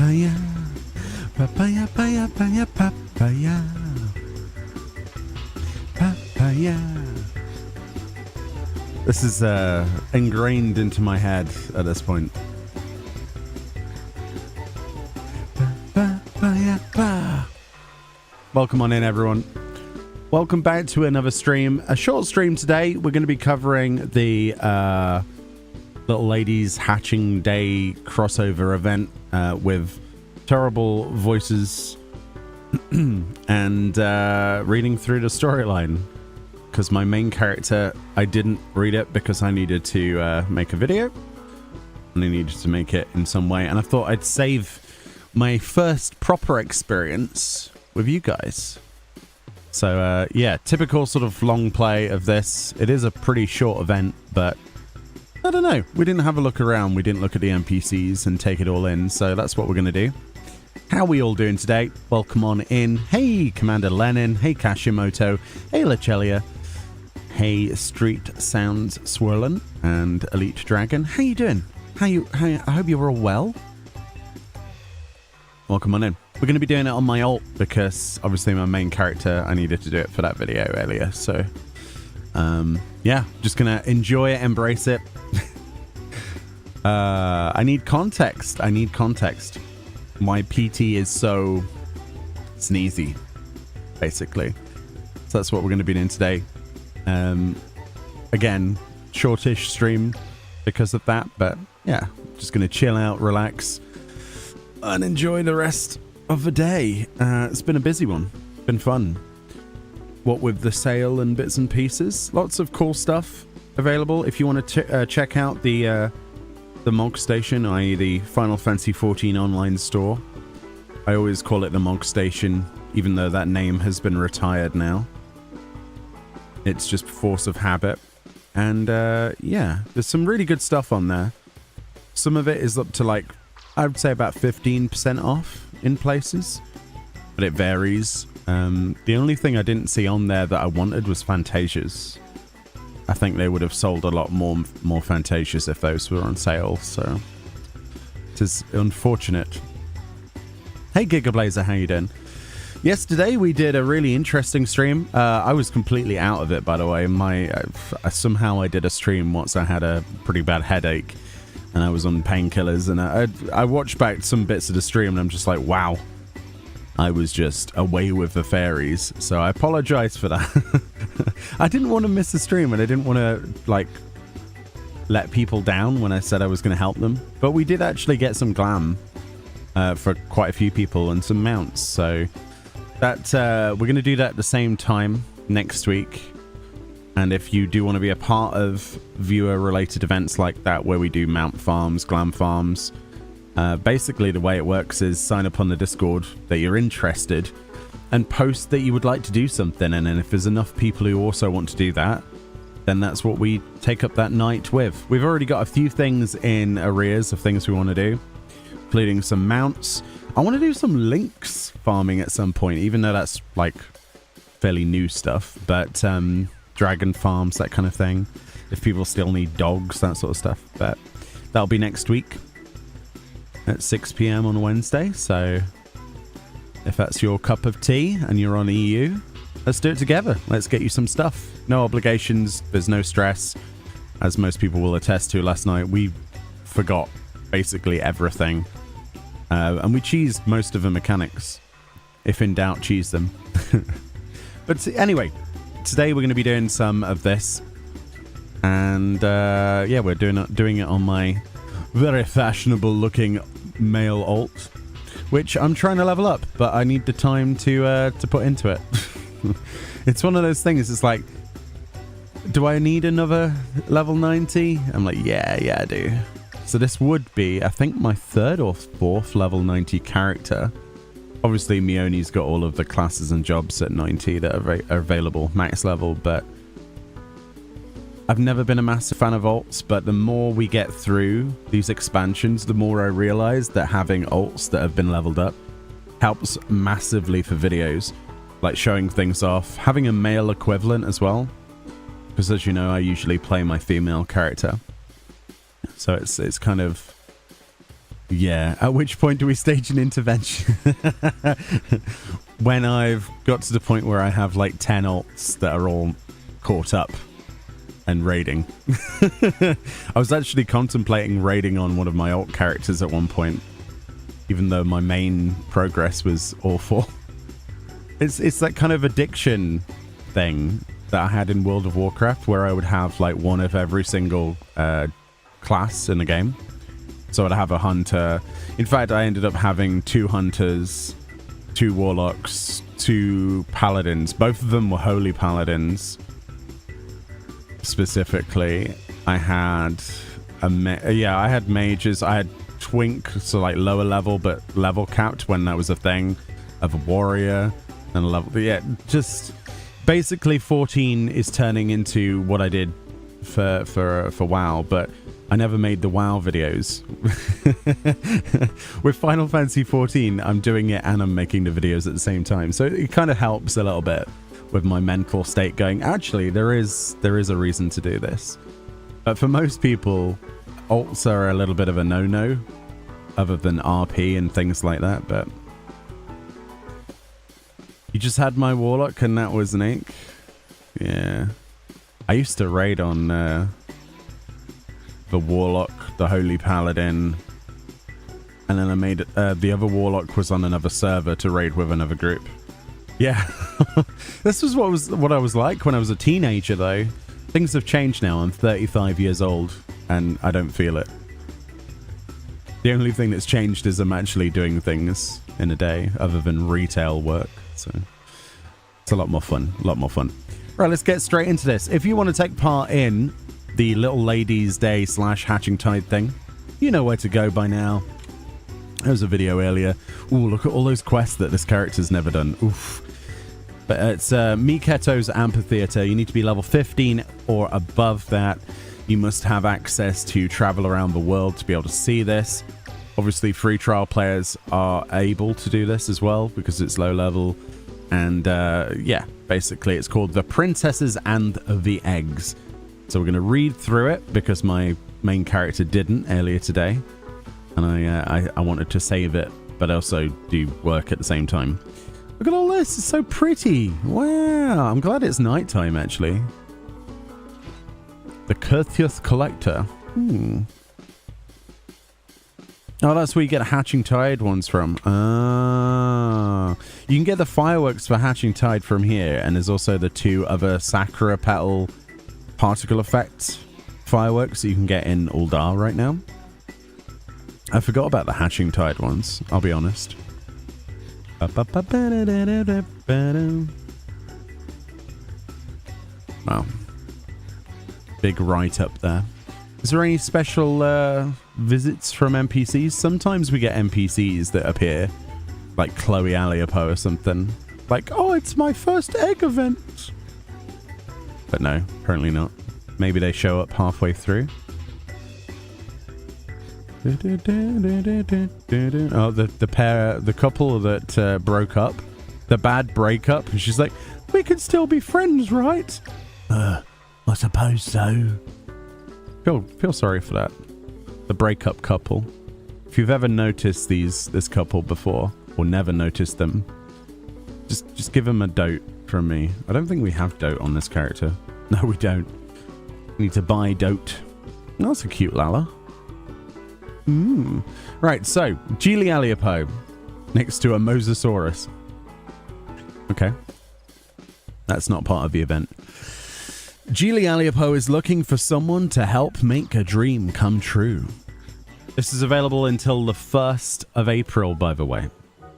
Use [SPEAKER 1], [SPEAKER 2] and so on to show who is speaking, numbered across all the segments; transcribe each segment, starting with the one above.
[SPEAKER 1] Papaya. Papaya, papaya, papaya, papaya. Papaya. This is ingrained into my head at this point. Welcome on in, everyone. Welcome back to another stream. A short stream today. We're going to be covering the Little Ladies Hatching Day crossover event with terrible voices and reading through the storyline. Because my main character, I didn't read it because I needed to make a video. And I needed to make it in some way. And I thought I'd save my first proper experience with you guys. So, yeah, typical sort of long play of this. It is a pretty short event, but I don't know. We didn't have a look around. We didn't look at the NPCs and take it all in. So that's what we're going to do. How are we all doing today? Welcome on in. Hey, Commander Lenin. Hey, Kashimoto. Hey, Lachelia. Hey, Street Sounds Swirlin and Elite Dragon. How you doing? I hope you're all well. Welcome on in. We're going to be doing it on my alt because obviously my main character, I needed to do it for that video earlier. So, yeah, just going to enjoy it, embrace it. I need context. My PT is so sneezy, basically. So that's what we're going to be doing today. Again, shortish stream because of that. But yeah, just going to chill out, relax, and enjoy the rest of the day. It's been a busy one. Been fun. What with the sale and bits and pieces. Lots of cool stuff available. If you want to check out the Mog Station, i.e. the Final Fantasy XIV online store. I always call it the Mog Station, even though that name has been retired now. It's just force of habit. And yeah, there's some really good stuff on there. Some of it is up to like, I would say about 15% off in places, but it varies. The only thing I didn't see on there that I wanted was Fantasias. I think they would have sold a lot more Fantasias if those were on sale, so it is unfortunate. Hey Gigablazer, how you doing? Yesterday we did a really interesting stream. I was completely out of it, by the way. Somehow I did a stream once I had a pretty bad headache and I was on painkillers, and I watched back some bits of the stream and I'm just like, wow, I was just away with the fairies. So I apologize for that. I didn't want to miss the stream and I didn't want to like let people down when I said I was going to help them. But we did actually get some glam for quite a few people and some mounts. So that we're going to do that at the same time next week. And if you do want to be a part of viewer-related events like that, where we do mount farms, glam farms, basically the way it works is sign up on the Discord that you're interested and post that you would like to do something. And then if there's enough people who also want to do that, then that's what we take up that night with. We've already got a few things in arrears of things we want to do, including some mounts. I want to do some lynx farming at some point, even though that's like fairly new stuff. But dragon farms, that kind of thing. If people still need dogs, that sort of stuff. But that'll be next week at 6 PM on Wednesday. So if that's your cup of tea and you're on EU, let's do it together. Let's get you some stuff. No obligations. There's no stress. As most people will attest to, last night we forgot basically everything. And we cheesed most of the mechanics. If in doubt, cheese them. But anyway, today we're going to be doing some of this. And yeah, we're doing it on my very fashionable looking male alt, which I'm trying to level up, but I need the time to put into it. It's one of those things. It's like, do I need another level 90? I'm like, yeah, I do. So this would be, I think, my third or fourth level 90 character. Obviously, Meoni's got all of the classes and jobs at 90 that are available, max level, but I've never been a massive fan of alts, but the more we get through these expansions, the more I realize that having alts that have been leveled up helps massively for videos, like showing things off, having a male equivalent as well, because as you know, I usually play my female character. So it's kind of Yeah, at which point do we stage an intervention? When I've got to the point where I have like 10 alts that are all caught up and raiding. I was actually contemplating raiding on one of my alt characters at one point, even though my main progress was awful. It's that kind of addiction thing that I had in World of Warcraft, where I would have like one of every single class in the game. So I'd have a hunter. In fact, I ended up having 2 hunters, 2 warlocks, 2 paladins. Both of them were holy paladins. Specifically, I had I had mages. I had twink, so like lower level but level capped when that was a thing, of a warrior and a level. But yeah, just basically 14 is turning into what I did for WoW, but I never made the WoW videos. With Final Fantasy 14, I'm doing it and I'm making the videos at the same time. So it kind of helps a little bit with my mental state going, actually, there is a reason to do this. But for most people, alts are a little bit of a no-no, other than RP and things like that. But you just had my warlock and that was an ink. Yeah. I used to raid on the warlock, the holy paladin, and then I made the other warlock was on another server to raid with another group. Yeah. This was what I was like when I was a teenager, though. Things have changed now. I'm 35 years old and I don't feel it. The only thing that's changed is I'm actually doing things in a day other than retail work. So it's a lot more fun. Right, let's get straight into this. If you want to take part in the Little Ladies Day / Hatching Tide thing, you know where to go by now. There was a video earlier. Ooh, look at all those quests that this character's never done. Oof. But it's Miketo's Amphitheater. You need to be level 15 or above that. You must have access to travel around the world to be able to see this. Obviously, free trial players are able to do this as well because it's low level. And yeah, basically it's called The Princesses and the Eggs. So we're going to read through it because my main character didn't earlier today. And I wanted to save it, but also do work at the same time. Look at all this. It's so pretty. Wow. I'm glad it's nighttime, actually. The Courteous Collector. Oh, that's where you get Hatching Tide ones from. Ah. You can get the fireworks for Hatching Tide from here. And there's also the 2 other Sakura Petal particle effect fireworks that you can get in Uldar right now. I forgot about the Hatching Tide ones, I'll be honest. Wow. Big write-up there. Is there any special visits from NPCs? Sometimes we get NPCs that appear, like Chloe Aliopo or something. Like, oh, it's my first egg event. But no, apparently not. Maybe they show up halfway through. Oh, the couple that broke up, the bad breakup. And she's like, we can still be friends, right? I suppose so. Feel sorry for that. The breakup couple. If you've ever noticed this couple before, or never noticed them, just give them a dote from me. I don't think we have dote on this character. No, we don't. We need to buy dote. Oh, that's a cute Lala. Right, so Geely Aliopo next to a Mosasaurus. Okay. That's not part of the event. Geely Aliopo is looking for someone to help make a dream come true. This is available until the 1st of April, by the way.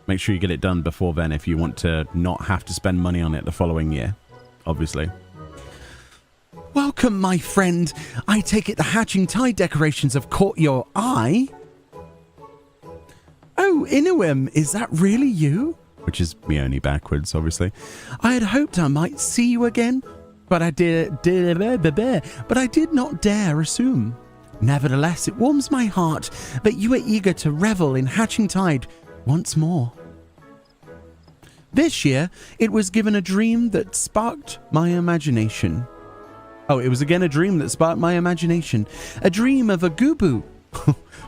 [SPEAKER 1] Make sure you get it done before then if you want to not have to spend money on it the following year, obviously. Welcome, my friend. I take it the Hatching Tide decorations have caught your eye? Oh, Inuim, is that really you? Which is Meoni backwards, obviously. I had hoped I might see you again, but I did not dare assume. Nevertheless, it warms my heart that you are eager to revel in Hatching Tide once more. This year, it was given a dream that sparked my imagination. Oh, it was again a dream that sparked my imagination. A dream of a Gubu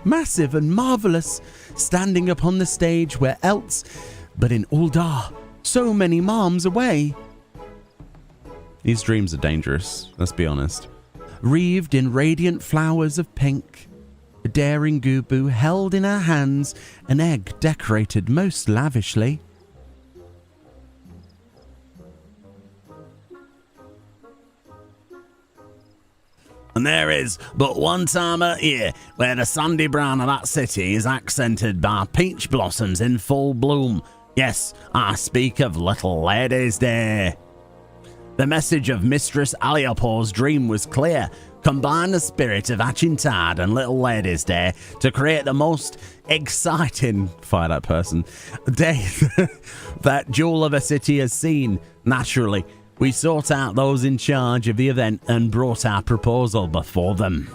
[SPEAKER 1] Massive and marvellous, standing upon the stage where else but in Uldar, so many marms away. These dreams are dangerous, let's be honest. Wreathed in radiant flowers of pink, a daring Gubu held in her hands an egg decorated most lavishly. And there is but one time a year where the sandy brown of that city is accented by peach blossoms in full bloom. Yes, I speak of Little Ladies' Day. The message of Mistress Aliapor's dream was clear. Combine the spirit of Achintad and Little Ladies' Day to create the most exciting, fire that person, day that Jewel of a City has seen. Naturally, we sought out those in charge of the event and brought our proposal before them.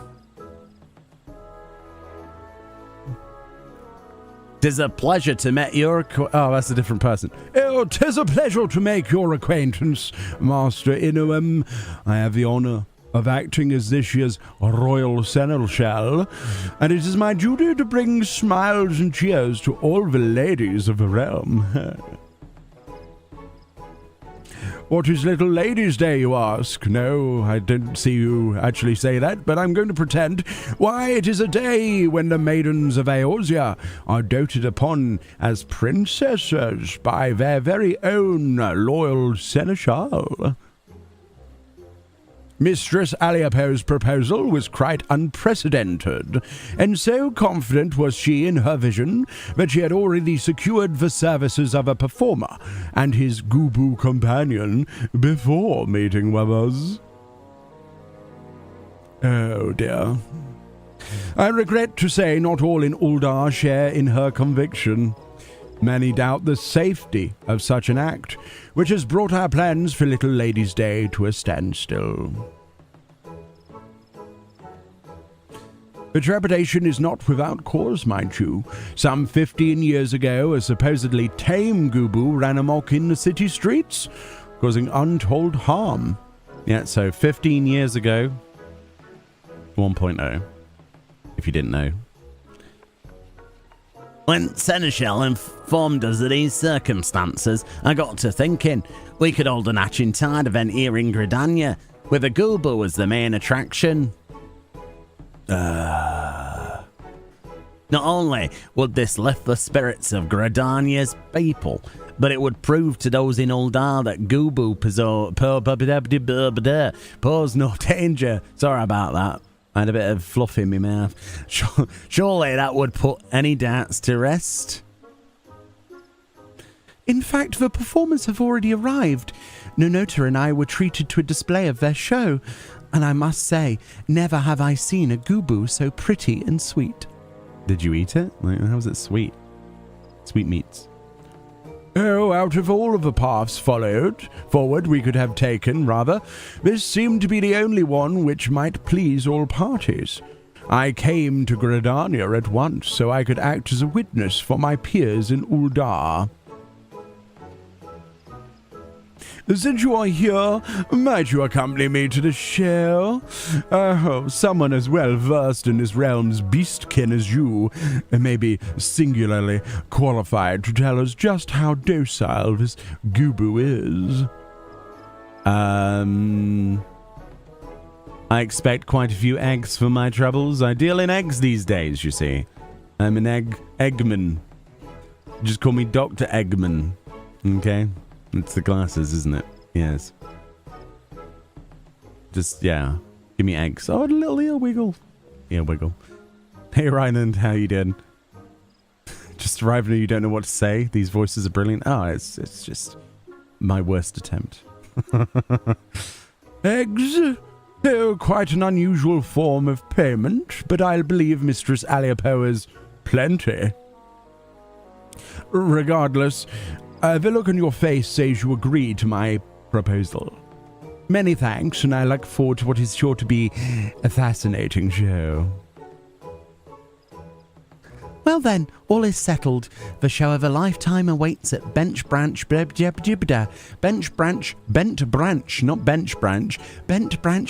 [SPEAKER 1] 'Tis a pleasure to meet your... Oh, that's a different person. Oh, 'tis a pleasure to make your acquaintance, Master Inuim. I have the honour of acting as this year's Royal Seneschal, and it is my duty to bring smiles and cheers to all the ladies of the realm. What is Little Ladies' Day, you ask? No, I didn't see you actually say that, but I'm going to pretend. Why, it is a day when the maidens of Eorzea are doted upon as princesses by their very own loyal seneschal. Mistress Aliapor's proposal was quite unprecedented, and so confident was she in her vision that she had already secured the services of a performer and his Gubu companion before meeting with us. Oh dear. I regret to say not all in Uldar share in her conviction. Many doubt the safety of such an act, which has brought our plans for Little Ladies' Day to a standstill. The trepidation is not without cause, mind you. Some 15 years ago, a supposedly tame Gubu ran amok in the city streets, causing untold harm. Yeah, so 15 years ago, 1.0, if you didn't know. When Seneschal informed us of these circumstances, I got to thinking we could hold an Achintad event here in Gridania, with a Gubu as the main attraction. Not only would this lift the spirits of Gridania's people, but it would prove to those in Uldar that Gubu pose no danger. Sorry about that. I had a bit of fluff in my mouth. Surely that would put any doubts to rest. In fact, the performers have already arrived. Nonota and I were treated to a display of their show, and I must say, never have I seen a Gubu so pretty and sweet. Did you eat it? How was it sweet? Sweet meats. Oh, out of all of the paths forward we could have taken, rather, this seemed to be the only one which might please all parties. I came to Gridania at once so I could act as a witness for my peers in Uldar. Since you are here, might you accompany me to the show? I hope someone as well versed in this realm's beastkin as you may be singularly qualified to tell us just how docile this Gubu is. I expect quite a few eggs for my troubles. I deal in eggs these days, you see. I'm an Eggman. Just call me Dr. Eggman. Okay? It's the glasses, isn't it? Yes. Just, yeah. Give me eggs. Oh, a little ear wiggle. Ear wiggle. Hey, Ryan, how you doing? Just arriving and you don't know what to say. These voices are brilliant. Oh, it's just my worst attempt. Eggs? Oh, quite an unusual form of payment, but I'll believe Mistress Aliapor is plenty. Regardless, the look on your face says you agree to my proposal. Many thanks, and I look forward to what is sure to be a fascinating show. Well then, all is settled. The show of a lifetime awaits at Bent Branch,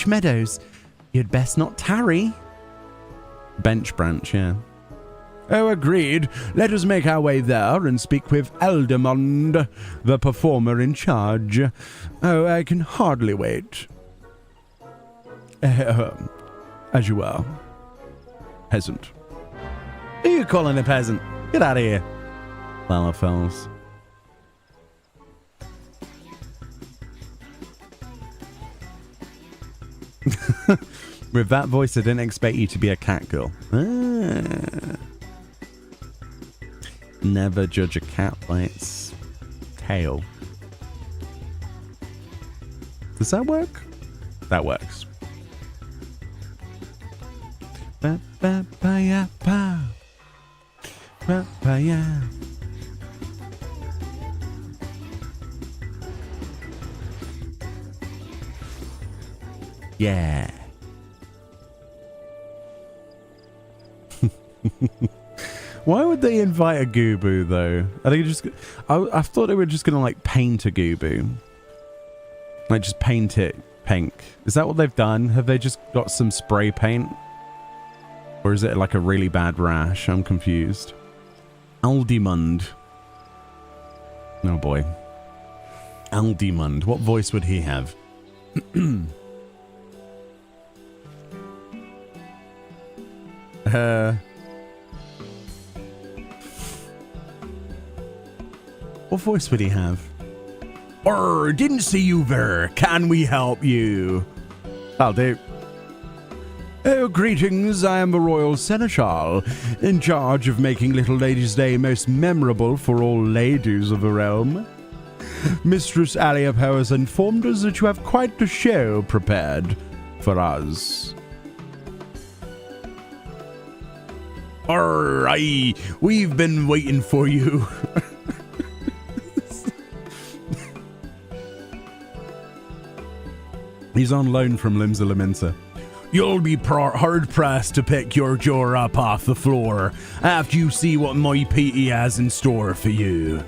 [SPEAKER 1] Meadows. You'd best not tarry. Bench branch, yeah. Oh, agreed. Let us make our way there and speak with Aldemond, the performer in charge. Oh, I can hardly wait. As you are. Peasant. Who are you calling a peasant? Get out of here. Lalafels. With that voice, I didn't expect you to be a cat girl. Never judge a cat by its tail. Does that work? That works. Yeah. Why would they invite a Goobbue though? Are they just? I thought they were just gonna like paint a Goobbue, like just paint it pink. Is that what they've done? Have they just got some spray paint, or is it like a really bad rash? I'm confused. Aldemond. Oh boy. Aldemond. What voice would he have? What voice would he have? Didn't see you there. Can we help you? I'll do. Oh, greetings. I am the Royal Seneschal, in charge of making Little Ladies' Day most memorable for all ladies of the realm. Mistress Aliapo has informed us that you have quite the show prepared for us. Aye, we've been waiting for you. He's on loan from Limsa Lamenta. You'll be hard-pressed to pick your jaw up off the floor after you see what my Petey has in store for you.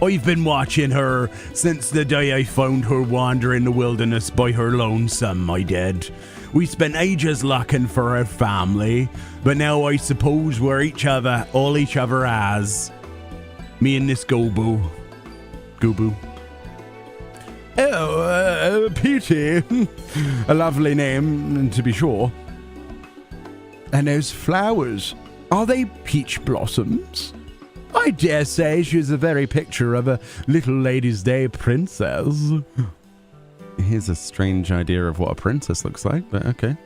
[SPEAKER 1] I've been watching her since the day I found her wandering the wilderness by her lonesome, I did. We spent ages looking for her family, but now I suppose we're all each other has. Me and this Goobbue. Oh, Petey. A lovely name, to be sure. And those flowers, are they peach blossoms? I dare say she's the very picture of a Little Ladies' Day princess. Here's a strange idea of what a princess looks like, but okay.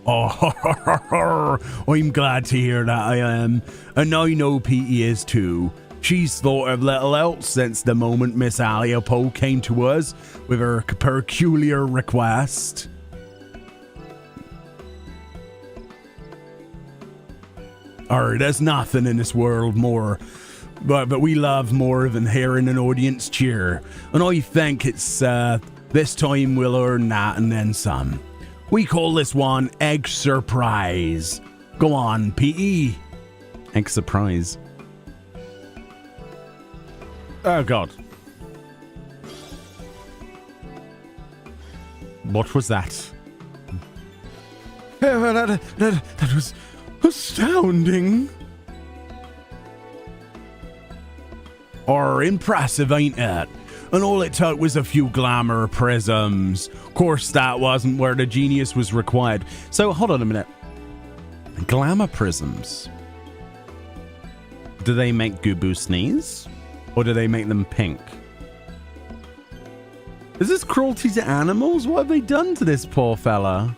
[SPEAKER 1] Oh, I'm glad to hear that, I am. And I know Petey is too. She's thought of little else since the moment Miss Aliapo came to us with her peculiar request. There's nothing in this world more, but we love more than hearing an audience cheer. And I think it's, this time we'll earn that and then some. We call this one Egg Surprise. Go on, Petey. Egg Surprise. Oh, God. What was that? That was astounding. Or impressive, ain't it? And all it took was a few glamour prisms. Of course, that wasn't where the genius was required. So, hold on a minute. Glamour prisms. Do they make Goobbue sneeze? Or do they make them pink? Is this cruelty to animals? What have they done to this poor fella?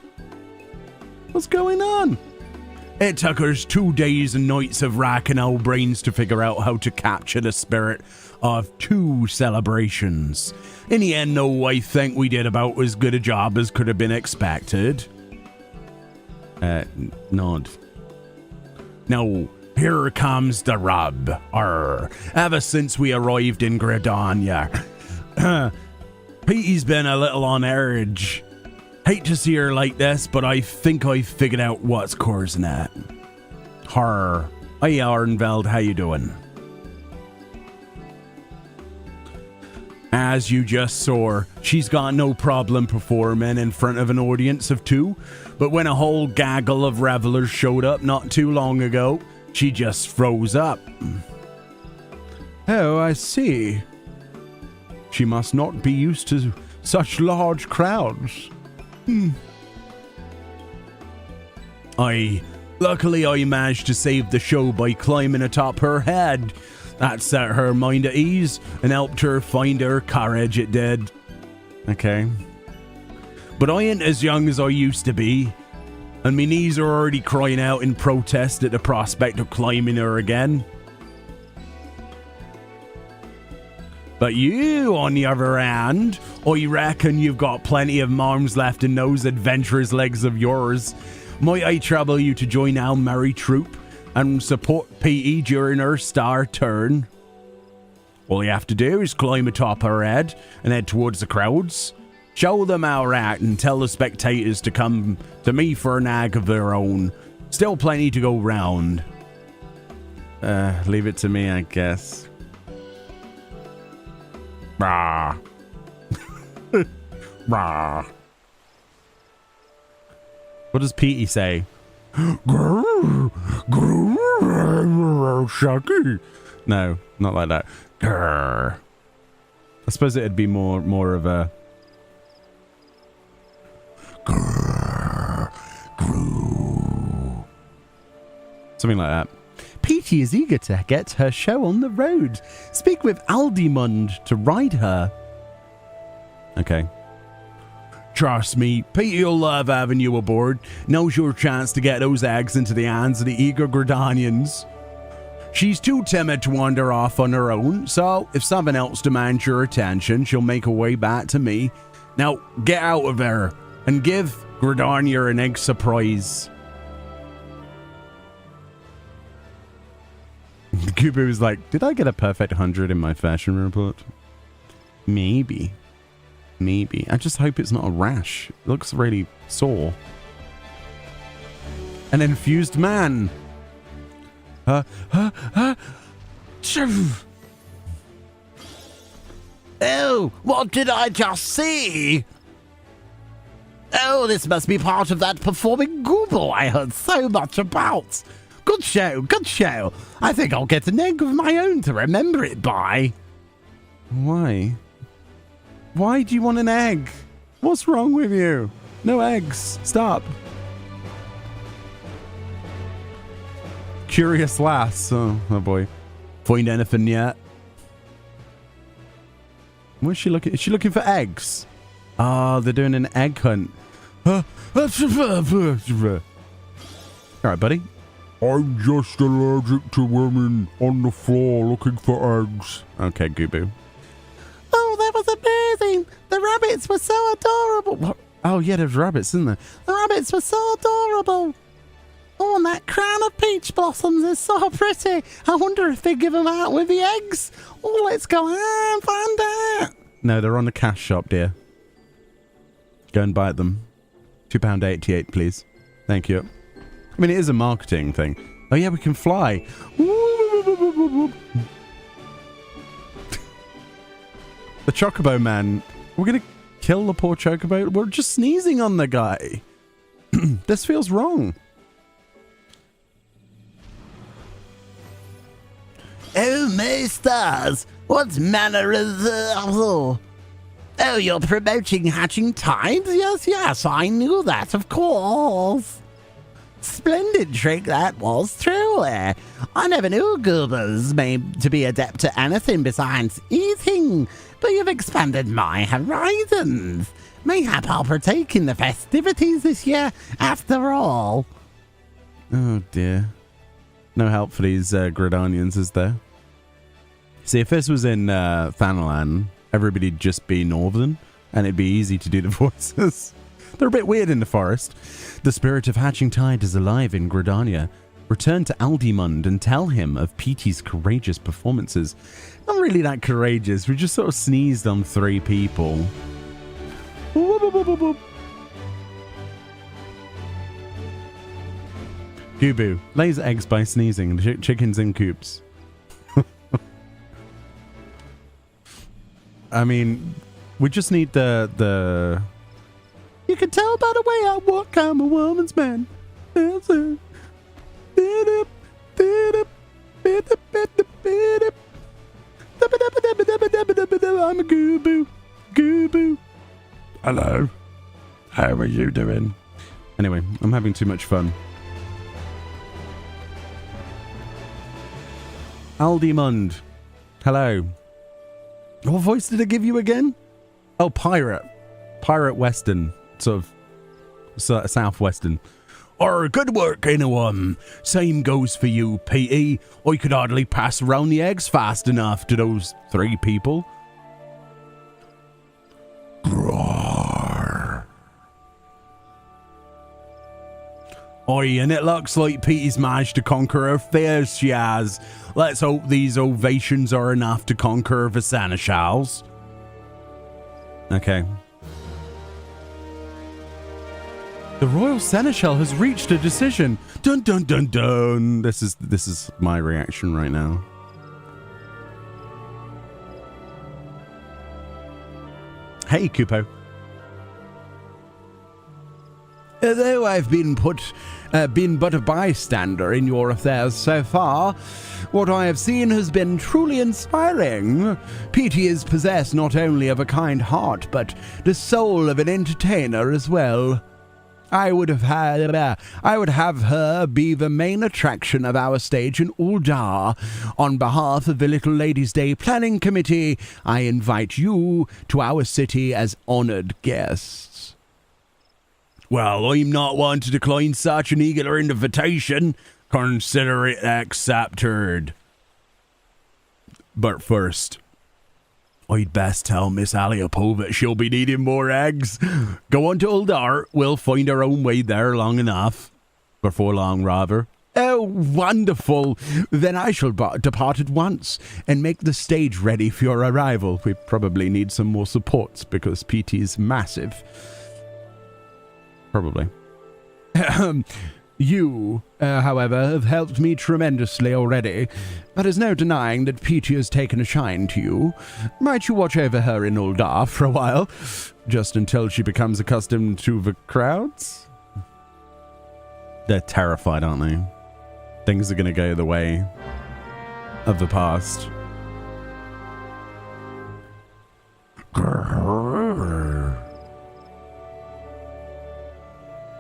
[SPEAKER 1] What's going on? It took us 2 days and nights of racking our brains to figure out how to capture the spirit of 2 celebrations. In the end, though, I think we did about as good a job as could have been expected. Nod. No. Here comes the rub. Ever since we arrived in Gridania, Petey's been a little on edge. Hate to see her like this, but I think I've figured out what's causing it. Hi, Arnveld, how you doing? As you just saw, she's got no problem performing in front of an audience of 2, but when a whole gaggle of revelers showed up not too long ago, she just froze up. Oh, I see. She must not be used to such large crowds. Luckily I managed to save the show by climbing atop her head. That set her mind at ease and helped her find her courage, it did. Okay. But I ain't as young as I used to be, and my knees are already crying out in protest at the prospect of climbing her again. But you, on the other hand, I reckon you've got plenty of arms left in those adventurous legs of yours. Might I trouble you to join our merry troop and support Petey during her star turn? All you have to do is climb atop her head and head towards the crowds. Show them our act and tell the spectators to come to me for an ag of their own. Still plenty to go round. Leave it to me, I guess. Rah. Rah. What does Petey say? Grrr, grrr, Shucky. No, not like that. Grrr. I suppose it'd be more of a grrr, grrr. Something like that. Petey is eager to get her show on the road. Speak with Aldimund to ride her. Okay. Trust me, Petey'll love having you aboard. Now's your chance to get those eggs into the hands of the eager Gridanians. She's too timid to wander off on her own, so if something else demands your attention, she'll make her way back to me. Now, get out of there and give Gridania an egg surprise. Kubu was like, did I get a perfect 100 in my fashion report? Maybe. Maybe. I just hope it's not a rash. It looks really sore. An infused man. Oh, what did I just see? Oh, this must be part of that performing Google I heard so much about. Good show, good show. I think I'll get an egg of my own to remember it by. Why? Why do you want an egg? What's wrong with you? No eggs. Stop. Curious lass. Oh boy. Find anything yet? Where's she looking? Is she looking for eggs? Oh, they're doing an egg hunt. Alright, buddy.
[SPEAKER 2] I'm just allergic to women on the floor looking for eggs.
[SPEAKER 1] Okay, Gubu.
[SPEAKER 3] Oh, that was amazing. The rabbits were so adorable.
[SPEAKER 1] What? Oh, yeah, there's rabbits, isn't there?
[SPEAKER 3] The rabbits were so adorable. Oh, and that crown of peach blossoms is so pretty. I wonder if they give them out with the eggs. Oh, let's go and find out.
[SPEAKER 1] No, they're on the cash shop, dear. Go and buy them. £2.88, please. Thank you. I mean, it is a marketing thing. Oh, yeah, we can fly. The Chocobo man. We're going to kill the poor Chocobo. We're just sneezing on the guy. This feels wrong.
[SPEAKER 3] Oh, my stars. What manner of... Oh, you're promoting Hatching Tides? Yes, I knew that, of course. Splendid trick that was, truly. I never knew goobers made to be adept at anything besides eating, but you've expanded my horizons. Mayhap I'll partake in the festivities this year, after all.
[SPEAKER 1] Oh, dear. No help for these Gridanians, is there? See, if this was in Thanalan, everybody'd just be Northern, and it'd be easy to do the voices. They're a bit weird in the forest. The spirit of Hatching Tide is alive in Gridania. Return to Aldimund and tell him of Petey's courageous performances. Not really that courageous. We just sort of sneezed on 3 people. Whoop, whoop, whoop, whoop, whoop. Gubu lays eggs by sneezing. Chickens in coops. I mean, we just need the. You can tell by the way I walk, I'm a woman's man. I'm a goo-boo. Goo-boo. Hello. How are you doing? Anyway, I'm having too much fun. Aldimund. Hello. What voice did I give you again? Oh, pirate. Pirate Western. Sort of Southwestern. Or good work, anyone. Same goes for you, Petey. I could hardly pass around the eggs fast enough to those 3 people. Roar. Oi, and it looks like Petey's managed to conquer her fears, she has. Let's hope these ovations are enough to conquer the seneschals. Okay. The Royal Seneschal has reached a decision. Dun dun dun dun. This is my reaction right now. Hey, Kupo. Although I've been but a bystander in your affairs so far, what I have seen has been truly inspiring. Petey is possessed not only of a kind heart, but the soul of an entertainer as well. I would have her be the main attraction of our stage in Uldar. On behalf of the Little Ladies' Day Planning Committee, I invite you to our city as honored guests. Well, I'm not one to decline such an eager invitation. Consider it accepted. But first, I'd best tell Miss Aliapo that she'll be needing more eggs. Go on to Uldar. We'll find our own way there long enough. Before long, rather. Oh, wonderful. Then I shall depart at once and make the stage ready for your arrival. We probably need some more supports because PT's massive. Probably. You, however, have helped me tremendously already. There's no denying that Peachy has taken a shine to you. Might you watch over her in Uldar for a while? Just until she becomes accustomed to the crowds? They're terrified, aren't they? Things are going to go the way of the past.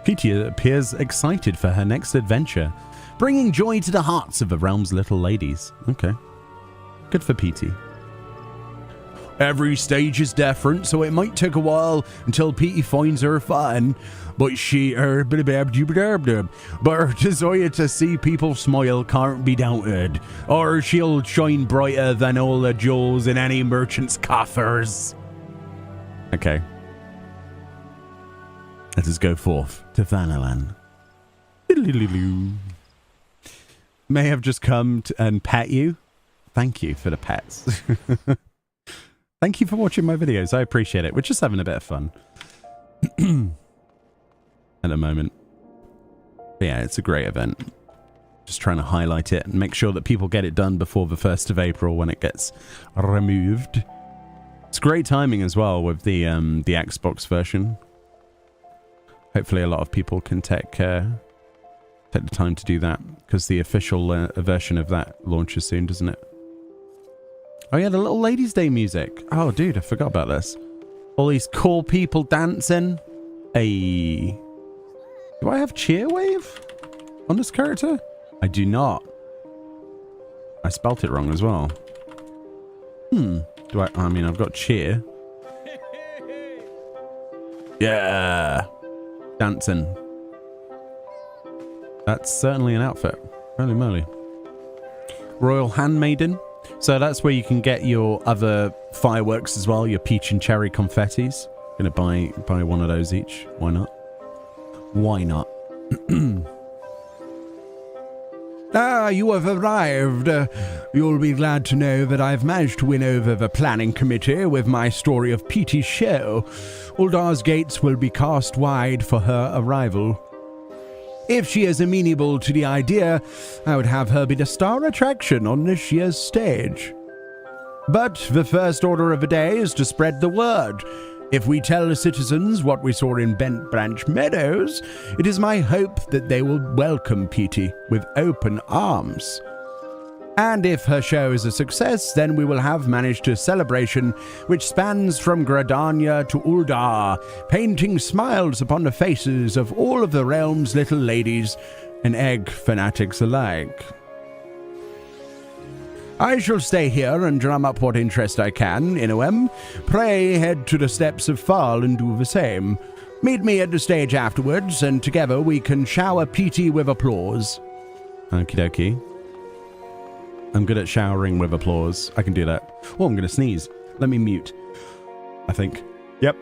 [SPEAKER 1] Peachy appears excited for her next adventure, bringing joy to the hearts of the realm's little ladies. Okay. Good for Peachy. Every stage is different, so it might take a while until Peachy finds her fun, but her desire to see people smile can't be doubted, or she'll shine brighter than all the jewels in any merchant's coffers. Okay. Let us go forth to Thanalan. May have just come and pet you. Thank you for the pets. Thank you for watching my videos. I appreciate it. We're just having a bit of fun. At the moment. But yeah, it's a great event. Just trying to highlight it and make sure that people get it done before the 1st of April when it gets removed. It's great timing as well with the Xbox version. Hopefully a lot of people can take the time to do that, because the official version of that launches soon, doesn't it? Oh yeah, the Little Ladies' Day music. Oh dude, I forgot about this. All these cool people dancing. Hey. Do I have cheer wave on this character? I do not. I spelt it wrong as well. Do I mean, I've got cheer. Yeah. Dancing. That's certainly an outfit. Holy moly. Royal Handmaiden. So that's where you can get your other fireworks as well, your peach and cherry confettis. Gonna buy one of those each. Why not? Why not? Ah, you have arrived. You'll be glad to know that I've managed to win over the planning committee with my story of Petey's show. Uldar's gates will be cast wide for her arrival. If she is amenable to the idea, I would have her be the star attraction on this year's stage. But the first order of the day is to spread the word. If we tell the citizens what we saw in Bent Branch Meadows, it is my hope that they will welcome Petey with open arms. And if her show is a success, then we will have managed a celebration which spans from Gradania to Uldar, painting smiles upon the faces of all of the realm's little ladies and egg fanatics alike. I shall stay here and drum up what interest I can, Inoem. Pray head to the steps of Fall and do the same. Meet me at the stage afterwards, and together we can shower Petey with applause. Okie dokie. I'm good at showering with applause. I can do that. Oh, I'm going to sneeze. Let me mute. I think. Yep.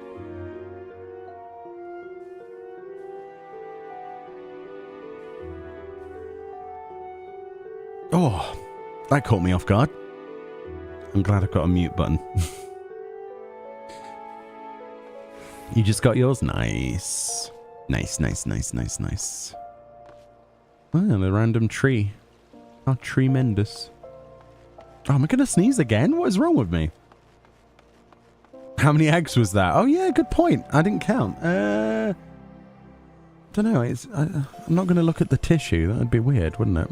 [SPEAKER 1] Oh, that caught me off guard. I'm glad I've got a mute button. You just got yours? Nice. Nice, nice, nice, nice, nice. Oh, the random tree. How tremendous. Oh, am I going to sneeze again? What is wrong with me? How many eggs was that? Oh, yeah, good point. I didn't count. Don't know. I'm not going to look at the tissue. That would be weird, wouldn't it?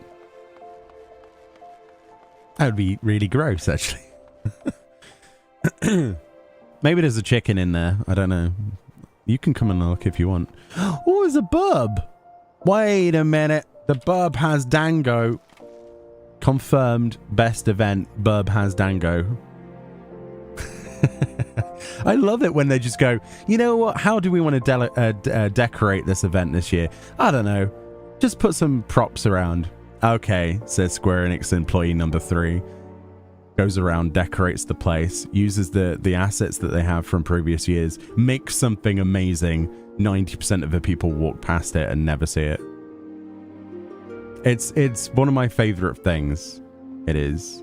[SPEAKER 1] That would be really gross, actually. Maybe there's a chicken in there. I don't know. You can come and look if you want. Oh, there's a burb. Wait a minute. The burb has Dango. Confirmed best event. Burb has Dango. I love it when they just go, you know what? How do we want to decorate this event this year? I don't know. Just put some props around. Okay, says Square Enix employee number 3. Goes around, decorates the place, uses the assets that they have from previous years, makes something amazing. 90% of the people walk past it and never see it. It's one of my favorite things. It is.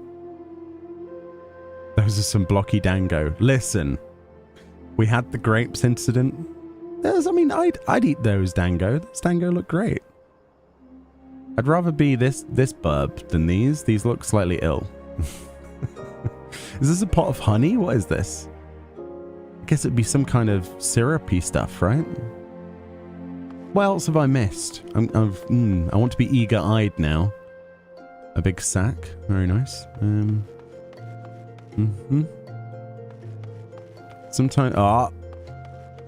[SPEAKER 1] Those are some blocky Dango. Listen, we had the grapes incident. I'd eat those Dango. Those Dango look great. I'd rather be this burb than these. These look slightly ill. Is this a pot of honey? What is this? I guess it'd be some kind of syrupy stuff, right? What else have I missed? I want to be eager-eyed now. A big sack. Very nice. Sometimes...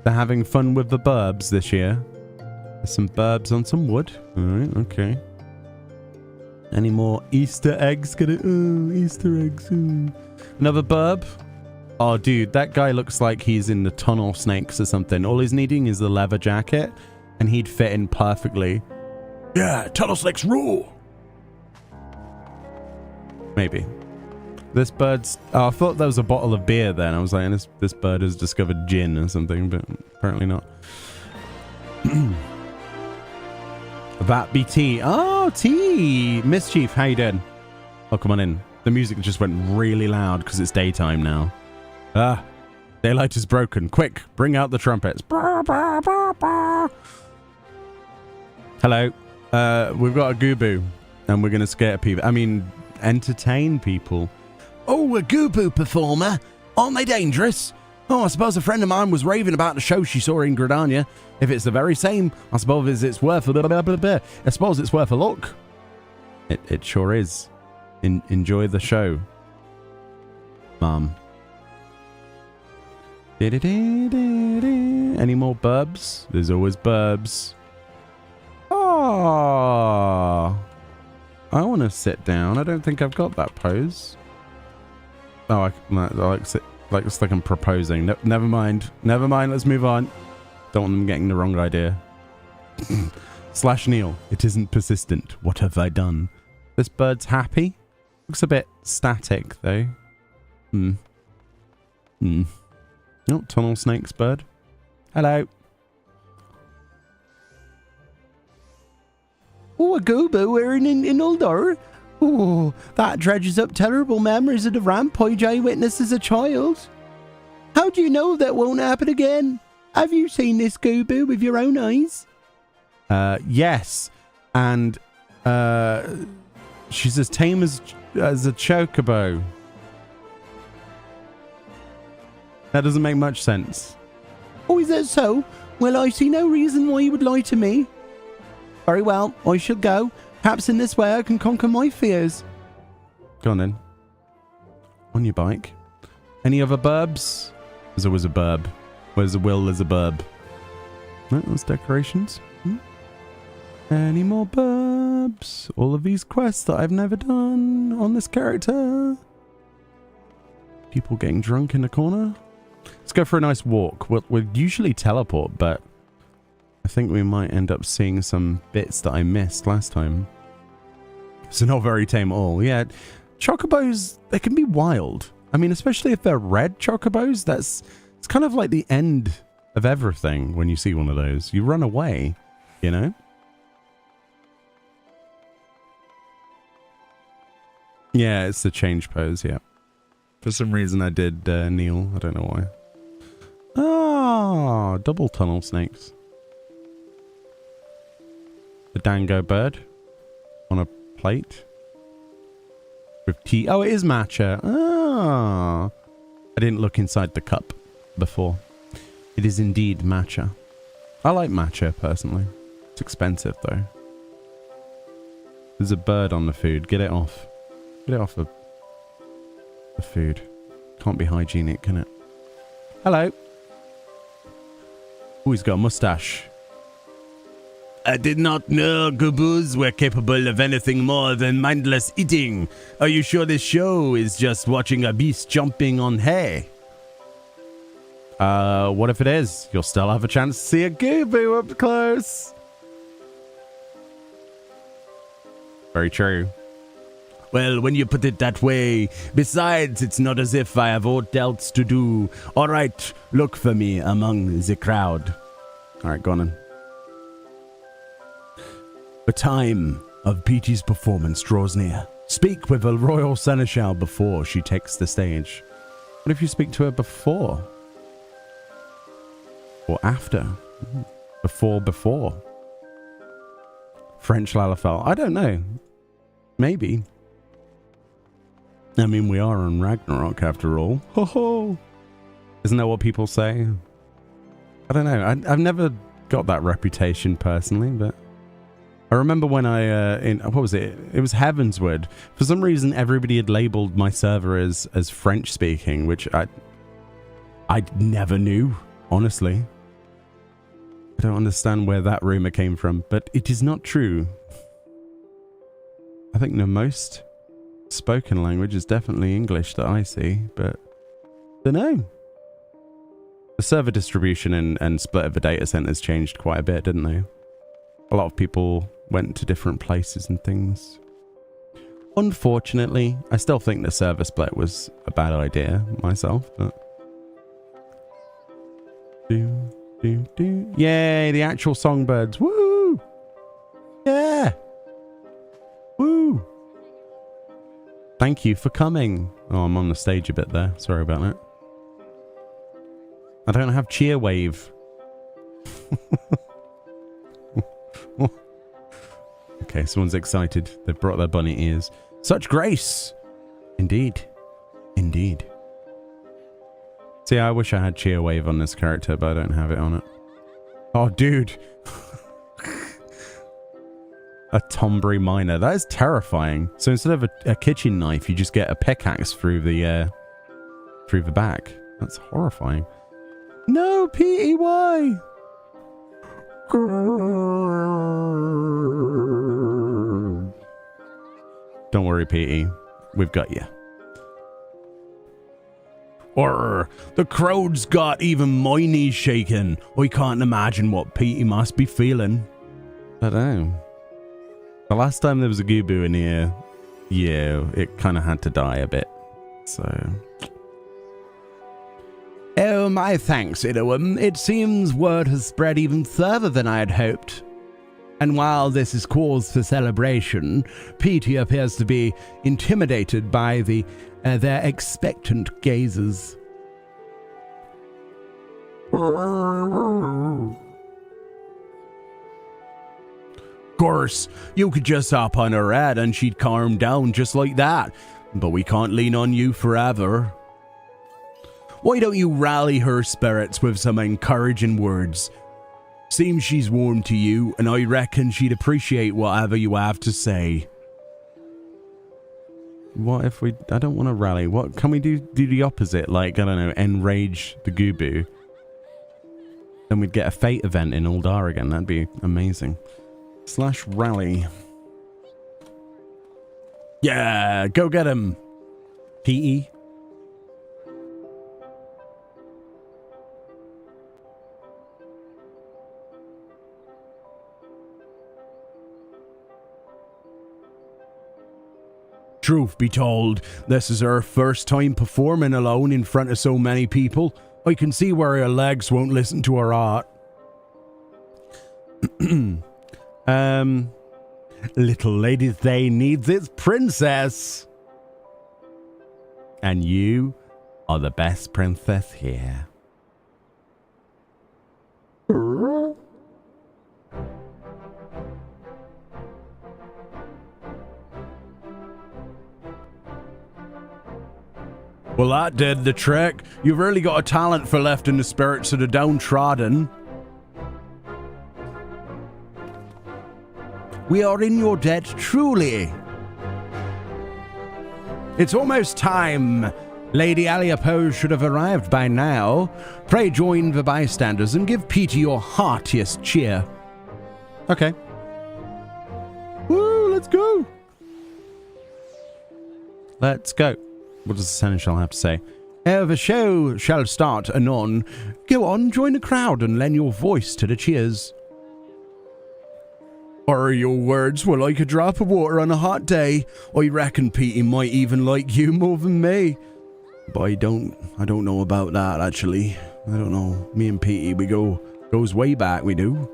[SPEAKER 1] they're having fun with the burbs this year. There's some burbs on some wood. Alright, okay. Any more Easter eggs? Easter eggs. Another burb. Oh, dude, that guy looks like he's in the Tunnel Snakes or something. All he's needing is the leather jacket, and he'd fit in perfectly. Yeah, Tunnel Snakes rule. Maybe. This bird's... Oh, I thought there was a bottle of beer then. I was like, this bird has discovered gin or something, but apparently not. That be tea. Oh, tea. Mischief, how you doing? Oh, come on in. The music just went really loud because it's daytime now. Daylight is broken. Quick, bring out the trumpets. Hello. We've got a Gooboo, and we're going to scare people. I mean, entertain people. Oh, a Gooboo performer? Aren't they dangerous? Oh, I suppose a friend of mine was raving about the show she saw in Gradania. If it's the very same, I suppose it's worth a look. It sure is. Enjoy the show, Mom. Any more burbs? There's always burbs. Oh, I want to sit down. I don't think I've got that pose. Oh, I like sit. Like it's like I'm proposing. No, never mind. Never mind. Let's move on. Don't want them getting the wrong idea. Slash Neil. It isn't persistent. What have I done? This bird's happy. Looks a bit static though. Oh, Tunnel Snakes bird. Hello. Oh, a Gooboo we're in Uldar. Oh, that dredges up terrible memories of the rampage I witnessed as a child. How do you know that won't happen again? Have you seen this Gooboo with your own eyes? Yes. And, she's as tame as a chocobo. That doesn't make much sense.
[SPEAKER 3] Oh, is that so? Well, I see no reason why you would lie to me. Very well, I shall go. Perhaps in this way I can conquer my fears.
[SPEAKER 1] Go on then. On your bike. Any other burbs? There's always a burb. Where's a will, there's a burb. No, those decorations. Any more burbs? All of these quests that I've never done on this character. People getting drunk in the corner. Let's go for a nice walk. We'll usually teleport, but I think we might end up seeing some bits that I missed last time. So not very tame at all. Yeah, chocobos, they can be wild. I mean, especially if they're red chocobos, it's kind of like the end of everything when you see one of those. You run away, you know? Yeah, it's the change pose, yeah. For some reason I did kneel. I don't know why. Ah, double tunnel snakes. The dango bird on a plate with tea. Oh, it is matcha. Ah, I didn't look inside the cup before. It is indeed matcha. I like matcha personally. It's expensive though. There's a bird on the food. Get it off. Get it off the food. Can't be hygienic, can it? Hello. Oh, he's got a mustache. I did not know Gubus were capable of anything more than mindless eating. Are you sure this show is just watching a beast jumping on hay? What if it is? You'll still have a chance to see a Gubu up close. Very true. Well, when you put it that way, besides, it's not as if I have aught else to do. All right, look for me among the crowd. All right, go on then. The time of Peach's performance draws near. Speak with a royal seneschal before she takes the stage. What if you speak to her before? Or after? Before. French Lalafell. I don't know. Maybe. I mean, we are on Ragnarok after all. Ho ho! Isn't that what people say? I don't know. I've never got that reputation personally, but I remember when what was it? It was Heavensward. For some reason, everybody had labeled my server as French speaking, which I never knew, honestly. I don't understand where that rumor came from, but it is not true. I think the most spoken language is definitely English that I see, but don't know. The server distribution and split of the data centers changed quite a bit, didn't they? A lot of people went to different places and things. Unfortunately, I still think the server split was a bad idea myself, but yay, the actual songbirds. Woo! Yeah! Woo! Thank you for coming. Oh, I'm on the stage a bit there. Sorry about that. I don't have cheer wave. Okay, someone's excited. They've brought their bunny ears. Such grace! Indeed. Indeed. See, I wish I had cheer wave on this character, but I don't have it on it. Oh, dude. A Tombury miner. That is terrifying. So instead of a kitchen knife, you just get a pickaxe through the back. That's horrifying. No, P-E-Y! Don't worry, P.E. We've got you. Or the crowd's got even my knees shaking. I can't imagine what P.E. must be feeling. I don't know. The last time there was a Gubu in here, yeah, it kind of had to die a bit. So.
[SPEAKER 3] Oh, my thanks, Idowam. It seems word has spread even further than I had hoped. And while this is cause for celebration, Petey appears to be intimidated by their expectant gazes. Course, you could just hop on her head and she'd calm down just like that. But we can't lean on you forever.
[SPEAKER 1] Why don't you rally her spirits with some encouraging words? Seems she's warm to you, and I reckon she'd appreciate whatever you have to say. What if we... I don't want to rally. What can we do the opposite? Like, I don't know, enrage the Gubu. Then we'd get a fate event in Uldar again. That'd be amazing. / rally. Yeah, go get him. PE. Truth be told, this is her first time performing alone in front of so many people. I can see where her legs won't listen to her art. Little lady they needs its princess. And you are the best princess here. Well, that did the trick. You've really got a talent for lifting the spirits of the downtrodden. We are in your debt, truly. It's almost time. Lady Aliapose should have arrived by now. Pray join the bystanders and give Peter your heartiest cheer. Okay. Woo, let's go. Let's go. What does the seneschal have to say? The show shall start anon. Go on, join the crowd and lend your voice to the cheers. Are your words were like a drop of water on a hot day. I reckon Petey might even like you more than me. But I don't know about that, actually. I don't know. Me and Petey, goes way back, we do.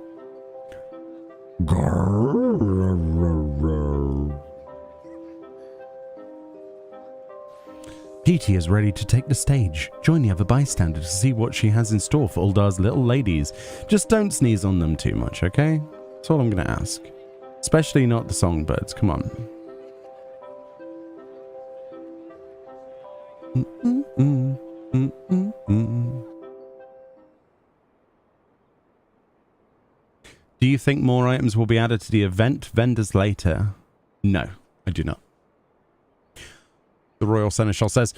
[SPEAKER 1] Petey is ready to take the stage. Join the other bystanders to see what she has in store for Uldar's little ladies. Just don't sneeze on them too much, okay? That's all I'm going to ask. Especially not the songbirds. Come on. Do you think more items will be added to the event vendors later? No, I do not. The Royal Seneschal says,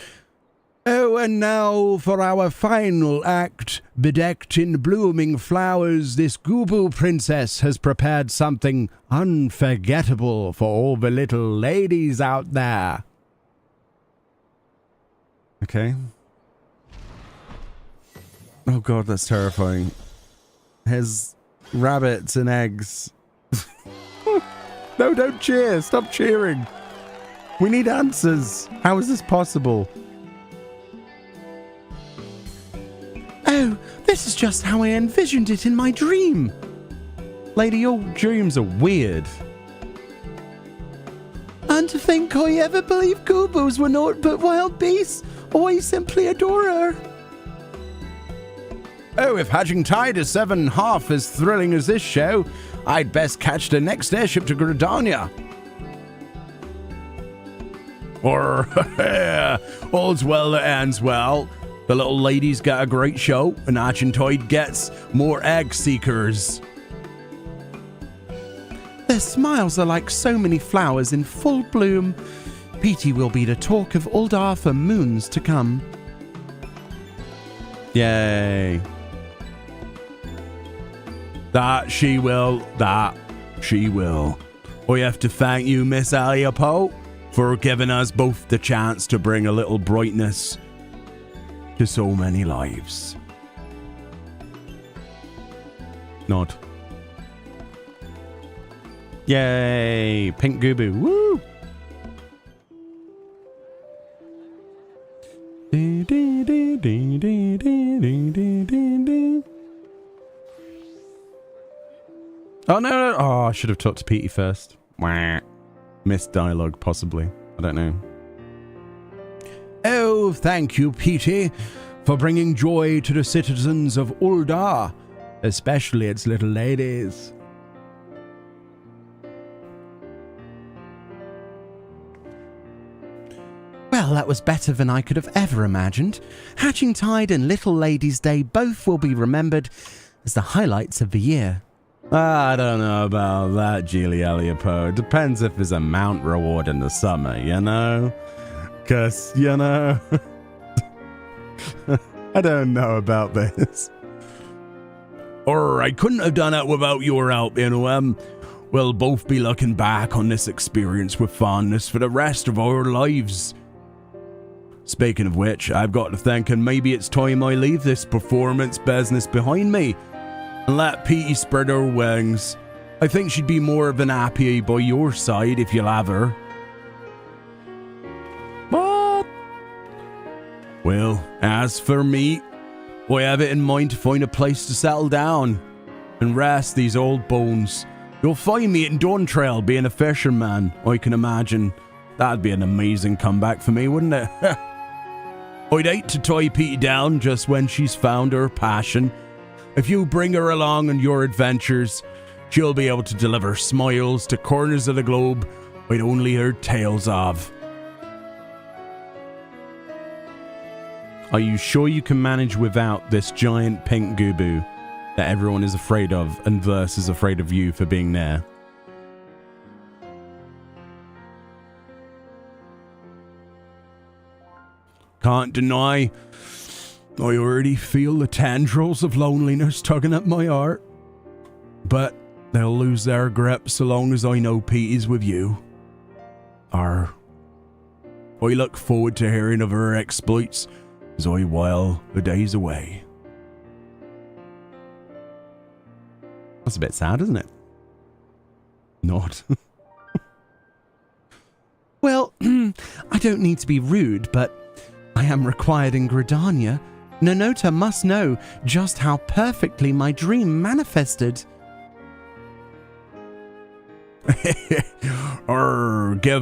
[SPEAKER 1] oh, and now for our final act. Bedecked in blooming flowers, this Gubu princess has prepared something unforgettable for all the little ladies out there. Okay. Oh god, that's terrifying. Has rabbits and eggs. No, don't cheer. Stop cheering. We need answers. How is this possible? Oh, this is just how I envisioned it in my dream. Lady, your dreams are weird. And to think I ever believed Gobos were naught but wild beasts. I simply adore her. Oh, if Hatching Tide is half as thrilling as this show, I'd best catch the next airship to Gridania. Or, all's well that ends well. The little ladies get a great show, and Argentide gets more egg seekers. Their smiles are like so many flowers in full bloom. Petey will be the talk of Uldar for moons to come. Yay. That she will. I have to thank you, Miss Aliapo, for giving us both the chance to bring a little brightness to so many lives. Nod. Yay! Pink Gubu. Woo! Oh, no. Oh, I should have talked to Petey first. Missed dialogue, possibly. I don't know. Oh, thank you, Petey, for bringing joy to the citizens of Uldar, especially its little ladies. Well,
[SPEAKER 3] Well, that was better than I could have ever imagined. Hatching Tide and Little Ladies' Day both will be remembered as the highlights of the year.
[SPEAKER 1] I don't know about that, Geely Eliopo. It depends if there's a mount reward in the summer, you know? Because, you know... I don't know about this. Or I couldn't have done it without your help, you know. We'll both be looking back on this experience with fondness for the rest of our lives. Speaking of which, I've got to think, and maybe it's time I leave this performance business behind me and let Petey spread her wings. I think she'd be more of an happy by your side if you'll have her. But, well, as for me, I have it in mind to find a place to settle down and rest these old bones. You'll find me in Dawntrail being a fisherman, I can imagine. That'd be an amazing comeback for me, wouldn't it? I'd hate to tie Petey down just when she's found her passion. If you bring her along on your adventures, she'll be able to deliver smiles to corners of the globe I'd only heard tales of. Are you sure you can manage without this giant pink gooboo that everyone is afraid of and Verse is afraid of you for being there? Can't deny, I already feel the tendrils of loneliness tugging at my heart. But they'll lose their grip so long as I know Petey's with you. I look forward to hearing of her exploits as I while the days away. That's a bit sad, isn't it? Not.
[SPEAKER 3] Well, I don't need to be rude, but I am required in Gridania. Nonota must know just how perfectly my dream manifested.
[SPEAKER 1] Give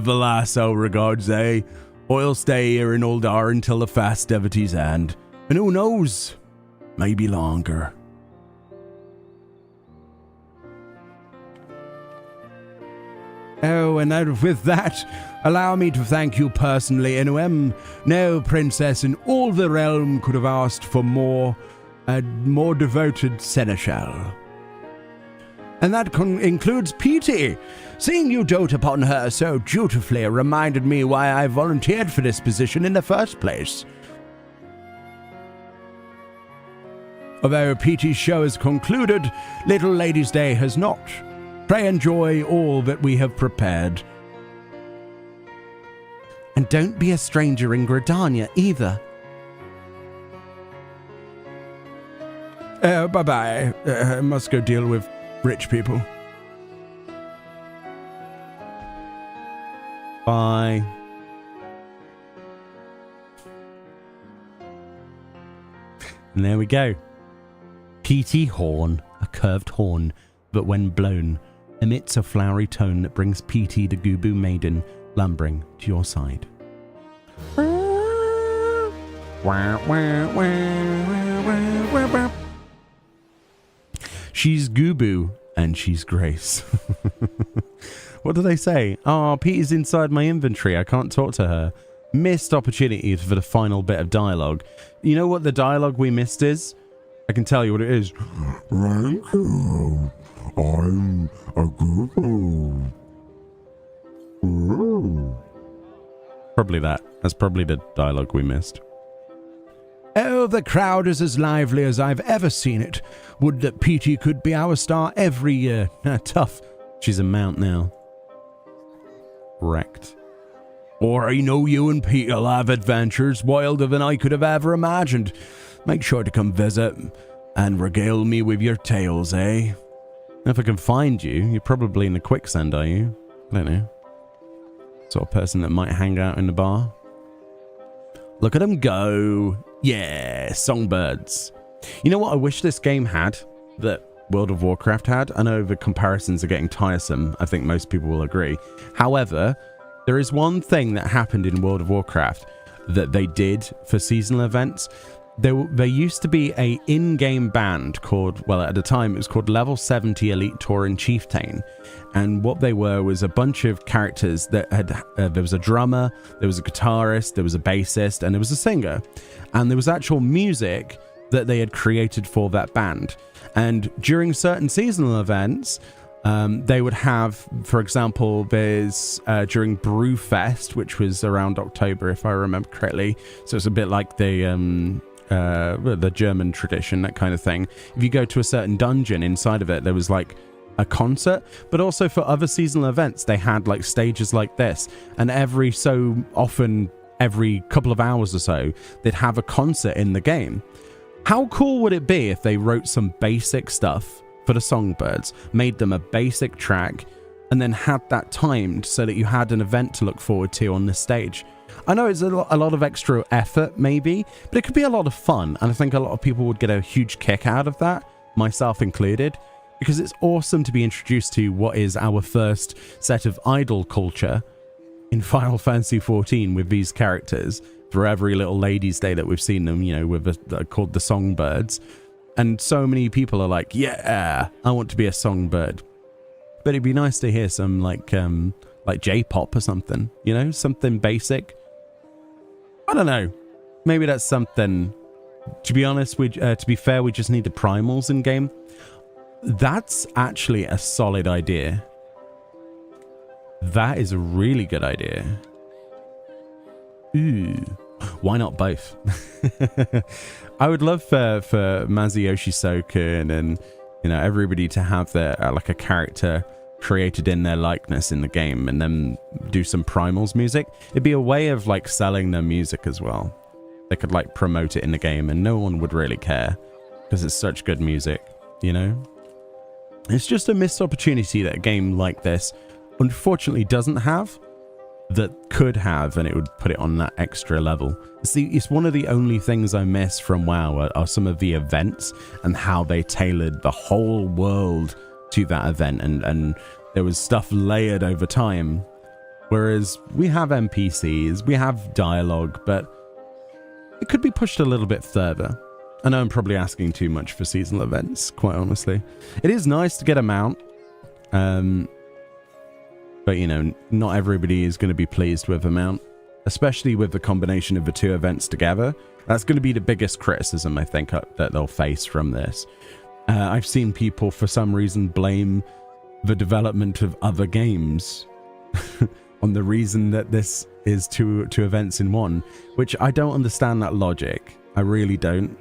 [SPEAKER 1] the lass our regards, eh? I'll stay here in Uldar until the festivities end. And who knows? Maybe longer. Oh, and with that, allow me to thank you personally, Inuem. No princess in all the realm could have asked for a more devoted seneschal. And that includes Petey. Seeing you dote upon her so dutifully reminded me why I volunteered for this position in the first place. Although Petey's show is concluded, Little Ladies' Day has not. Pray enjoy all that we have prepared.
[SPEAKER 3] And don't be a stranger in Gridania either.
[SPEAKER 1] Bye-bye. I must go deal with rich people. Bye. And there we go.
[SPEAKER 3] Petey horn, a curved horn, but when blown, emits a flowery tone that brings Petey the Gooboo Maiden lumbering to your side.
[SPEAKER 1] She's Gooboo and she's Grace. What do they say? Oh, Petey's inside my inventory. I can't talk to her. Missed opportunity for the final bit of dialogue. You know what the dialogue we missed is? I can tell you what it is.
[SPEAKER 2] Thank you. I'm a Gooboo.
[SPEAKER 1] Probably that. That's probably the dialogue we missed.
[SPEAKER 3] Oh, the crowd is as lively as I've ever seen it. Would that Petey could be our star every year. Tough.
[SPEAKER 1] She's a mount now. Wrecked. Or I know you and Pete'll have adventures wilder than I could have ever imagined. Make sure to come visit and regale me with your tales, eh? If I can find you, you're probably in the quicksand, are you? I don't know. Sort of person that might hang out in the bar. Look at them go. Yeah, songbirds. You know what I wish this game had that World of Warcraft had? I know the comparisons are getting tiresome. I think most people will agree. However, there is one thing that happened in World of Warcraft that they did for seasonal events. there used to be a in-game band called, well, at the time it was called Level 70 Elite Tauren Chieftain, and what they were was a bunch of characters that had there was a drummer, there was a guitarist, there was a bassist, and there was a singer, and there was actual music that they had created for that band. And during certain seasonal events, they would have, for example, there's during Brewfest, which was around October, if I remember correctly. So it's a bit like the German tradition, that kind of thing. If you go to a certain dungeon, inside of it, there was like a concert. But also for other seasonal events, they had like stages like this. And every so often, every couple of hours or so, they'd have a concert in the game. How cool would it be if they wrote some basic stuff for the Songbirds, made them a basic track, and then had that timed so that you had an event to look forward to on this stage? I know it's a lot of extra effort, maybe, but it could be a lot of fun, and I think a lot of people would get a huge kick out of that, myself included, because it's awesome to be introduced to what is our first set of idol culture in Final Fantasy XIV with these characters for every little ladies' day that we've seen them, you know, with called the Songbirds. And so many people are like, yeah, I want to be a songbird. But it'd be nice to hear some like J-pop or something, you know, something basic. I don't know. Maybe that's something. To be honest, to be fair, we just need the primals in game. That's actually a solid idea. That is a really good idea. Ooh, why not both? I would love for Masayoshi Soken and, you know, everybody to have their like a character created in their likeness in the game, and then do some primals music. It'd be a way of like selling their music as well. They could like promote it in the game, and no one would really care because it's such good music, you know. It's just a missed opportunity that a game like this unfortunately doesn't have, that could have, and it would put it on that extra level. See, it's one of the only things I miss from WoW are some of the events and how they tailored the whole world to that event, and there was stuff layered over time, whereas we have NPCs, we have dialogue, but it could be pushed a little bit further. I know I'm probably asking too much for seasonal events, quite honestly. It is nice to get a mount, but, you know, not everybody is going to be pleased with the mount, especially with the combination of the two events together. That's going to be the biggest criticism, I think, that they'll face from this. I've seen people, for some reason, blame the development of other games on the reason that this is two events in one, which I don't understand that logic. I really don't.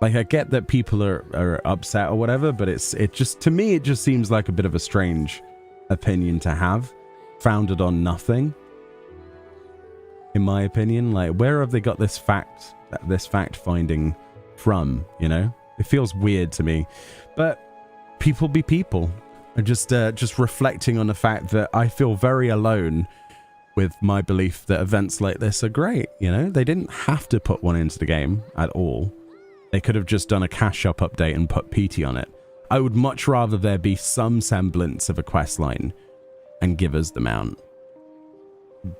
[SPEAKER 1] Like, I get that people are upset or whatever, but it just, to me, it just seems like a bit of a strange opinion to have, founded on nothing, in my opinion. Like, where have they got this fact finding from, you know? It feels weird to me, but people be people. I'm just reflecting on the fact that I feel very alone with my belief that events like this are great, you know? They didn't have to put one into the game at all. They could have just done a cash shop update and put PT on it. I would much rather there be some semblance of a quest line and give us the mount.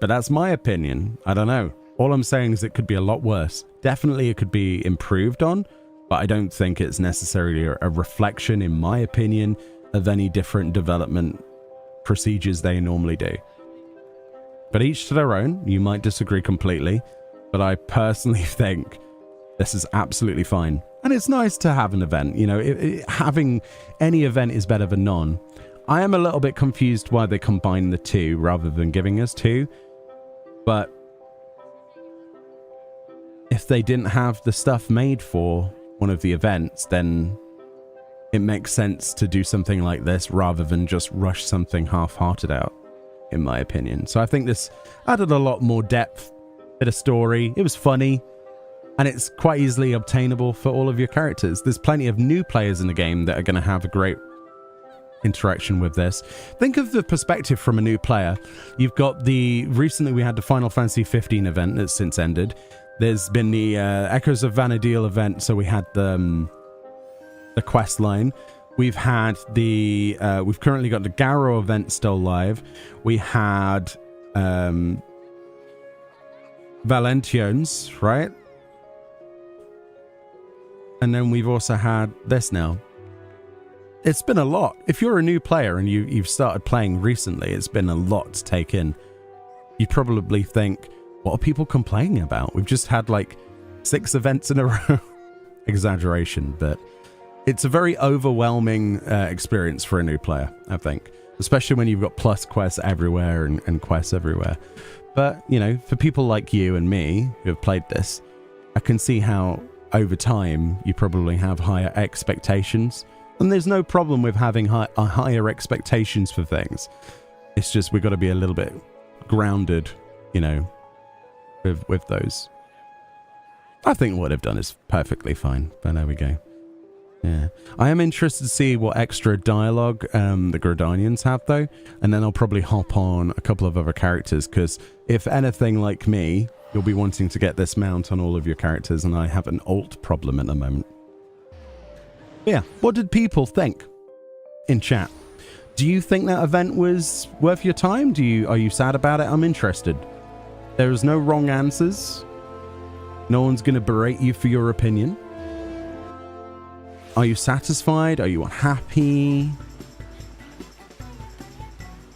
[SPEAKER 1] But that's my opinion. I don't know. All I'm saying is it could be a lot worse. Definitely it could be improved on, but I don't think it's necessarily a reflection, in my opinion, of any different development procedures they normally do. But each to their own. You might disagree completely, but I personally think this is absolutely fine. And it's nice to have an event, you know, having any event is better than none. I am a little bit confused why they combine the two rather than giving us two. But if they didn't have the stuff made for one of the events, then it makes sense to do something like this rather than just rush something half-hearted out, in my opinion. So I think this added a lot more depth, bit of story. It was funny. And it's quite easily obtainable for all of your characters. There's plenty of new players in the game that are going to have a great interaction with this. Think of the perspective from a new player. You've got recently we had the Final Fantasy XV event that's since ended. There's been the Echoes of Vana'diel event, so we had the quest line. We've had we've currently got the Garrow event still live. We had Valentiones, right? And then we've also had this now. It's been a lot. If you're a new player and you've started playing recently, it's been a lot to take in. You probably think, what are people complaining about? We've just had like 6 events in a row. Exaggeration, but it's a very overwhelming experience for a new player, I think. Especially when you've got plus quests everywhere and quests everywhere. But, you know, for people like you and me who have played this, I can see how over time you probably have higher expectations. And there's no problem with having higher expectations for things. It's just we've got to be a little bit grounded, you know, with those. I think what I've done is perfectly fine, but there we go. Yeah. I am interested to see what extra dialogue the Grodanians have, though, and then I'll probably hop on a couple of other characters, because if anything like me, you'll be wanting to get this mount on all of your characters, and I have an alt problem at the moment. Yeah, what did people think in chat? Do you think that event was worth your time? Are you sad about it? I'm interested. There is no wrong answers. No one's going to berate you for your opinion. Are you satisfied? Are you unhappy?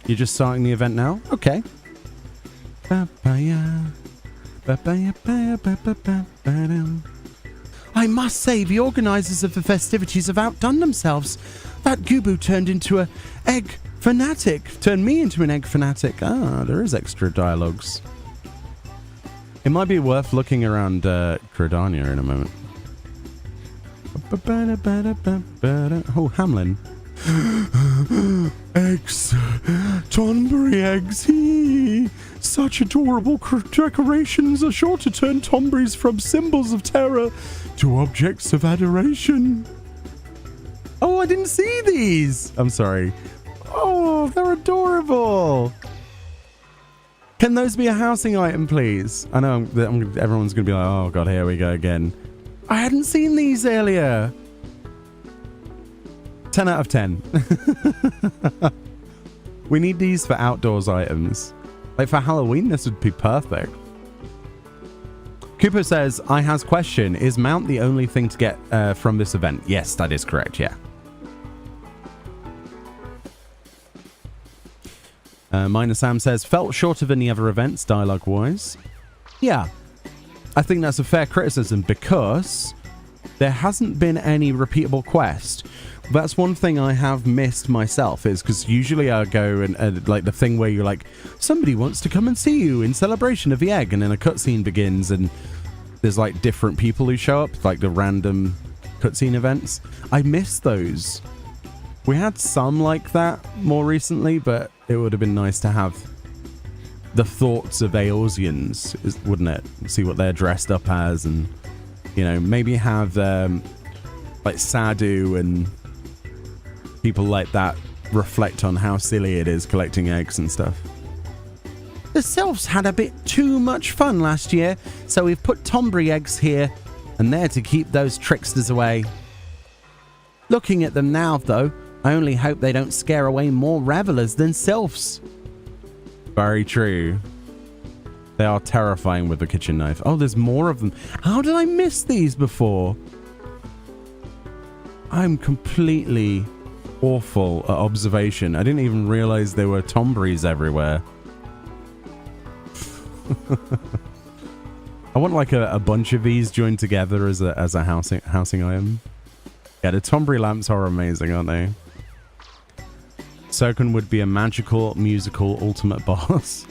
[SPEAKER 1] You're just starting the event now? Okay. I must say, the organisers of the festivities have outdone themselves. That Gubu turned into an egg fanatic. Turned me into an egg fanatic. Ah, there is extra dialogues. It might be worth looking around Grodania in a moment. Oh, Hamlin.
[SPEAKER 2] Eggs. Tonberry eggs. Such adorable decorations are sure to turn Tomberries from symbols of terror to objects of adoration.
[SPEAKER 1] Oh, I didn't see these. I'm sorry. Oh, they're adorable. Can those be a housing item, please? I know everyone's going to be like, oh, God, here we go again. I hadn't seen these earlier. 10 out of 10. We need these for outdoors items. Like for Halloween, this would be perfect. Cooper says, I has question. Is mount the only thing to get from this event? Yes, that is correct, yeah. Minor Sam says, felt shorter than the other events, dialogue-wise. Yeah, I think that's a fair criticism because there hasn't been any repeatable quest. That's one thing I have missed myself, is because usually I go and like the thing where you're like, somebody wants to come and see you in celebration of the egg, and then a cutscene begins and there's like different people who show up, like the random cutscene events. I miss those. We had some like that more recently, but it would have been nice to have the thoughts of Eorzeans, wouldn't it? See what they're dressed up as, and, you know, maybe have like Sadu and people like that reflect on how silly it is collecting eggs and stuff. The Sylphs had a bit too much fun last year, so we've put Tomberry eggs here and there to keep those tricksters away. Looking at them now, though, I only hope they don't scare away more revelers than Sylphs. Very true. They are terrifying with the kitchen knife. Oh, there's more of them. How did I miss these before? I'm completely awful at observation. I didn't even realize there were Tomberries everywhere. I want like a bunch of these joined together as a housing item. Yeah, the Tomberry lamps are amazing, aren't they? Soken would be a magical, musical, ultimate boss.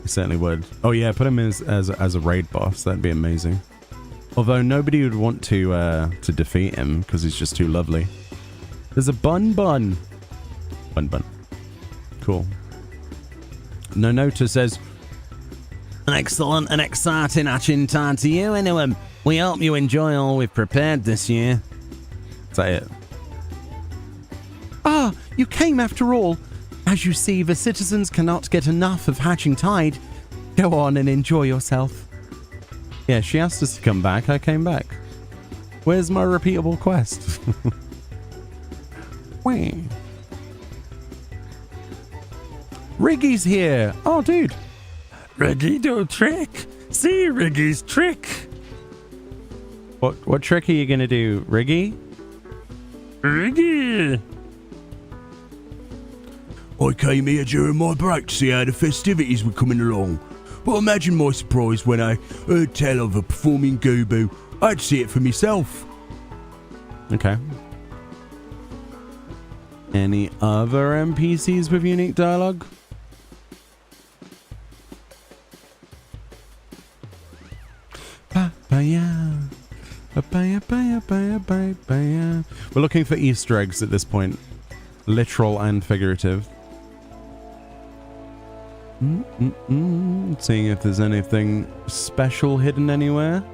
[SPEAKER 1] He certainly would. Oh yeah, put him as a raid boss. That'd be amazing. Although nobody would want to defeat him because he's just too lovely. There's a bun. Cool. Nonota says, an excellent and exciting hatching time to you, anyone. We hope you enjoy all we've prepared this year. Is that it? Ah, you came after all. As you see, the citizens cannot get enough of Hatching Tide. Go on and enjoy yourself. Yeah, she asked us to come back. I came back. Where's my repeatable quest? Wait. Riggy's here. Oh, dude.
[SPEAKER 2] Riggy do trick. See Riggy's trick.
[SPEAKER 1] What trick are you gonna do, Riggy? Riggy!
[SPEAKER 2] I came here during my break to see how the festivities were coming along. But imagine my surprise when I heard tell of a performing Goobo. I'd see it for myself.
[SPEAKER 1] Okay. Any other NPCs with unique dialogue? Papaya. Papaya, papaya, papaya, papaya. We're looking for Easter eggs at this point. Literal and figurative. Seeing if there's anything special hidden anywhere.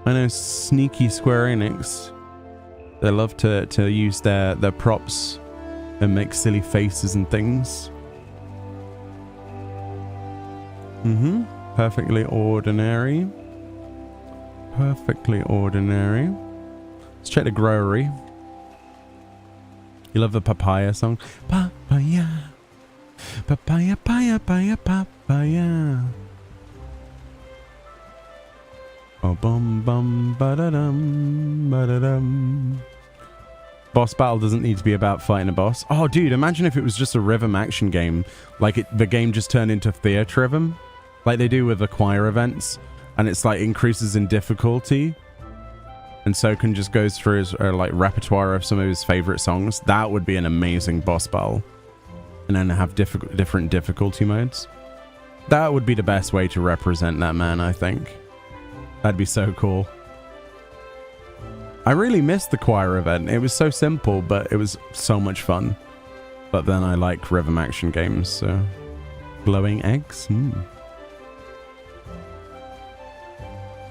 [SPEAKER 1] I know sneaky Square Enix. They love to use their props and make silly faces and things. Perfectly ordinary. Perfectly ordinary. Let's check the growery. You love the papaya song? Papaya. Papaya, papaya, papaya, papaya. Oh, bum, bum, ba-da-dum, ba-da-dum. Boss battle doesn't need to be about fighting a boss. Oh, dude, imagine if it was just a rhythm action game. Like, the game just turned into theater rhythm. Like they do with the choir events. And it's like increases in difficulty. And Soken just goes through his like repertoire of some of his favorite songs. That would be an amazing boss battle. And then have different difficulty modes. That would be the best way to represent that man, I think. That'd be so cool. I really missed the choir event. It was so simple, but it was so much fun. But then I like rhythm action games, so... Glowing eggs?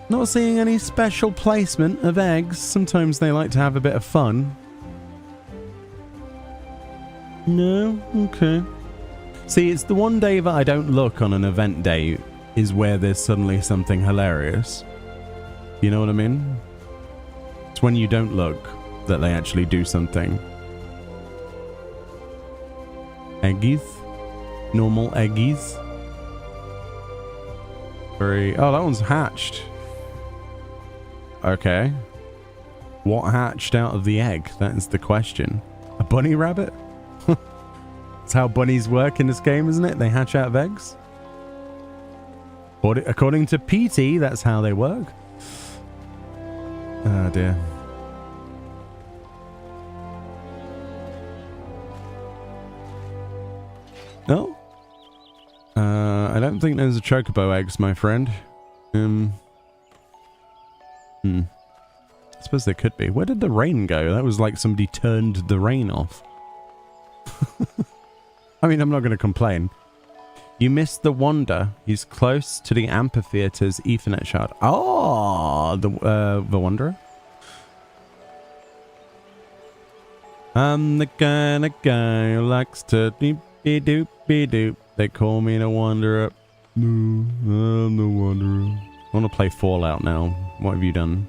[SPEAKER 1] Not seeing any special placement of eggs. Sometimes they like to have a bit of fun. No? Okay. See, it's the one day that I don't look on an event day is where there's suddenly something hilarious. You know what I mean? It's when you don't look that they actually do something. Eggies? Normal eggies? Very... Oh, that one's hatched. Okay. What hatched out of the egg? That is the question. A bunny rabbit? That's how bunnies work in this game, isn't it? They hatch out of eggs. According to PT, that's how they work. Oh dear. No? I don't think there's a chocobo eggs, my friend. I suppose there could be. Where did the rain go? That was like somebody turned the rain off. I mean, I'm not going to complain. You missed the Wonder. He's close to the amphitheater's Ethernet shard. Oh, the Wanderer. I'm the kind of guy who likes to doop-be-doop-be-doop. They call me the Wanderer. No, I'm the Wanderer. I want to play Fallout now. What have you done?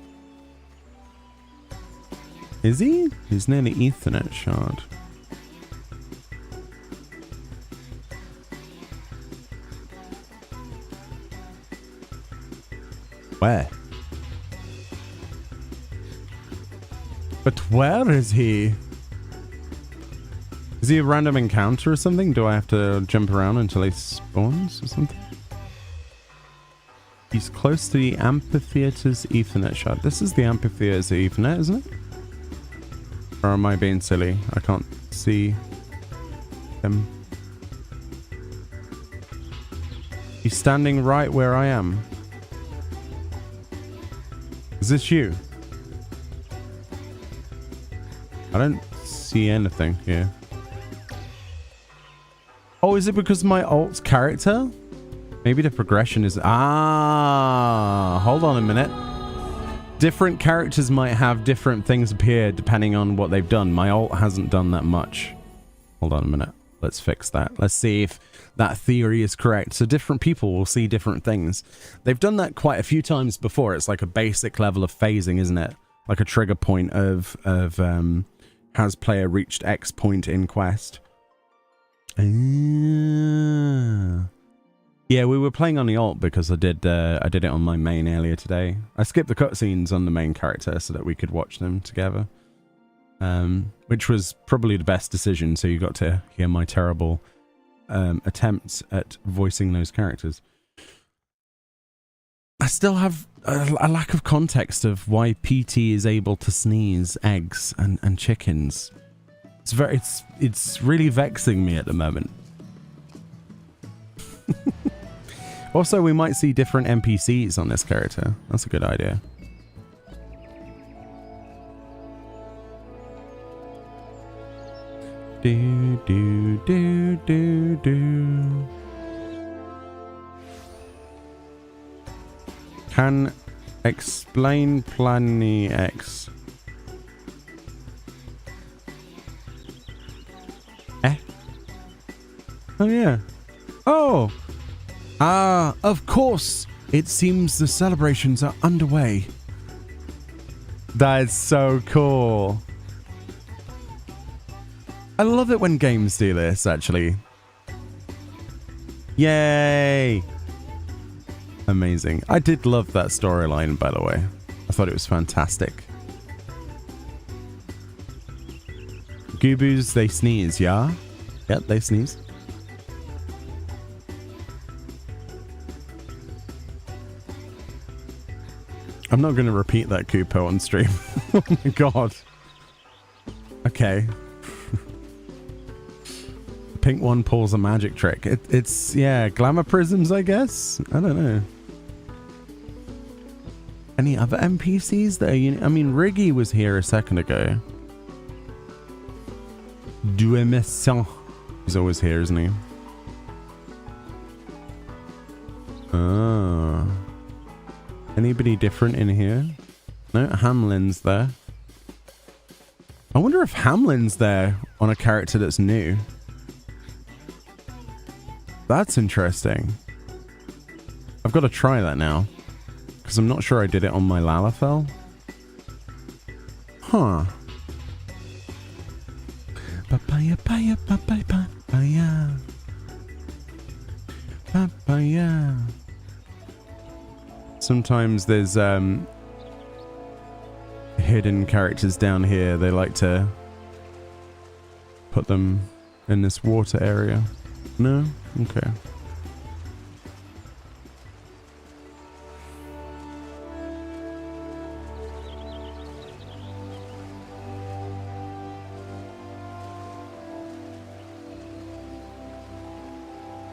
[SPEAKER 1] Is he? He's near the Ethernet shard. Where? But where is he? Is he a random encounter or something? Do I have to jump around until he spawns or something? He's close to the amphitheater's Ethernet shard. This is the amphitheater's Ethernet, isn't it? Or am I being silly? I can't see him. He's standing right where I am. Is this you? I don't see anything here. Oh, is it because my alt's character? Maybe the progression is... Ah, hold on a minute. Different characters might have different things appear depending on what they've done. My alt hasn't done that much. Hold on a minute. Let's fix that. Let's see if that theory is correct. So different people will see different things. They've done that quite a few times before. It's like a basic level of phasing, isn't it? Like a trigger point of has player reached X point in quest. Yeah, Yeah, we were playing on the alt because I did it on my main earlier today. I skipped the cutscenes on the main character so that we could watch them together. Which was probably the best decision, so you got to hear my terrible attempts at voicing those characters. I still have a lack of context of why PT is able to sneeze eggs and chickens. It's really vexing me at the moment. Also, we might see different NPCs on this character. That's a good idea. Do do do do do. Can explain Planny X. Eh? Oh yeah. Oh. Ah, of course. It seems the celebrations are underway. That's so cool. I love it when games do this, actually. Yay! Amazing. I did love that storyline, by the way. I thought it was fantastic. Goobus, they sneeze, yeah? Yep, they sneeze. I'm not going to repeat that Koopo on stream. Oh my god. Okay. Pink one pulls a magic trick. It's, yeah, glamour prisms, I guess? I don't know. Any other NPCs that are I mean, Riggy was here a second ago. Duemescent. He's always here, isn't he? Ah. Anybody different in here? No, Hamlin's there. I wonder if Hamlin's there on a character that's new. That's interesting. I've got to try that now. Because I'm not sure I did it on my Lalafell. Huh. Papaya, papaya, papaya, papaya. Papaya. Sometimes there's hidden characters down here. They like to put them in this water area. No? Okay.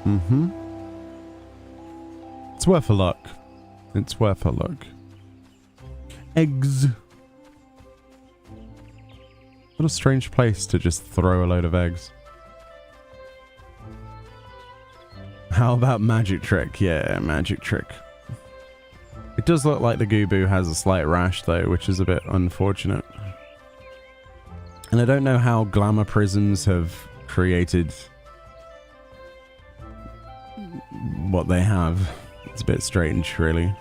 [SPEAKER 1] Mm-hmm. It's worth a look. It's worth a look. Eggs. What a strange place to just throw a load of eggs. How about magic trick? Yeah, magic trick. It does look like the Goobu has a slight rash though, which is a bit unfortunate. And I don't know how glamour prisms have created what they have. It's a bit strange, really.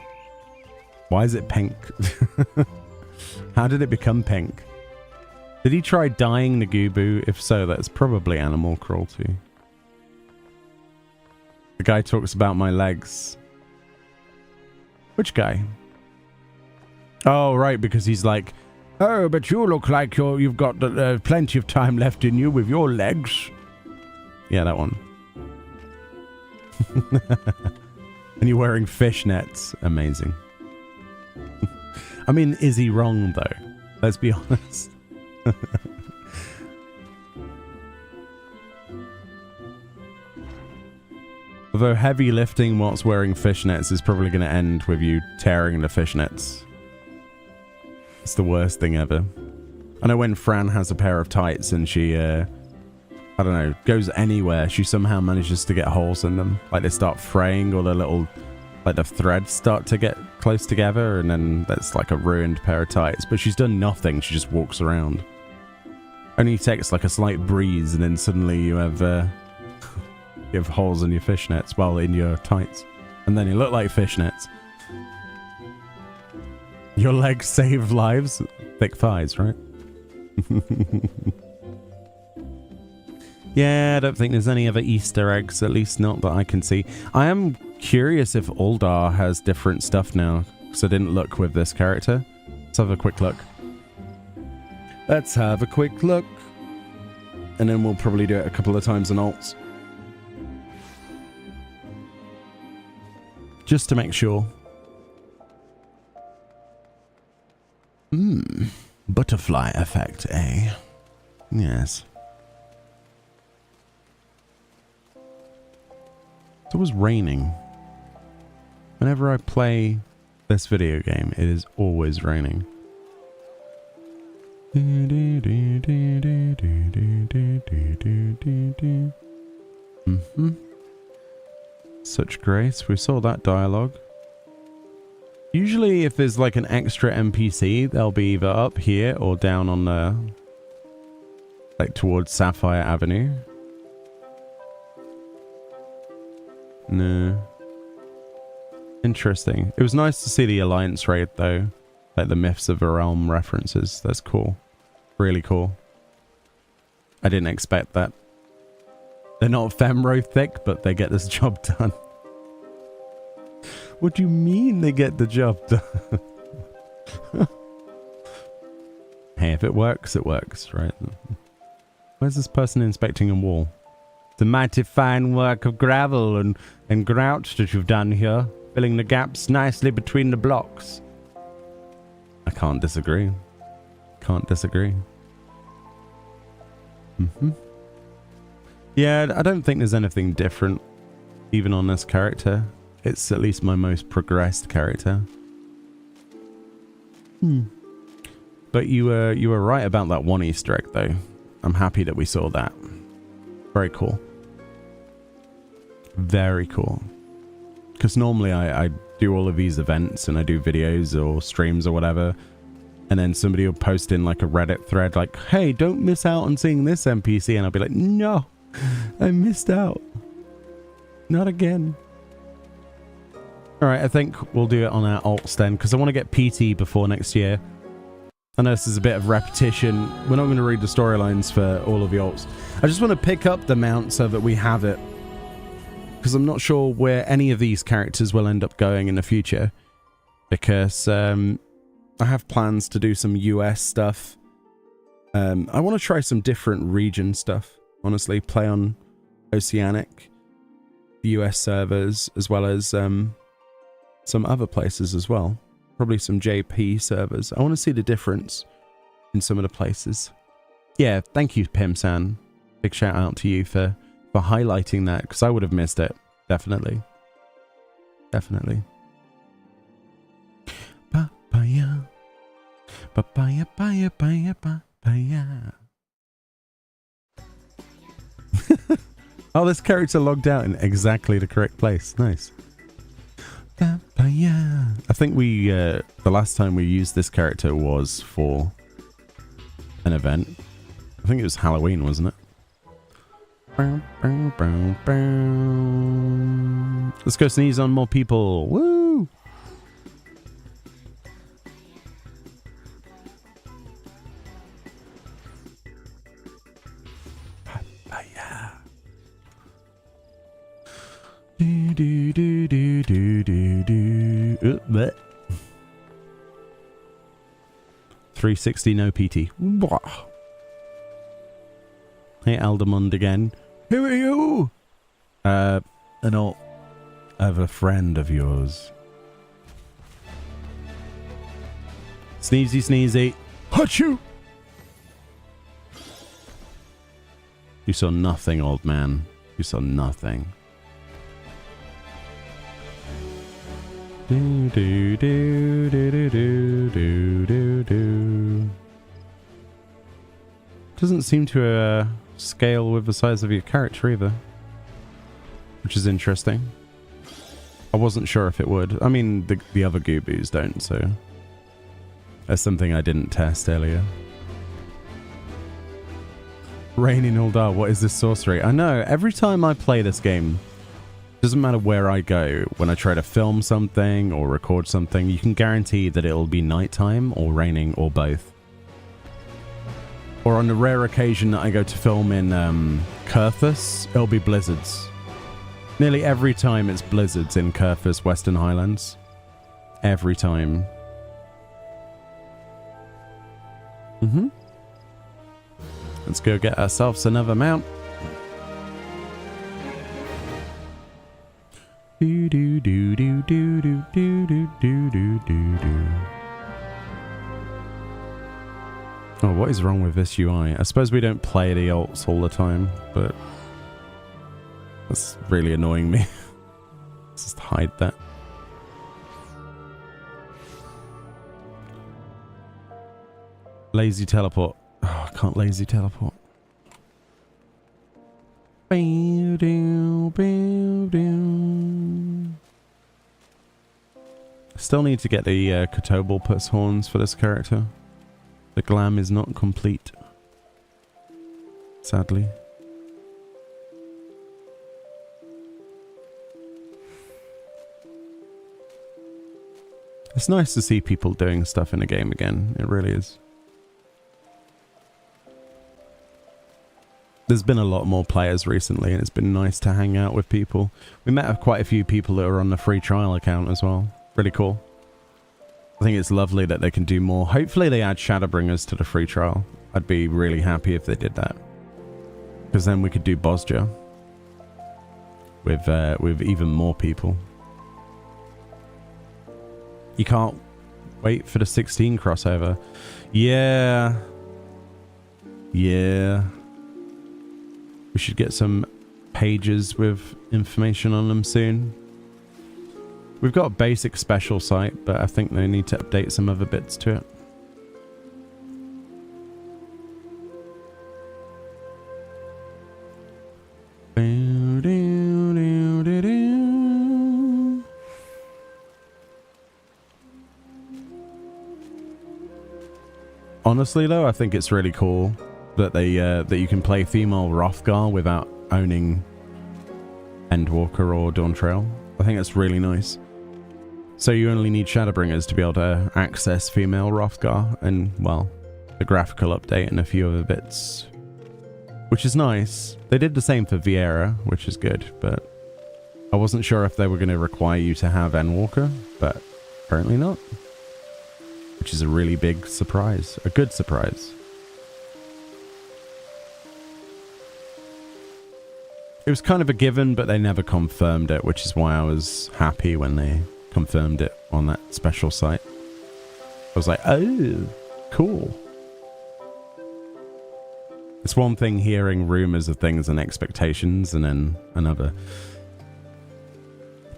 [SPEAKER 1] Why is it pink? How did it become pink? Did he try dyeing the Goobu? If so, that's probably animal cruelty. The guy talks about my legs. Which guy? Oh, right, because he's like, oh, but you look like you've got plenty of time left in you with your legs. Yeah, that one. And you're wearing fishnets. Amazing. I mean, is he wrong, though? Let's be honest. Although heavy lifting whilst wearing fishnets is probably going to end with you tearing the fishnets. It's the worst thing ever. I know when Fran has a pair of tights and she, I don't know, goes anywhere, she somehow manages to get holes in them. Like they start fraying or the little, like the threads start to get close together and then that's like a ruined pair of tights. But she's done nothing, she just walks around. Only takes like a slight breeze and then suddenly you have holes in your fishnets, well, in your tights. And then you look like fishnets. Your legs save lives? Thick thighs, right? Yeah, I don't think there's any other Easter eggs, at least not that I can see. I am curious if Uldar has different stuff now, because I didn't look with this character. Let's have a quick look. Let's have a quick look. And then we'll probably do it a couple of times on alts. Just to make sure. Butterfly effect, eh? Yes. It's always raining. Whenever I play this video game, it is always raining. Such grace. We saw that dialogue. Usually if there's like an extra NPC, they'll be either up here or down on the... like towards Sapphire Avenue. No. Interesting. It was nice to see the Alliance raid though. Like the Myths of the Realm references. That's cool. Really cool. I didn't expect that. They're not femro thick, but they get this job done. What do you mean they get the job done? Hey, if it works, right? Where's this person inspecting a wall? The mighty fine work of gravel and grout that you've done here, filling the gaps nicely between the blocks. I can't disagree. Can't disagree. Yeah, I don't think there's anything different, even on this character. It's at least my most progressed character. But you were right about that one Easter egg, though. I'm happy that we saw that. Very cool. Very cool. Because normally I do all of these events and I do videos or streams or whatever. And then somebody will post in like a Reddit thread like, hey, don't miss out on seeing this NPC. And I'll be like, no, I missed out. Not again. All right, I think we'll do it on our alts then, because I want to get PT before next year. I know this is a bit of repetition. We're not going to read the storylines for all of the alts. I just want to pick up the mount so that we have it, because I'm not sure where any of these characters will end up going in the future, because I have plans to do some US stuff. I want to try some different region stuff, honestly. Play on Oceanic, the US servers, as well as some other places as well. Probably some JP servers. I want to see the difference in some of the places. Yeah, thank you, Pim-san. Big shout out to you for highlighting that, because I would have missed it. Definitely. Definitely. Papaya. Papaya, papaya, papaya, papaya. Oh, this character logged out in exactly the correct place. Nice. Papaya. I think we, the last time we used this character was for an event. I think it was Halloween, wasn't it? Let's go sneeze on more people. Woo! Papaya. Do do do do do do do. 360 no PT. Hey Aldemond again. Who are you? An alt of a friend of yours. Sneezy sneezy. Achoo! You saw nothing, old man. You saw nothing. Do do do do do do do do do. Doesn't seem to scale with the size of your character either, which is interesting. I wasn't sure if it would. I mean, the other Goobus don't, so that's something I didn't test earlier. Rain in Uldar, what is this sorcery? I know, every time I play this game, doesn't matter where I go, when I try to film something or record something, you can guarantee that it'll be nighttime or raining or both. Or on the rare occasion that I go to film in Kurthus, it'll be blizzards. Nearly every time it's blizzards in Kerfur's Western Highlands. Every time. Let's go get ourselves another mount. Do do do do do do do do do do do. Oh, what is wrong with this UI? I suppose we don't play the alts all the time, but that's really annoying me. Let's just hide that. Lazy teleport. Oh, I can't lazy teleport. I still need to get the Kotobal puts horns for this character. The glam is not complete, sadly. It's nice to see people doing stuff in a game again. It really is. There's been a lot more players recently, and it's been nice to hang out with people. We met quite a few people that are on the free trial account as well. Really cool. I think it's lovely that they can do more. Hopefully they add Shadowbringers to the free trial. I'd be really happy if they did that. Because then we could do Bosja. With even more people. You can't wait for the 16 crossover. Yeah. Yeah. We should get some pages with information on them soon. We've got a basic special site, but I think they need to update some other bits to it. Honestly, though, I think it's really cool that they that you can play female Hrothgar without owning Endwalker or Dawntrail. I think that's really nice. So you only need Shadowbringers to be able to access female Hrothgar and, well, the graphical update and a few other bits, which is nice. They did the same for Viera, which is good, but I wasn't sure if they were going to require you to have Endwalker, but apparently not, which is a really big surprise, a good surprise. It was kind of a given, but they never confirmed it, which is why I was happy when they confirmed it on that special site. I was like, oh, cool. It's one thing hearing rumors of things and expectations, and then another.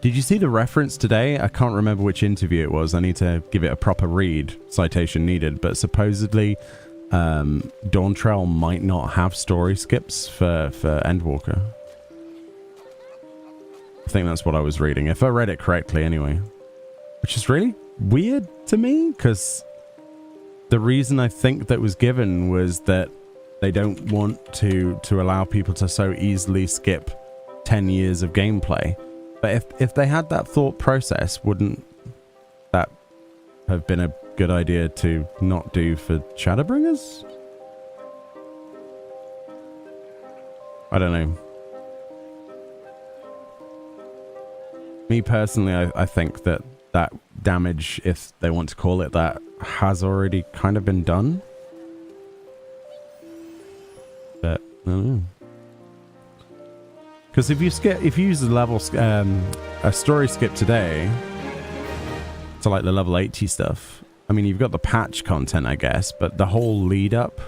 [SPEAKER 1] Did you see the reference today? I can't remember which interview it was. I need to give it a proper read. Citation needed. But supposedly, Dawntrail might not have story skips for Endwalker. I think that's what I was reading, if I read it correctly anyway. Which is really weird to me, because the reason I think that was given was that they don't want to allow people to so easily skip 10 years of gameplay. But if they had that thought process, wouldn't that have been a good idea to not do for Shadowbringers? I don't know. Me personally, I think that damage, if they want to call it that, has already kind of been done. But I don't know. Because if you use the level a story skip today to like the level 80 stuff, I mean, you've got the patch content, I guess, but the whole lead up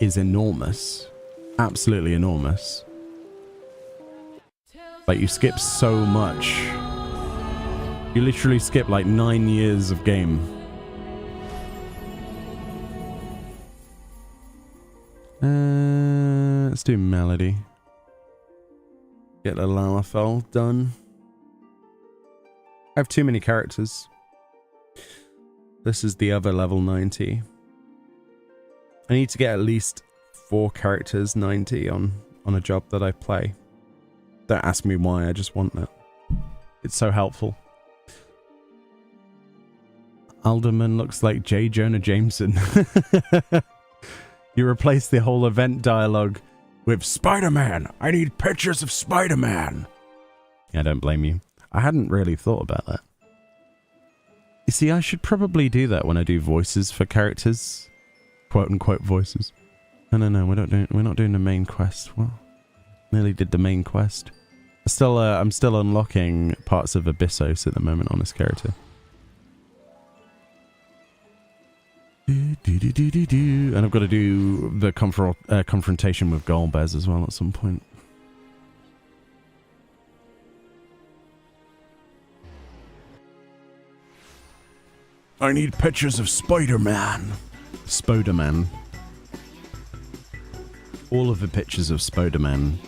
[SPEAKER 1] is enormous, absolutely enormous. Like, you skip so much. You literally skip like 9 years of game. Let's do Melody. Get the Lalafell done. I have too many characters. This is the other level 90. I need to get at least 4 characters 90 on a job that I play. Don't ask me why, I just want that. It's so helpful. Alderman looks like J. Jonah Jameson. You replace the whole event dialogue with Spider-Man. I need pictures of Spider-Man. Yeah, don't blame you. I hadn't really thought about that. You see, I should probably do that when I do voices for characters. Quote unquote voices. No, we're not doing the main quest. Well, nearly did the main quest. I'm still unlocking parts of Abyssos at the moment on this character. And I've got to do the confrontation with Golbez as well at some point. I need pictures of Spider-Man. Spider-Man. All of the pictures of Spider-Man.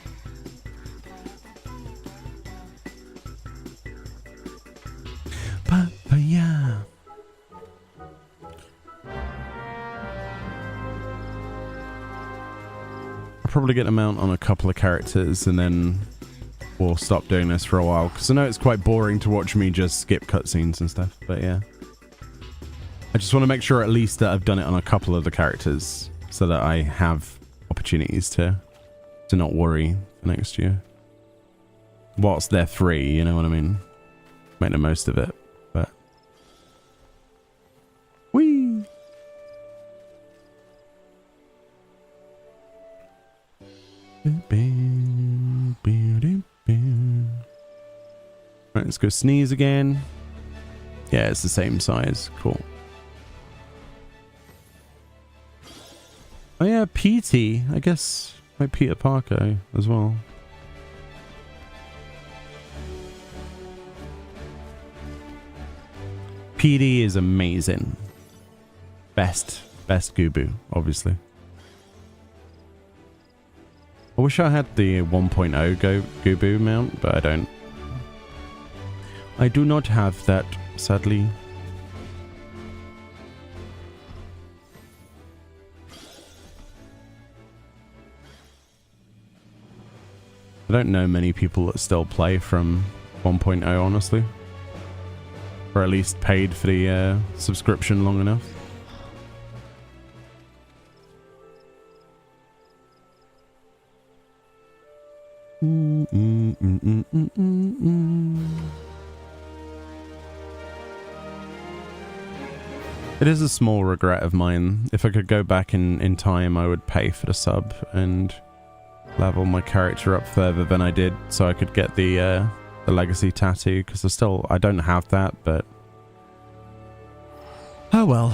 [SPEAKER 1] Yeah. I'll probably get a mount on a couple of characters and then we'll stop doing this for a while. Because I know it's quite boring to watch me just skip cutscenes and stuff. But yeah. I just want to make sure at least that I've done it on a couple of the characters. So that I have opportunities to not worry for next year. Whilst they're free, you know what I mean? Make the most of it. But whee! Right, let's go sneeze again. Yeah, it's the same size. Cool. Oh yeah, PT. I guess like Peter Parker as well. PD is amazing. Best Gubu, obviously. I wish I had the 1.0 Gubu mount, but I don't. I do not have that, sadly. I don't know many people that still play from 1.0, honestly. Or at least paid for the subscription long enough. It is a small regret of mine. If I could go back in time, I would pay for the sub and level my character up further than I did so I could get the legacy tattoo, because I don't have that, but oh well.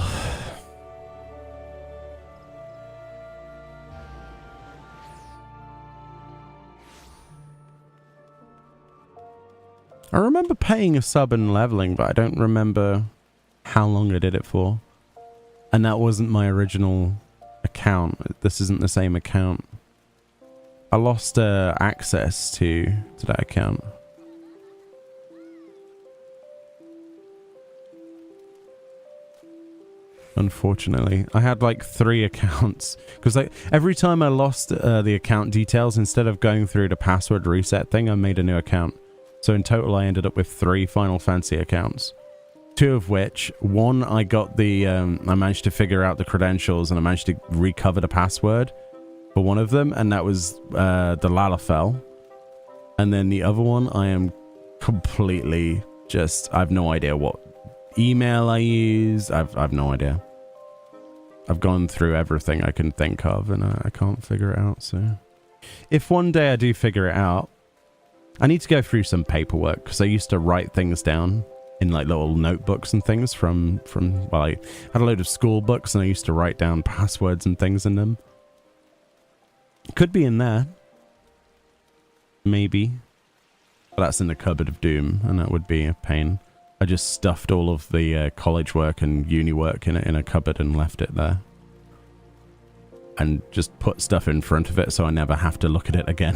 [SPEAKER 1] I remember paying a sub and leveling, but I don't remember how long I did it for. And that wasn't my original account. This isn't the same account. I lost access to that account. Unfortunately, I had like 3 accounts because like every time I lost the account details, instead of going through the password reset thing, I made a new account. So in total, I ended up with 3 Final Fantasy accounts. 2 of which, one I got the I managed to figure out the credentials and I managed to recover the password for one of them, and that was the Lalafell. And then the other one, I am completely just, I have no idea what email I use. I've no idea. I've gone through everything I can think of and I can't figure it out. So if one day I do figure it out, I need to go through some paperwork, because I used to write things down in like little notebooks and things from well, I had a load of school books and I used to write down passwords and things in them. Could be in there. Maybe. But that's in the cupboard of doom, and that would be a pain. I just stuffed all of the college work and uni work in a cupboard and left it there. And just put stuff in front of it so I never have to look at it again.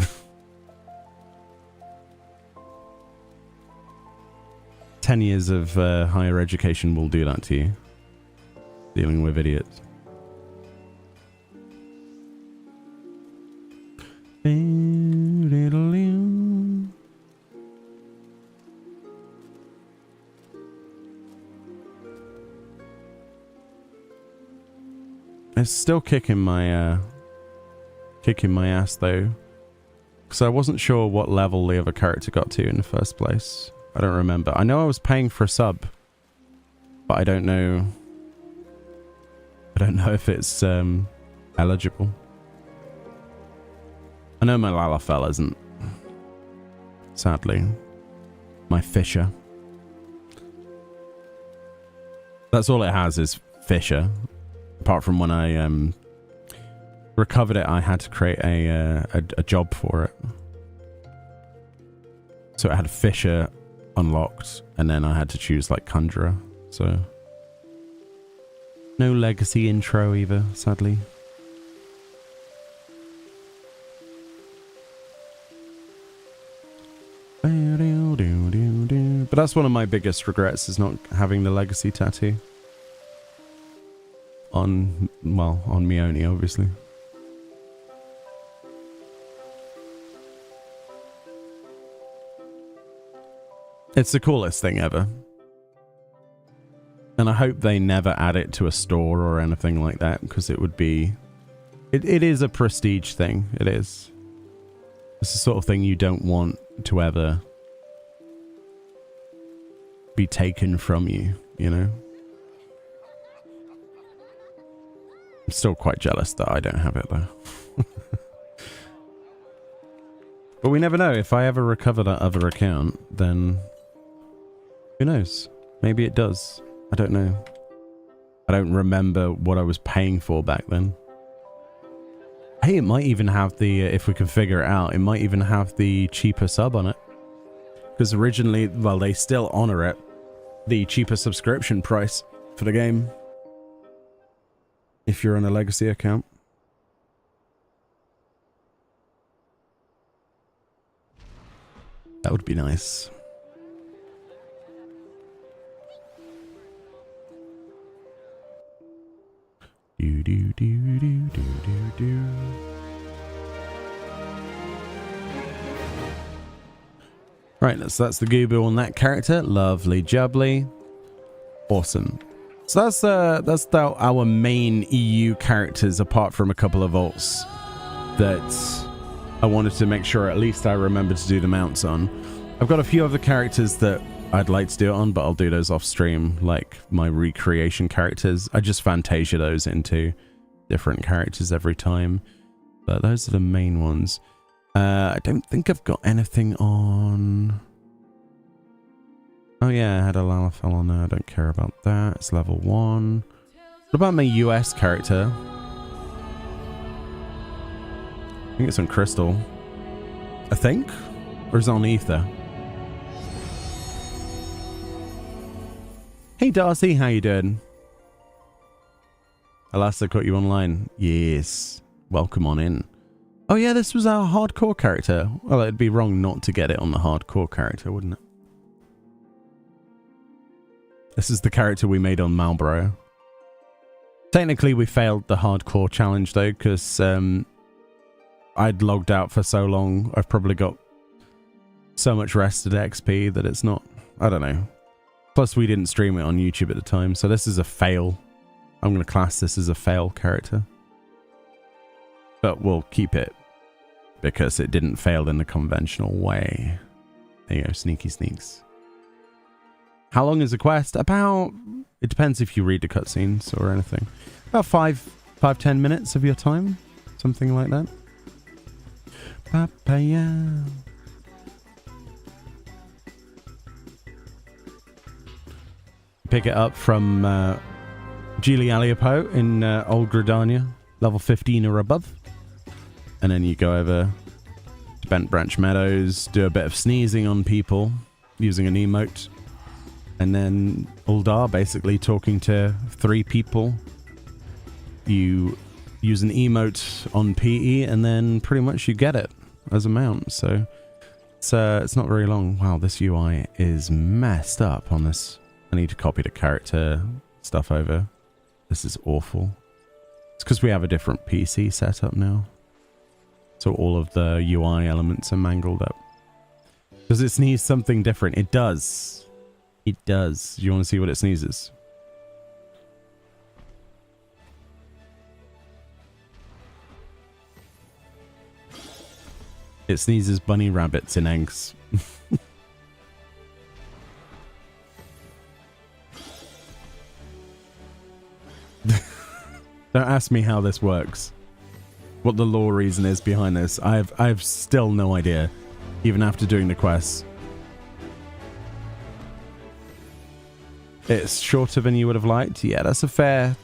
[SPEAKER 1] 10 years of higher education will do that to you. Dealing with idiots. It's still kicking my kicking my ass though. Because I wasn't sure what level the other character got to in the first place. I don't remember. I know I was paying for a sub. But I don't know. I don't know if it's eligible. I know my Lalafell isn't. Sadly. My Fisher. That's all it has is Fisher. Apart from when I recovered it, I had to create a job for it. So it had Fisher unlocked, and then I had to choose like Conjurer. So no legacy intro either, sadly. But that's one of my biggest regrets, is not having the legacy tattoo. On Meoni, obviously. It's the coolest thing ever. And I hope they never add it to a store or anything like that, because it would be... It is a prestige thing. It is. It's the sort of thing you don't want to ever be taken from you, you know? I'm still quite jealous that I don't have it, though. But we never know. If I ever recover that other account, then... Who knows? Maybe it does. I don't know. I don't remember what I was paying for back then. Hey, it might even have the, if we can figure it out, it might even have the cheaper sub on it. Because originally, well, they still honor it, the cheaper subscription price for the game. If you're on a legacy account. That would be nice. Do do do do do do do. Right, so that's the Goober on that character. Lovely jubbly. Awesome. So that's our main EU characters, apart from a couple of alts that I wanted to make sure at least I remember to do the mounts on. I've got a few other characters that I'd like to do it on, but I'll do those off stream, like my recreation characters. I just Fantasia those into different characters every time. But those are the main ones. I don't think I've got anything on... Oh yeah, I had a Lalafell on there. I don't care about that. It's level 1. What about my US character? I think it's on Crystal. I think? Or is it on Ether? Hey Darcy, how you doing? Alas, I caught you online. Yes. Welcome on in. Oh yeah, this was our hardcore character. Well, it'd be wrong not to get it on the hardcore character, wouldn't it? This is the character we made on Marlborough. Technically, we failed the hardcore challenge though, because I'd logged out for so long. I've probably got so much rested XP that it's not... I don't know. Plus, we didn't stream it on YouTube at the time, so this is a fail. I'm going to class this as a fail character. But we'll keep it, because it didn't fail in the conventional way. There you go, sneaky sneaks. How long is the quest? About... It depends if you read the cutscenes or anything. About 5-10 minutes of your time. Something like that. Papaya. Pick it up from Gilialiapo in Old Gridania, level 15 or above. And then you go over to Bent Branch Meadows, do a bit of sneezing on people using an emote. And then Uldar basically talking to 3 people. You use an emote on PE and then pretty much you get it as a mount. So it's not very long. Wow, this UI is messed up on this. I need to copy the character stuff over. This is awful. It's because we have a different PC setup now. So all of the UI elements are mangled up. Does it sneeze something different? It does. It does. Do you want to see what it sneezes? It sneezes bunny rabbits in eggs. Don't ask me how this works. What the lore reason is behind this. I've still no idea, even after doing the quests. It's shorter than you would have liked. Yeah, that's a fair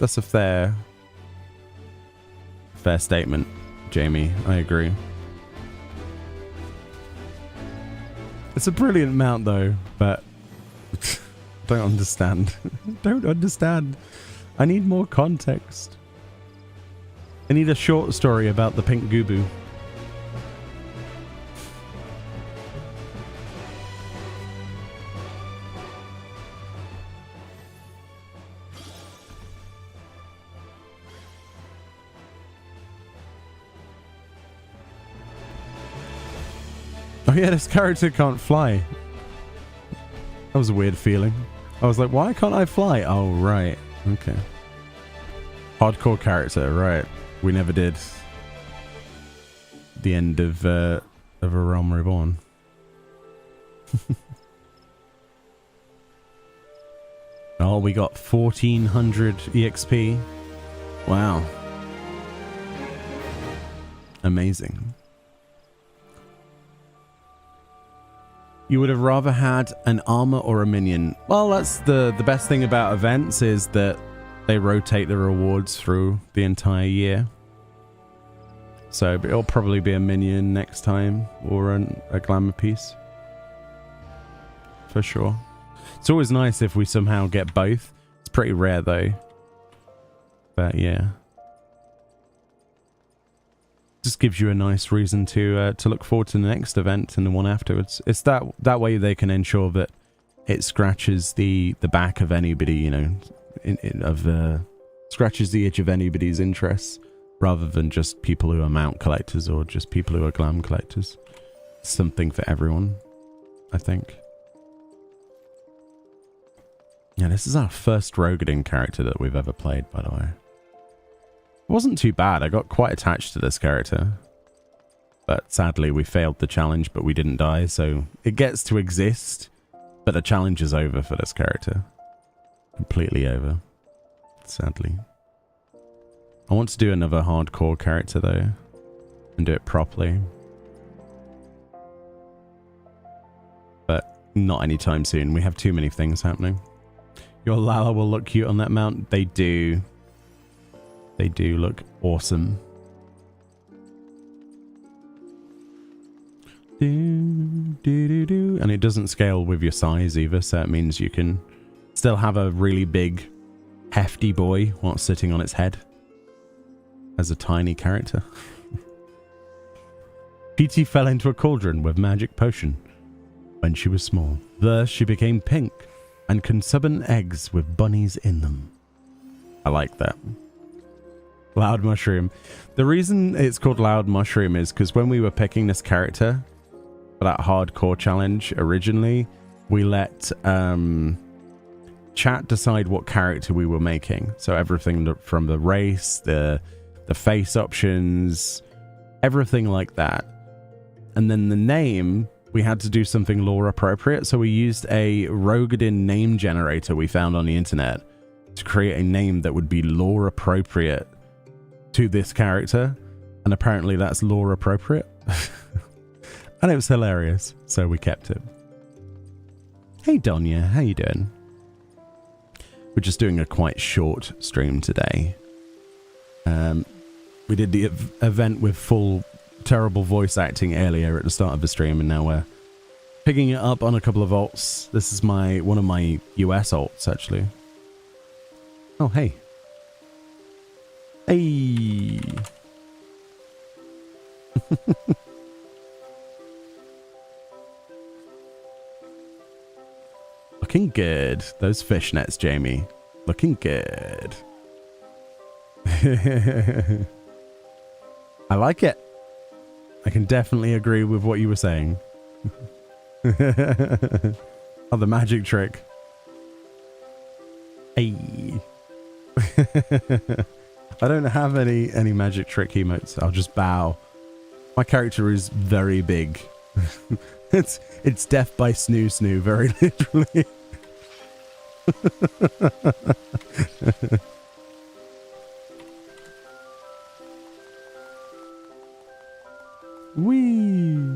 [SPEAKER 1] statement, Jamie. I agree. It's a brilliant mount though, but don't understand. Don't understand. I need more context. I need a short story about the pink Gubu. Oh yeah, this character can't fly. That was a weird feeling. I was like, why can't I fly? Oh, right. Okay. Hardcore character, right. We never did the end of A Realm Reborn. Oh, we got 1400 EXP. Wow. Amazing. You would have rather had an armor or a minion. Well, that's the best thing about events is that they rotate the rewards through the entire year. So it'll probably be a minion next time or a glamour piece. For sure. It's always nice if we somehow get both. It's pretty rare though. But yeah. Just gives you a nice reason to look forward to the next event and the one afterwards. It's that way they can ensure that it scratches the back of anybody, you know, scratches the itch of anybody's interests, rather than just people who are mount collectors or just people who are glam collectors. Something for everyone, I think. Yeah, this is our first Rogadin character that we've ever played, by the way. It wasn't too bad. I got quite attached to this character. But sadly, we failed the challenge, but we didn't die, so it gets to exist. But the challenge is over for this character. Completely over. Sadly. I want to do another hardcore character, though. And do it properly. But not anytime soon. We have too many things happening. Your Lala will look cute on that mount. They do. They do look awesome. And it doesn't scale with your size either, so it means you can still have a really big, hefty boy while sitting on its head as a tiny character. PT fell into a cauldron with magic potion when she was small. Thus, she became pink and can summon eggs with bunnies in them. I like that. Loud Mushroom. The reason it's called Loud Mushroom is because when we were picking this character for that hardcore challenge originally, we let chat decide what character we were making. So everything from the race, the face options, everything like that. And then the name, we had to do something lore appropriate. So we used a Rogadin name generator we found on the internet to create a name that would be lore appropriate to this character, and apparently that's lore appropriate. And it was hilarious, so we kept it. Hey Donya, how you doing? We're just doing a quite short stream today. We did the event with full terrible voice acting earlier at the start of the stream, and now we're picking it up on a couple of alts. This is one of my US alts actually. Oh hey. Hey. Looking good. Those fishnets, Jamie. Looking good. I like it. I can definitely agree with what you were saying. Oh, the magic trick. Hey. I don't have any magic trick emotes. I'll just bow. My character is very big. It's death by snoo snoo, very literally. Whee!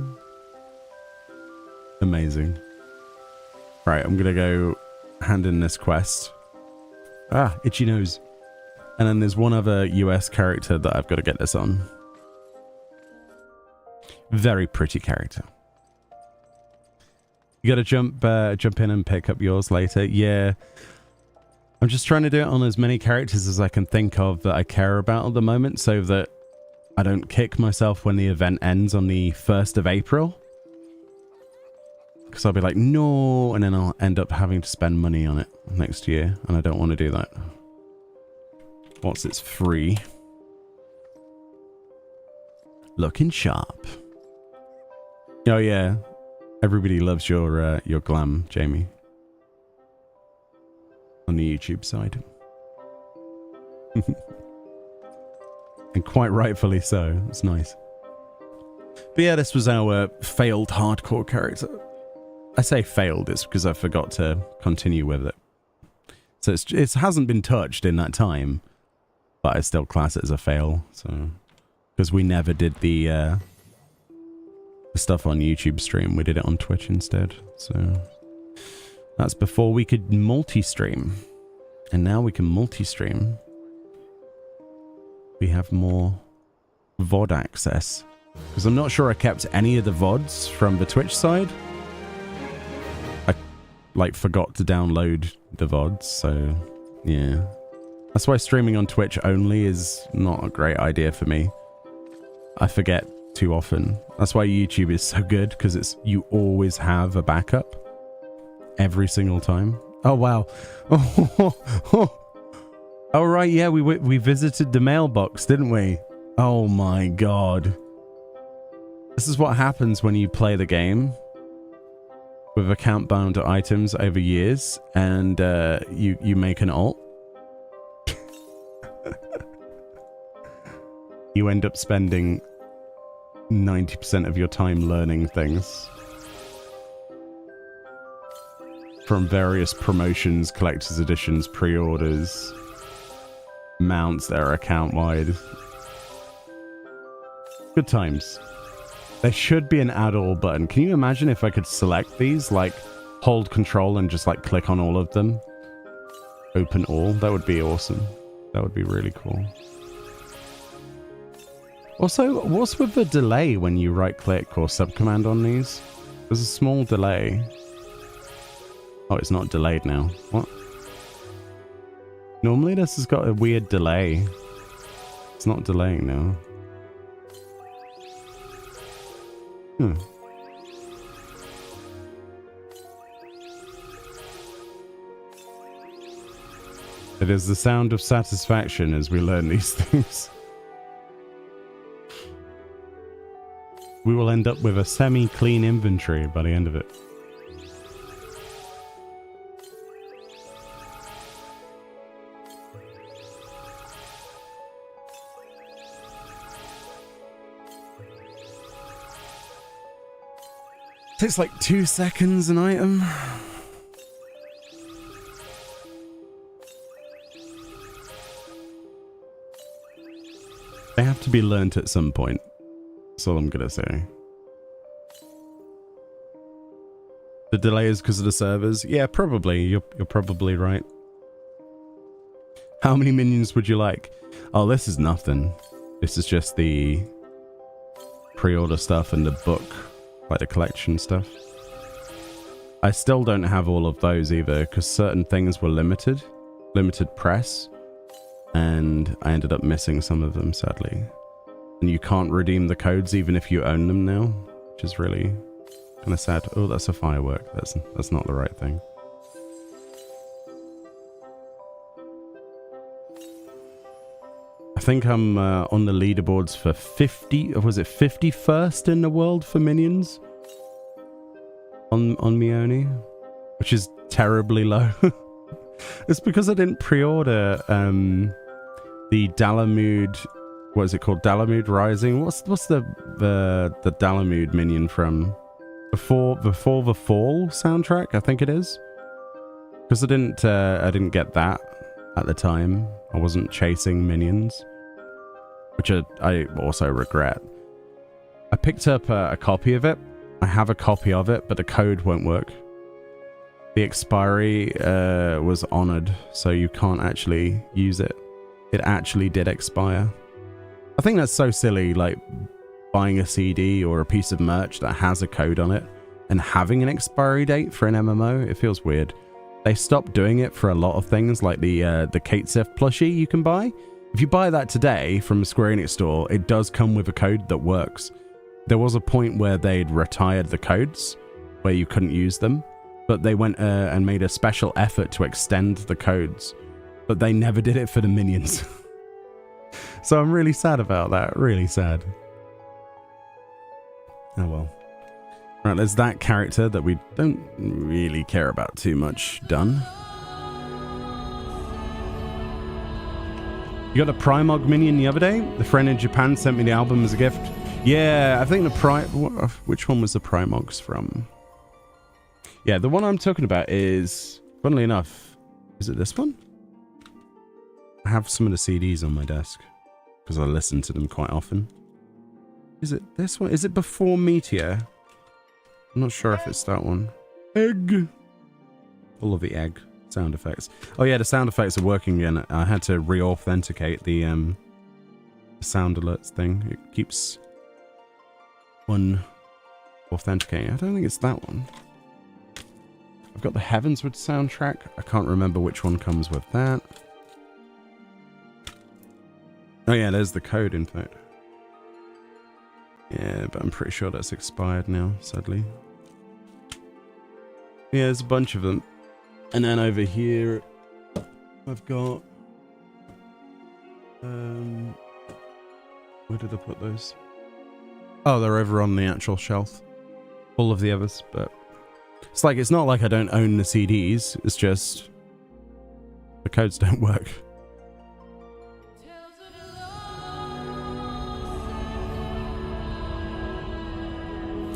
[SPEAKER 1] Amazing. Right, I'm gonna go hand in this quest. Ah, itchy nose. And then there's one other US character that I've got to get this on. Very pretty character. You gotta jump in and pick up yours later. Yeah. I'm just trying to do it on as many characters as I can think of that I care about at the moment so that I don't kick myself when the event ends on the 1st of April. Because I'll be like, no, and then I'll end up having to spend money on it next year, and I don't want to do that. Once it's free. Looking sharp. Oh yeah, everybody loves your glam, Jamie. On the YouTube side. And quite rightfully so. It's nice. But yeah, this was our failed hardcore character. I say failed, it's because I forgot to continue with it. So it hasn't been touched in that time, but I still class it as a fail. So because we never did the stuff on YouTube stream, we did it on Twitch instead. So that's before we could multi-stream, and now we can multi-stream. We have more VOD access because I'm not sure I kept any of the VODs from the Twitch side. Like forgot to download the VODs, so yeah. That's why streaming on Twitch only is not a great idea for me. I forget too often. That's why YouTube is so good, because it's you always have a backup every single time. Oh wow. Oh right, yeah, we visited the mailbox, didn't we? Oh my god. This is what happens when you play the game with account bound items over years, and you make an alt. You end up spending 90% of your time learning things from various promotions, collector's editions, pre-orders, mounts that are account wide. Good times. There should be an add all button. Can you imagine if I could select these, like hold control and just like click on all of them? Open all. That would be awesome. That would be really cool. Also, what's with the delay when you right click or subcommand on these? There's a small delay. Oh, it's not delayed now. What? Normally this has got a weird delay. It's not delaying now. It is the sound of satisfaction as we learn these things. We will end up with a semi-clean inventory by the end of it. Takes like 2 seconds an item. They have to be learnt at some point. That's all I'm gonna say. The delay is because of the servers? Yeah, probably. You're probably right. How many minions would you like? Oh, this is nothing. This is just the pre-order stuff and the book. Like the collection stuff. I still don't have all of those either, because certain things were limited press, and I ended up missing some of them, sadly. And you can't redeem the codes even if you own them now, which is really kind of sad. Oh, that's a firework. That's not the right thing. I think I'm on the leaderboards for 50, or was it 51st in the world for minions? On Meoni, which is terribly low. It's because I didn't pre-order the Dalamud what is it called? Dalamud Rising. What's the Dalamud minion from before the Fall soundtrack? I think it is. Because I didn't get that at the time. I wasn't chasing minions, which I also regret. I picked up a copy of it. I have a copy of it, but the code won't work. The expiry was honored, so you can't actually use it. It actually did expire. I think that's so silly, like buying a CD or a piece of merch that has a code on it and having an expiry date for an MMO. It feels weird. They stopped doing it for a lot of things, like the Kate Sif plushie you can buy. If you buy that today from a Square Enix store, it does come with a code that works. There was a point where they'd retired the codes, where you couldn't use them, but they went and made a special effort to extend the codes, but they never did it for the minions. So I'm really sad about that, really sad. Oh well. Right, there's that character that we don't really care about too much done. You got a Primog minion the other day? The friend in Japan sent me the album as a gift. Yeah, I think which one was the Primogs from? Yeah, the one I'm talking about is, funnily enough, is it this one? I have some of the CDs on my desk because I listen to them quite often. Is it this one? Is it before Meteor? I'm not sure if it's that one. Egg. All of the egg sound effects. Oh yeah, the sound effects are working again. I had to re-authenticate the sound alerts thing. It keeps one authenticating. I don't think it's that one. I've got the Heavensward soundtrack. I can't remember which one comes with that. Oh yeah, there's the code in fact. Yeah, but I'm pretty sure that's expired now, sadly. Yeah, there's a bunch of them. And then over here, I've got... where did I put those? Oh, they're over on the actual shelf. All of the others, but... It's like, it's not like I don't own the CDs, it's just... the codes don't work.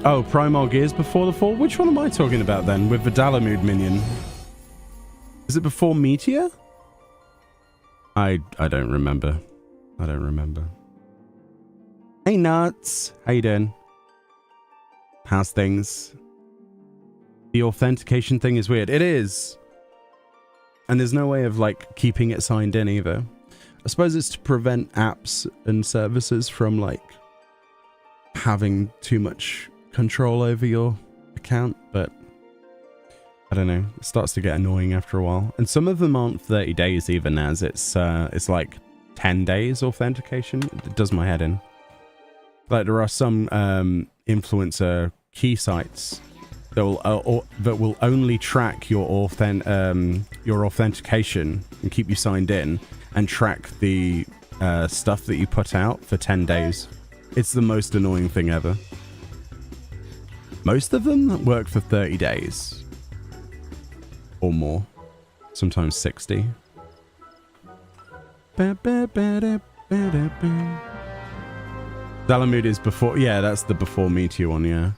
[SPEAKER 1] Oh, Primog is before the Fall? Which one am I talking about then, with the Dalamud minion? Is it before Meteor? I don't remember. I don't remember. Hey, Nuts! How you doing? How's things? The authentication thing is weird. It is! And there's no way of, like, keeping it signed in either. I suppose it's to prevent apps and services from, like, having too much control over your account, but I don't know, it starts to get annoying after a while. And some of them aren't 30 days even, as it's like 10 days authentication. It does my head in. Like there are some influencer key sites that will only track your authentication and keep you signed in and track the stuff that you put out for 10 days. It's the most annoying thing ever. Most of them work for 30 days. Or more. Sometimes 60. Dalamud is before... Yeah, that's the before Meteor one, yeah.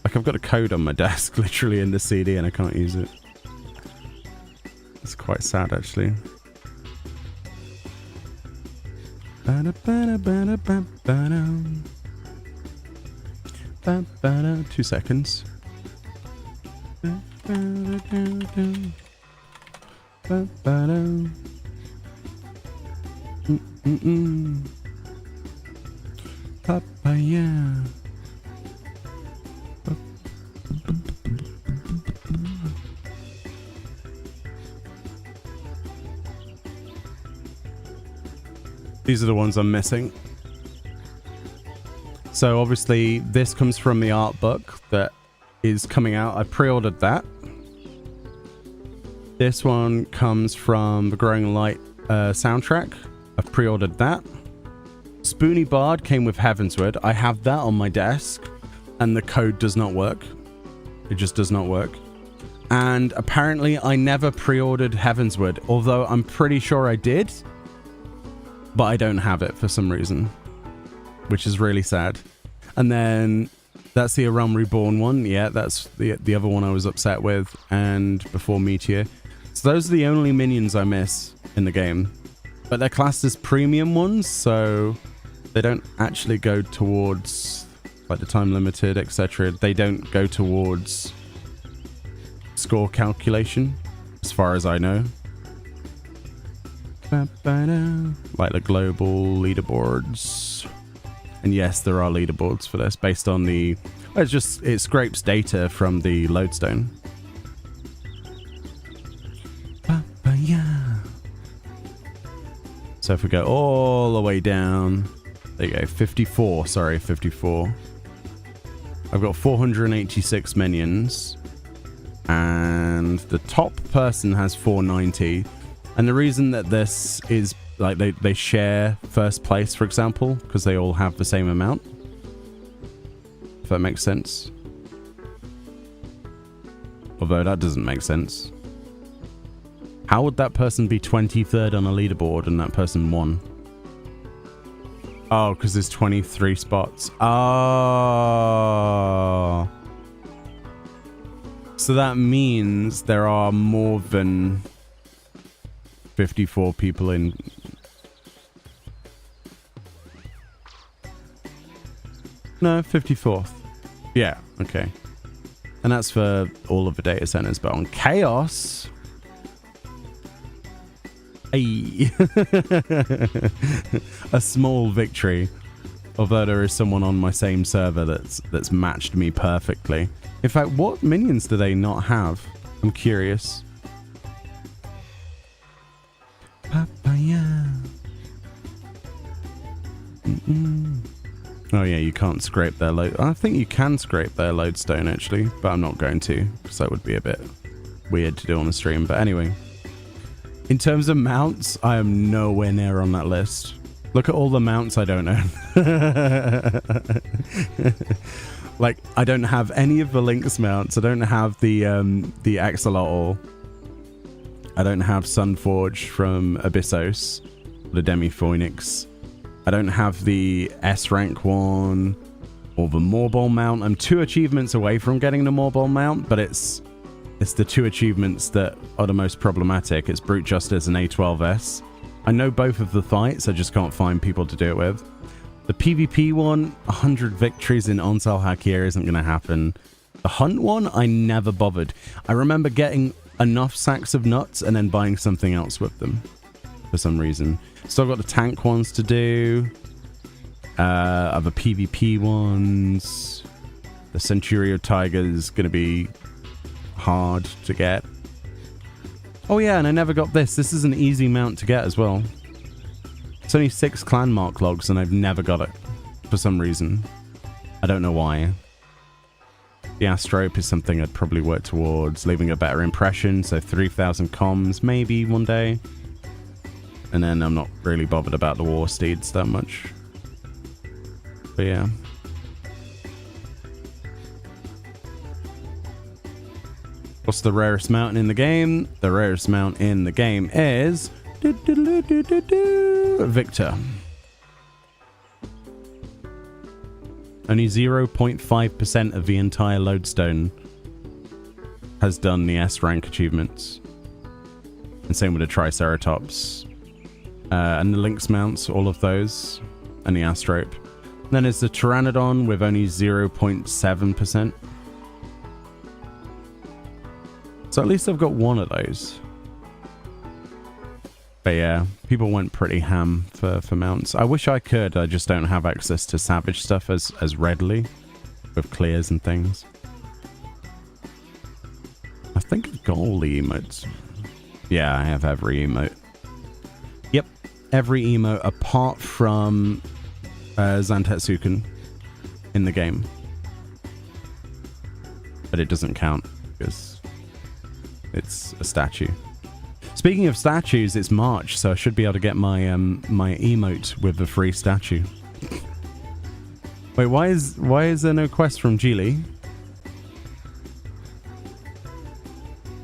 [SPEAKER 1] Like, I've got a code on my desk, literally in the CD, and I can't use it. It's quite sad, actually. 2 seconds. Papaya. These are the ones I'm missing. So obviously this comes from the art book that is coming out. I pre-ordered that. This one comes from the Growing Light soundtrack. I've pre-ordered that. Spoony Bard came with Heavensward. I have that on my desk and the code does not work. It just does not work. And apparently I never pre-ordered Heavensward, although I'm pretty sure I did. but I don't have it for some reason, which is really sad. And then that's the A Realm Reborn one. Yeah, that's the other one I was upset with, and before Meteor. So those are the only minions I miss in the game. But they're classed as premium ones, so they don't actually go towards like the time limited, etc. They don't go towards score calculation, as far as I know. Like the global leaderboards. And yes, there are leaderboards for this based on the... it scrapes data from the lodestone. So if we go all the way down, there you go, 54, sorry, 54. I've got 486 minions, and the top person has 490. And the reason that this is, like, they share first place, for example, because they all have the same amount. If that makes sense. Although that doesn't make sense. How would that person be 23rd on a leaderboard and that person won? Oh, because there's 23 spots. Oh. So that means there are more than 54 people in. No, 54th. Yeah, okay. And that's for all of the data centers, but on Chaos... Hey. A small victory. Although there is someone on my same server that's matched me perfectly. In fact, what minions do they not have? I'm curious. Papaya. Oh yeah, you can't scrape their load. I think you can scrape their lodestone actually, but I'm not going to, because that would be a bit weird to do on the stream. But anyway. In terms of mounts, I am nowhere near on that list. Look at all the mounts I don't own. Like, I don't have any of the Lynx mounts. I don't have the Axolotl. I don't have Sunforge from Abyssos, the Demi-Phoenix. I don't have the S-rank one or the Moorball mount. I'm 2 achievements away from getting the Moorball mount, but it's the 2 achievements that are the most problematic. It's Brute Justice and A12S. I know both of the fights, I just can't find people to do it with. The PvP one, 100 victories in Onsal Hakir isn't going to happen. The Hunt one, I never bothered. I remember getting enough sacks of nuts and then buying something else with them for some reason. Still got the tank ones to do. Other PvP ones. The Centurio Tiger is going to be hard to get. Oh yeah, and I never got this. This is an easy mount to get as well. It's only 6 clan mark logs and I've never got it for some reason. I don't know why. The Astrope is something I'd probably work towards, leaving a better impression, so 3,000 comms maybe one day. And then I'm not really bothered about the War Steeds that much. But yeah. What's the rarest mountain in the game? The rarest mount in the game is... Victor. Only 0.5% of the entire lodestone has done the S-rank achievements. And same with the Triceratops. And the Lynx mounts, all of those. And the Astrope. And then there's the Pteranodon with only 0.7%. So at least I've got one of those. But yeah, people went pretty ham for mounts. I wish I could, I just don't have access to Savage stuff as readily. With clears and things. I think I've got all the emotes. Yeah, I have every emote. Yep, every emote apart from Zantetsuken in the game. But it doesn't count because it's a statue. Speaking of statues, it's March, so I should be able to get my my emote with the free statue. Wait, why is there no quest from Geely?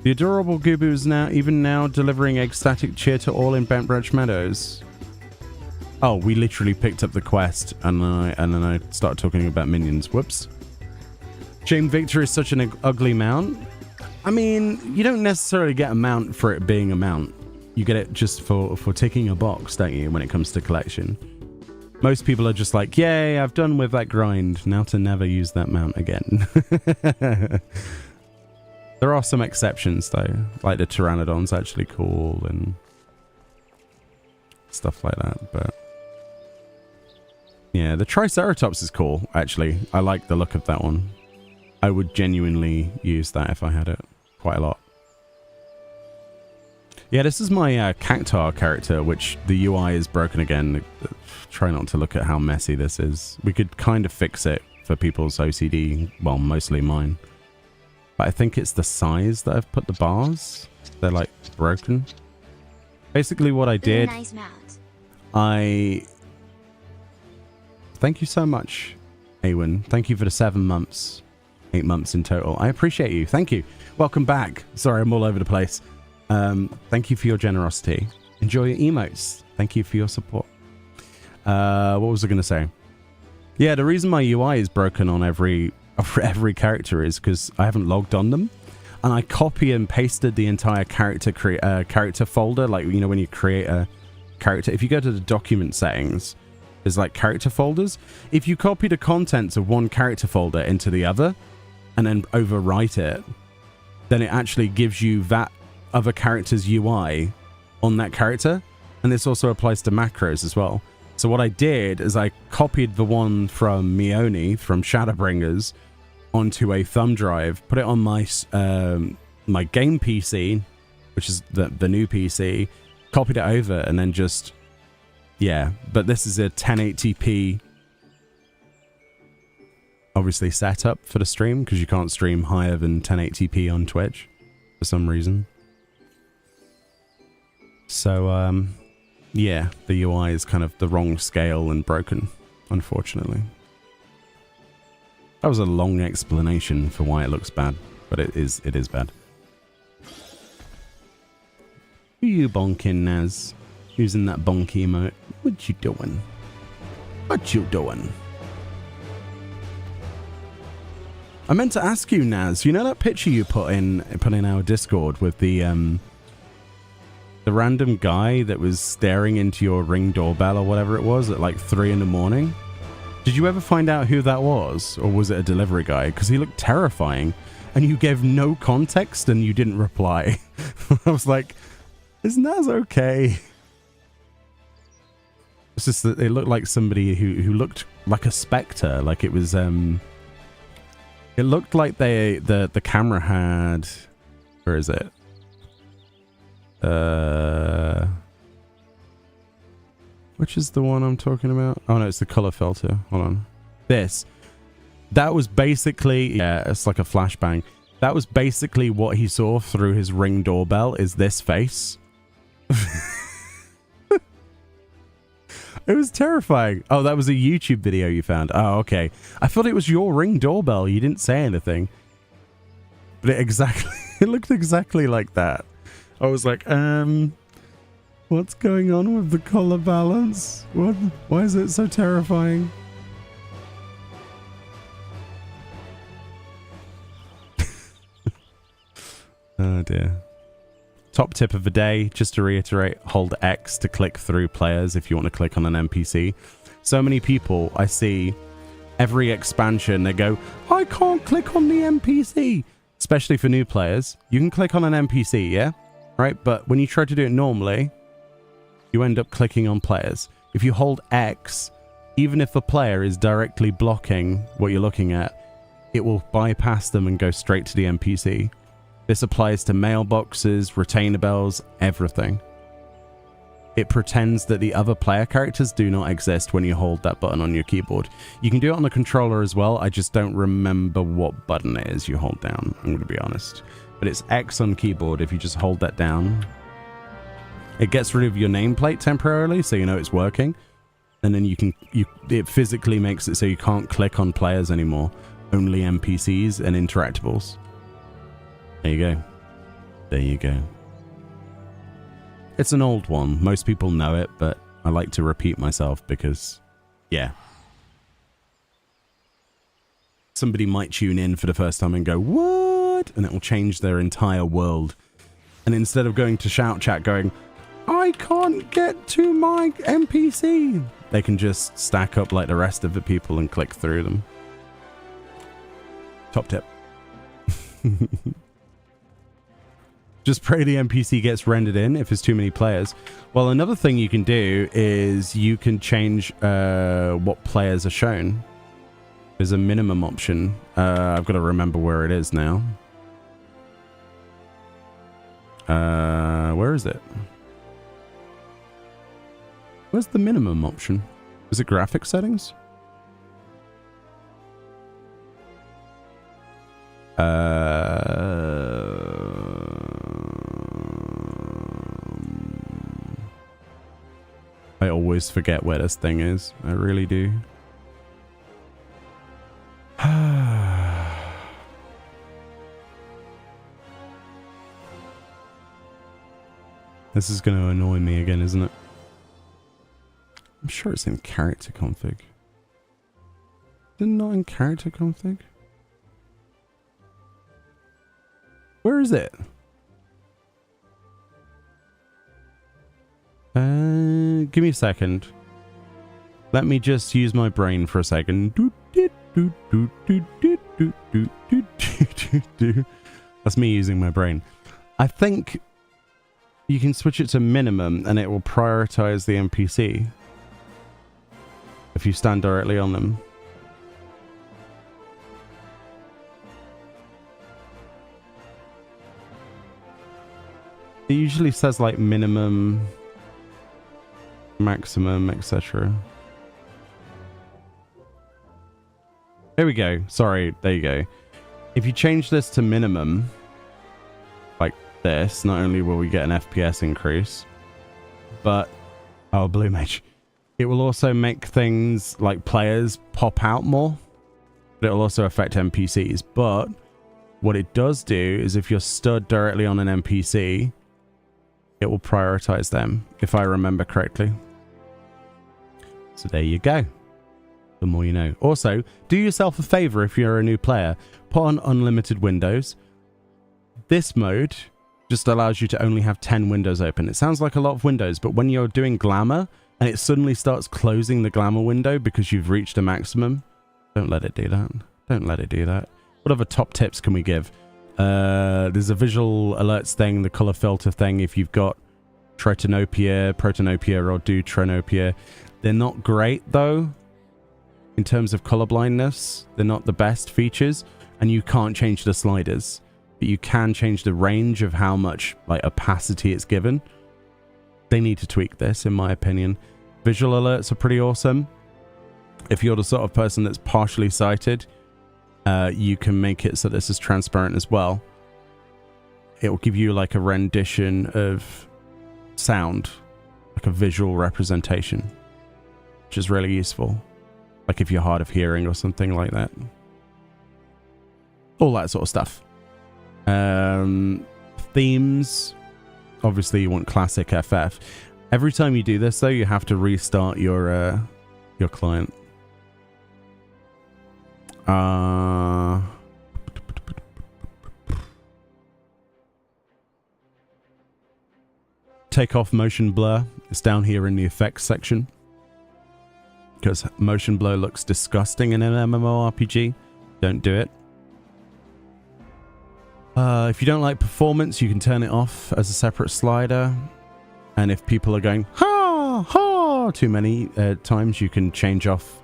[SPEAKER 1] The adorable Gubu is now delivering ecstatic cheer to all in Bentbridge Meadows. Oh, we literally picked up the quest, and then I started talking about minions. Whoops. Shame Victor is such an ugly mount. I mean, you don't necessarily get a mount for it being a mount. You get it just for ticking a box, don't you, when it comes to collection? Most people are just like, yay, I've done with that grind. Now to never use that mount again. There are some exceptions, though. Like the Pteranodon's actually cool and stuff like that, but... yeah, the Triceratops is cool, actually. I like the look of that one. I would genuinely use that if I had it quite a lot. Yeah, this is my Cactar character, which the UI is broken again. Try not to look at how messy this is. We could kind of fix it for people's OCD. Well, mostly mine. But I think it's the size that I've put the bars. They're like broken. Basically what I did...
[SPEAKER 4] nice mount.
[SPEAKER 1] Thank you so much, Awen. Thank you for the 7 months. 8 months in total. I appreciate you. Thank you. Welcome back. Sorry, I'm all over the place. Thank you for your generosity. Enjoy your emotes. Thank you for your support. What was I going to say? Yeah, the reason my UI is broken on every character is because I haven't logged on them. And I copy and pasted the entire character folder. Like, you know, when you create a character, if you go to the document settings, there's like character folders. If you copy the contents of one character folder into the other and then overwrite it, then it actually gives you that other character's UI on that character. And this also applies to macros as well. So what I did is I copied the one from Meoni from Shadowbringers onto a thumb drive, put it on my my game PC, which is the new PC, copied it over, and then just, yeah. But this is a 1080p obviously setup for the stream, because you can't stream higher than 1080p on Twitch for some reason. So yeah, the UI is kind of the wrong scale and broken, unfortunately. That was a long explanation for why it looks bad, but it is bad. Who you bonking, Naz? Using that bonk emote. What you doing? What you doing? I meant to ask you, Naz, you know that picture you put in our Discord with the random guy that was staring into your Ring doorbell or whatever it was at like 3 in the morning? Did you ever find out who that was? Or was it a delivery guy? Because he looked terrifying and you gave no context and you didn't reply. I was like, is Naz okay? It's just that it looked like somebody who looked like a spectre. Like it was, it looked like the camera had, where is it? Which is the one I'm talking about? Oh no, it's the color filter. Hold on. This. That was basically, yeah, it's like a flashbang. That was basically what he saw through his Ring doorbell, is this face. It was terrifying. Oh, that was a YouTube video you found. Oh, okay. I thought it was your Ring doorbell. You didn't say anything. But it looked exactly like that. I was like, what's going on with the color balance? Why is it so terrifying? Oh dear. Top tip of the day, just to reiterate, hold X to click through players if you want to click on an NPC. So many people I see every expansion, they go, I can't click on the NPC. Especially for new players. You can click on an NPC, yeah? Right? But when you try to do it normally, you end up clicking on players. If you hold X, even if the player is directly blocking what you're looking at, it will bypass them and go straight to the NPC. This applies to mailboxes, retainer bells, everything. It pretends that the other player characters do not exist when you hold that button on your keyboard. You can do it on the controller as well. I just don't remember what button it is you hold down, I'm going to be honest. But it's X on keyboard. If you just hold that down, it gets rid of your nameplate temporarily, so you know it's working. And then it physically makes it so you can't click on players anymore. Only NPCs and interactables. There you go. There you go. It's an old one. Most people know it, but I like to repeat myself because, yeah. Somebody might tune in for the first time and go, what? And it will change their entire world. And instead of going to shout chat going, I can't get to my NPC, they can just stack up like the rest of the people and click through them. Top tip. Just pray the NPC gets rendered in if there's too many players. Well, another thing you can do is you can change what players are shown. There's a minimum option. I've got to remember where it is now. Where is it? Where's the minimum option? Is it graphic settings? I always forget where this thing is. I really do. This is going to annoy me again, isn't it? I'm sure it's in character config. Is it not in character config? Where is it? Give me a second. Let me just use my brain for a second. That's me using my brain. I think you can switch it to minimum and it will prioritize the NPC if you stand directly on them. It usually says like minimum, maximum, etc. There we go. Sorry, there you go. If you change this to minimum, like this, not only will we get an FPS increase, but, oh, blue mage. It will also make things like players pop out more, but it will also affect NPCs. But what it does do is if you're stood directly on an NPC, it will prioritize them, if I remember correctly. So there you go. The more you know. Also, do yourself a favor if you're a new player. Put on unlimited windows. This mode just allows you to only have 10 windows open. It sounds like a lot of windows, but when you're doing glamour and it suddenly starts closing the glamour window because you've reached a maximum, don't let it do that. Don't let it do that. What other top tips can we give? There's a visual alerts thing, the color filter thing. If you've got Protanopia or Deuteranopia, they're not great though. In terms of color blindness, they're not the best features, and you can't change the sliders, but you can change the range of how much like opacity it's given. They need to tweak this, in my opinion. Visual alerts are pretty awesome. If you're the sort of person that's partially sighted, you can make it so this is transparent as well. It will give you like a rendition of sound, like a visual representation, which is really useful. Like if you're hard of hearing or something like that. All that sort of stuff. Themes. Obviously you want classic FF. Every time you do this though, you have to restart your client. Take off motion blur. It's down here in the effects section. Because motion blur looks disgusting in an MMORPG. Don't do it. If you don't like performance, you can turn it off as a separate slider. And if people are going, ha, ha, too many times, you can change off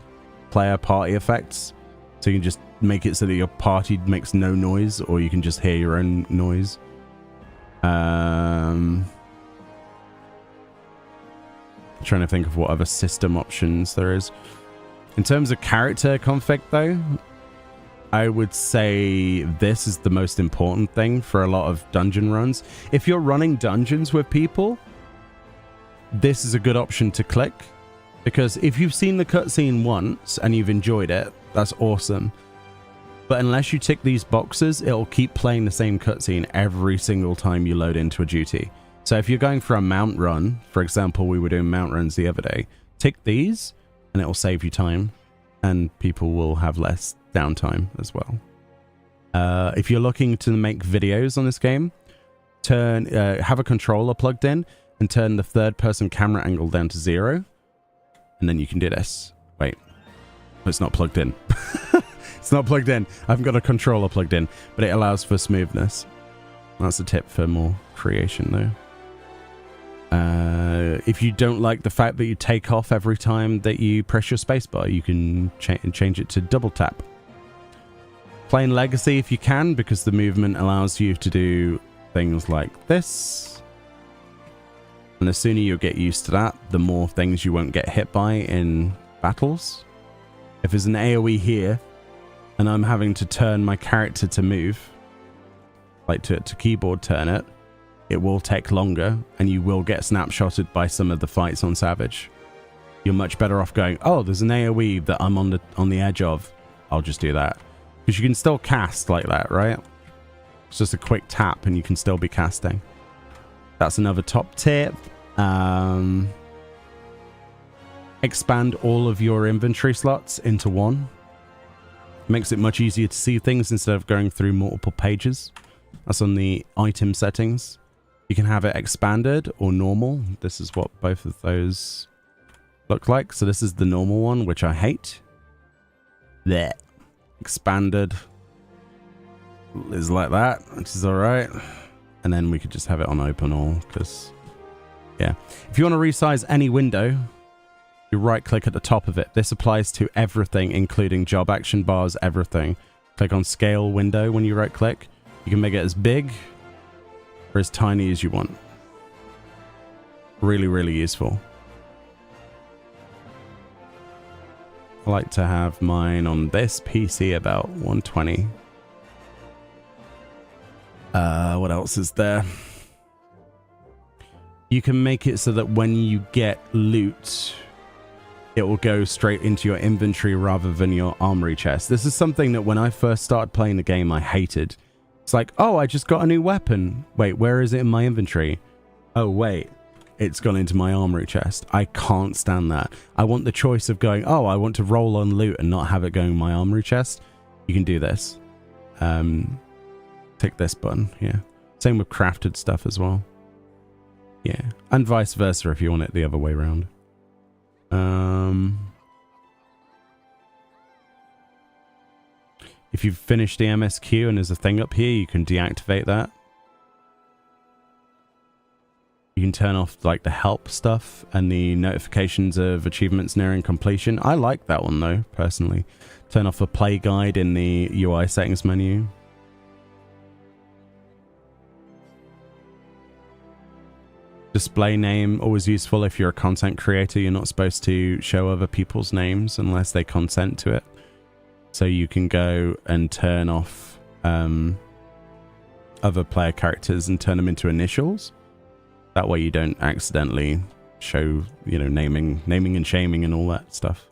[SPEAKER 1] player party effects. So you can just make it so that your party makes no noise, or you can just hear your own noise. Trying to think of what other system options there is. In terms of character config though, I would say this is the most important thing for a lot of dungeon runs. If you're running dungeons with people, this is a good option to click, because if you've seen the cutscene once and you've enjoyed it, that's awesome. But unless you tick these boxes, it'll keep playing the same cutscene every single time you load into a duty. So if you're going for a mount run, for example, we were doing mount runs the other day, tick these and it will save you time and people will have less downtime as well. If you're looking to make videos on this game, have a controller plugged in and turn the third person camera angle down to 0. And then you can do this. Wait, it's not plugged in. It's not plugged in. I haven't got a controller plugged in, but it allows for smoothness. That's a tip for more creation though. If you don't like the fact that you take off every time that you press your spacebar, you can change it to double tap. Playing Legacy if you can, because the movement allows you to do things like this. And the sooner you get used to that, the more things you won't get hit by in battles. If there's an AoE here, and I'm having to turn my character to move, like to keyboard turn it, it will take longer and you will get snapshotted by some of the fights on Savage. You're much better off going, oh, there's an AoE that I'm on the edge of. I'll just do that. Because you can still cast like that, right? It's just a quick tap and you can still be casting. That's another top tip. Expand all of your inventory slots into one. Makes it much easier to see things instead of going through multiple pages. That's on the item settings. You can have it expanded or normal. This is what both of those look like. So this is the normal one, which I hate. There. Expanded is like that, which is all right. And then we could just have it on open all, because, yeah. If you want to resize any window, you right click at the top of it. This applies to everything, including job action bars, everything. Click on scale window when you right click. You can make it as big or as tiny as you want. Really, really useful. I like to have mine on this PC about 120. What else is there? You can make it so that when you get loot, it will go straight into your inventory rather than your armory chest. This is something that when I first started playing the game, I hated. It's like, oh, I just got a new weapon. Wait, where is it in my inventory? Oh, wait, it's gone into my armory chest. I can't stand that. I want the choice of going, oh, I want to roll on loot and not have it going in my armory chest. You can do this. Tick this button, yeah. Same with crafted stuff as well. Yeah, and vice versa if you want it the other way around. If you've finished the MSQ and there's a thing up here, you can deactivate that. You can turn off like the help stuff and the notifications of achievements nearing completion. I like that one though, personally. Turn off the play guide in the UI settings menu. Display name, always useful if you're a content creator. You're not supposed to show other people's names unless they consent to it. So you can go and turn off other player characters and turn them into initials. That way you don't accidentally show, you know, naming and shaming and all that stuff.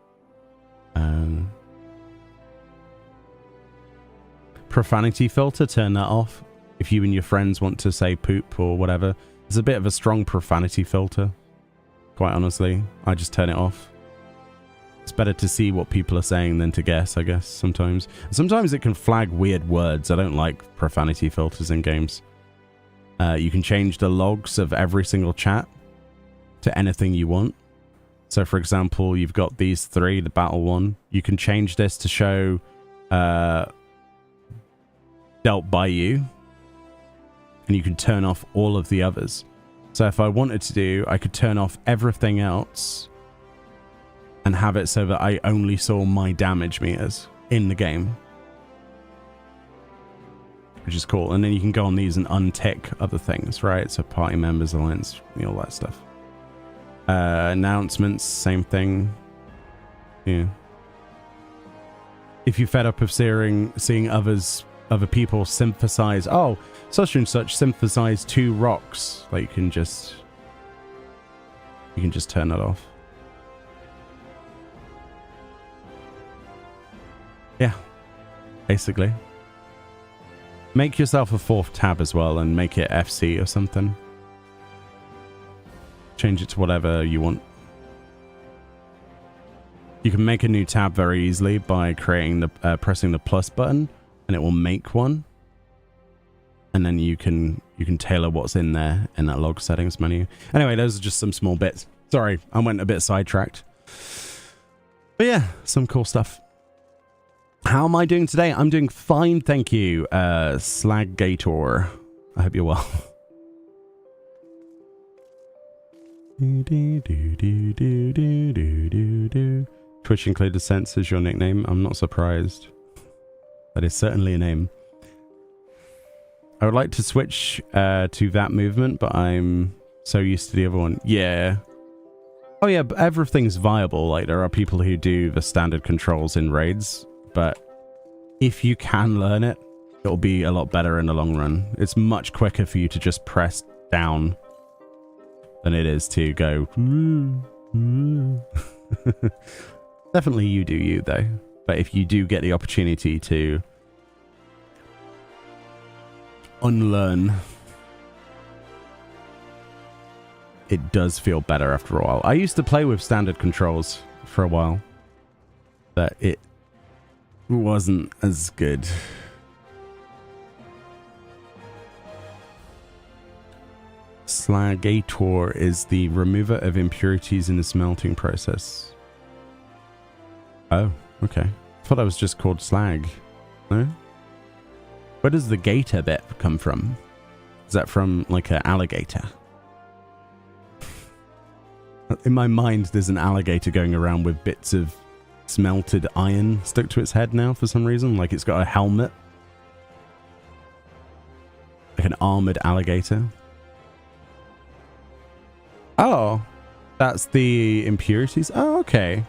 [SPEAKER 1] Profanity filter, turn that off. If you and your friends want to say poop or whatever. It's a bit of a strong profanity filter. Quite honestly, I just turn it off. It's better to see what people are saying than to guess, I guess, sometimes. Sometimes it can flag weird words. I don't like profanity filters in games. You can change the logs of every single chat to anything you want. So, for example, you've got these three, the battle one. You can change this to show dealt by you. And you can turn off all of the others. So if I wanted to do, I could turn off everything else and have it so that I only saw my damage meters in the game. Which is cool. And then you can go on these and untick other things, right? So party members, alliance, you know, all that stuff. Announcements, same thing. Yeah. If you're fed up of seeing other people synthesize, oh, such and such synthesize 2 rocks, like you can just turn that off. Yeah, basically. Make yourself a 4th tab as well and make it FC or something. Change it to whatever you want. You can make a new tab very easily by creating the pressing the plus button, and it will make one. And then you can tailor what's in there in that log settings menu. Anyway, those are just some small bits. Sorry, I went a bit sidetracked. But yeah, some cool stuff. How am I doing today? I'm doing fine, thank you. Slaggator. I hope you're well. Twitch included sense as your nickname. I'm not surprised. That is certainly a name. I would like to switch to that movement, but I'm so used to the other one. Yeah. Oh yeah, but everything's viable. Like, there are people who do the standard controls in raids, but if you can learn it, it'll be a lot better in the long run. It's much quicker for you to just press down than it is to go. Definitely you do you, though. But if you do get the opportunity to unlearn, it does feel better after a while. I used to play with standard controls for a while, but it wasn't as good. Slaggator is the remover of impurities in the smelting process. Oh, okay. I thought I was just called slag. No? Where does the gator bit come from? Is that from like an alligator? In my mind, there's an alligator going around with bits of smelted iron stuck to its head now for some reason. Like it's got a helmet. Like an armored alligator. Oh, that's the impurities. Oh, okay.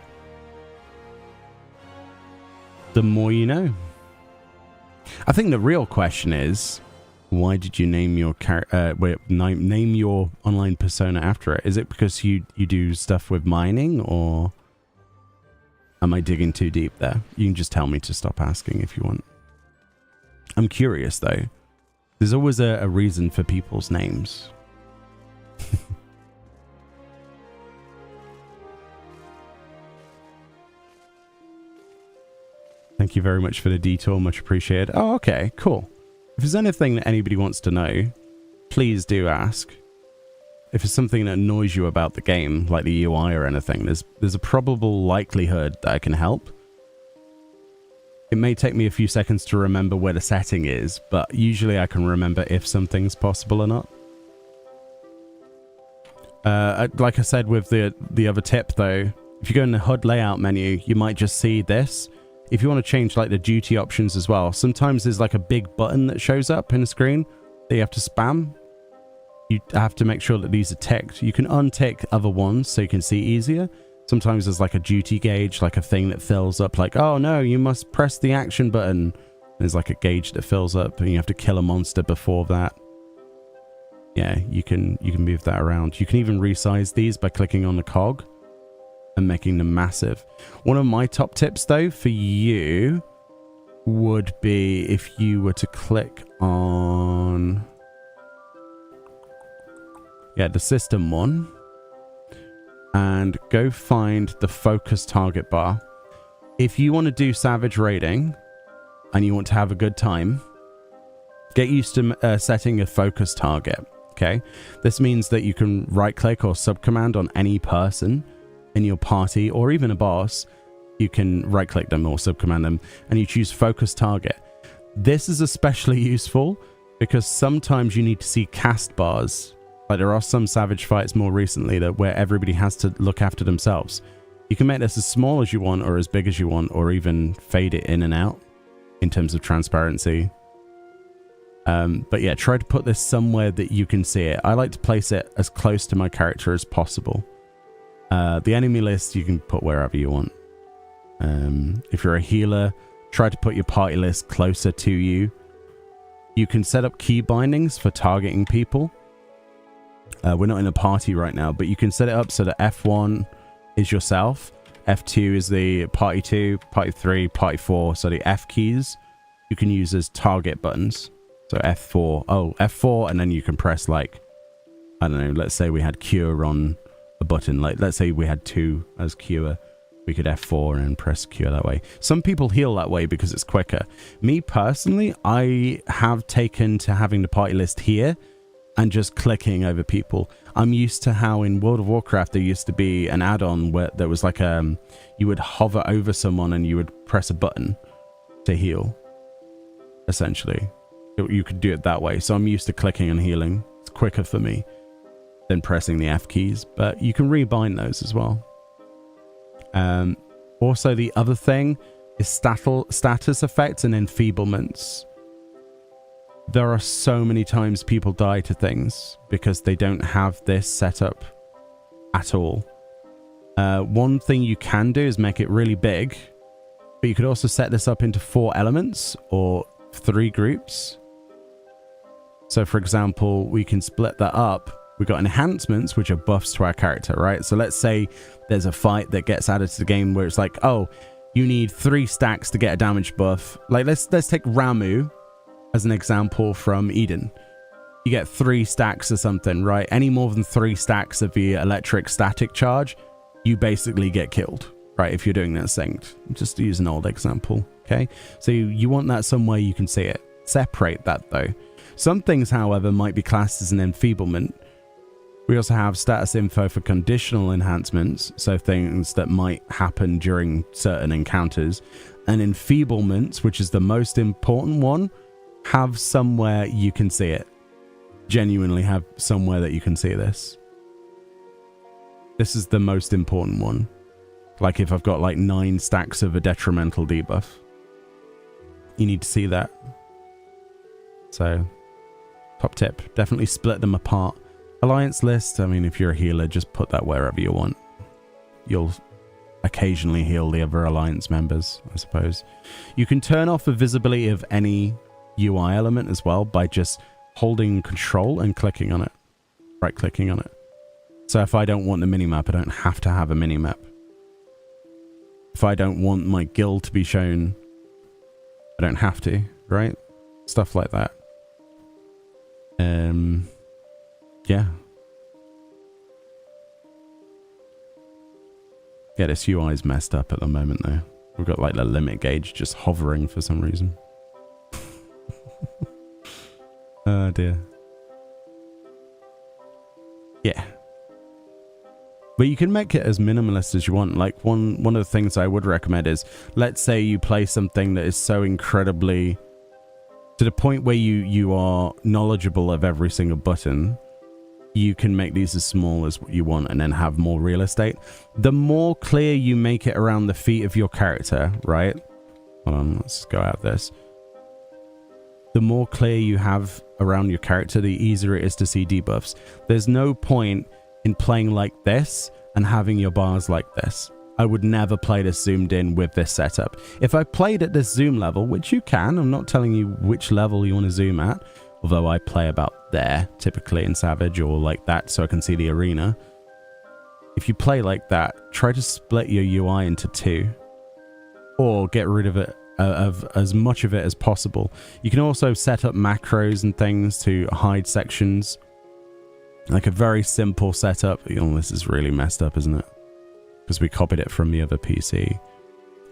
[SPEAKER 1] The more you know. I think the real question is, why did you name your name your online persona after it? Is it because you do stuff with mining, or am I digging too deep there? You can just tell me to stop asking if you want. I'm curious though. There's always a reason for people's names. Thank you very much for the detour. Much appreciated. Oh, okay. Cool. If there's anything that anybody wants to know, please do ask. If it's something that annoys you about the game, like the UI or anything, there's a probable likelihood that I can help. It may take me a few seconds to remember where the setting is, but usually I can remember if something's possible or not. Like I said with the other tip though, if you go in the HUD layout menu, you might just see this. If you want to change like the duty options as well, sometimes there's like a big button that shows up in the screen that you have to spam. You have to make sure that these are ticked. You can untick other ones so you can see easier. Sometimes there's like a duty gauge, like a thing that fills up like, oh no, you must press the action button. There's like a gauge that fills up and you have to kill a monster before that. Yeah, you can move that around. You can even resize these by clicking on the cog and making them massive. One of my top tips though for you would be if you were to click on the system one and go find the focus target bar. If you want to do savage raiding and you want to have a good time, get used to setting a focus target. Okay, this means that you can right click or subcommand on any person in your party or even a boss. You can right click them or subcommand them and you choose focus target. This is especially useful because sometimes you need to see cast bars. Like there are some savage fights more recently that where everybody has to look after themselves. You can make this as small as you want or as big as you want, or even fade it in and out in terms of transparency. But yeah, try to put this somewhere that you can see it. I like to place it as close to my character as possible. The enemy list you can put wherever you want. If you're a healer, try to put your party list closer to you. You can set up key bindings for targeting people. We're not in a party right now, but you can set it up so that F1 is yourself, F2 is the party 2, party 3, party 4. So the F keys you can use as target buttons. So F4, and then you can press like, I don't know, let's say we had cure on a button. Like, let's say we had 2 as cure. We could F4 and press cure that way. Some people heal that way because it's quicker. Me personally, I have taken to having the party list here and just clicking over people. I'm used to how in World of Warcraft there used to be an add-on where there was like you would hover over someone and you would press a button to heal, essentially. You could do it that way. So I'm used to clicking and healing. It's quicker for me than pressing the F keys, but you can rebind those as well. Also, the other thing is status effects and enfeeblements. There are so many times people die to things because they don't have this set up at all. One thing you can do is make it really big, but you could also set this up into 4 elements or 3 groups. So for example, we can split that up. We've got enhancements, which are buffs to our character, right? So let's say there's a fight that gets added to the game where it's like, oh, you need 3 stacks to get a damage buff. Like let's take Ramu as an example from Eden. You get 3 stacks or something, right? Any more than 3 stacks of the electric static charge, you basically get killed, right? If you're doing that synced. Just to use an old example, okay? So you want that somewhere you can see it. Separate that though. Some things, however, might be classed as an enfeeblement. We also have status info for conditional enhancements, so things that might happen during certain encounters. And enfeeblements, which is the most important one, have somewhere you can see it. Genuinely have somewhere that you can see this. This is the most important one. Like if I've got like 9 stacks of a detrimental debuff, you need to see that. So, top tip, definitely split them apart. Alliance list, I mean, if you're a healer, just put that wherever you want. You'll occasionally heal the other alliance members, I suppose. You can turn off the visibility of any UI element as well by just holding control and clicking on it. Right clicking on it. So if I don't want the minimap, I don't have to have a minimap. If I don't want my guild to be shown, I don't have to, right? Stuff like that. Yeah. Yeah, this UI is messed up at the moment though. We've got like the limit gauge just hovering for some reason. Oh dear. Yeah. But you can make it as minimalist as you want. Like one of the things I would recommend is, let's say you play something that is so incredibly to the point where you are knowledgeable of every single button. You can make these as small as you want and then have more real estate. The more clear you make it around the feet of your character, right? Hold on, let's go out this. The more clear you have around your character, the easier it is to see debuffs. There's no point in playing like this and having your bars like this. I would never play this zoomed in with this setup. If I played at this zoom level, which you can, I'm not telling you which level you want to zoom at, although I play about there, typically in Savage, or like that, so I can see the arena. If you play like that, try to split your UI into 2. Or get rid of it, of as much of it as possible. You can also set up macros and things to hide sections. Like a very simple setup. Oh, this is really messed up, isn't it? Because we copied it from the other PC.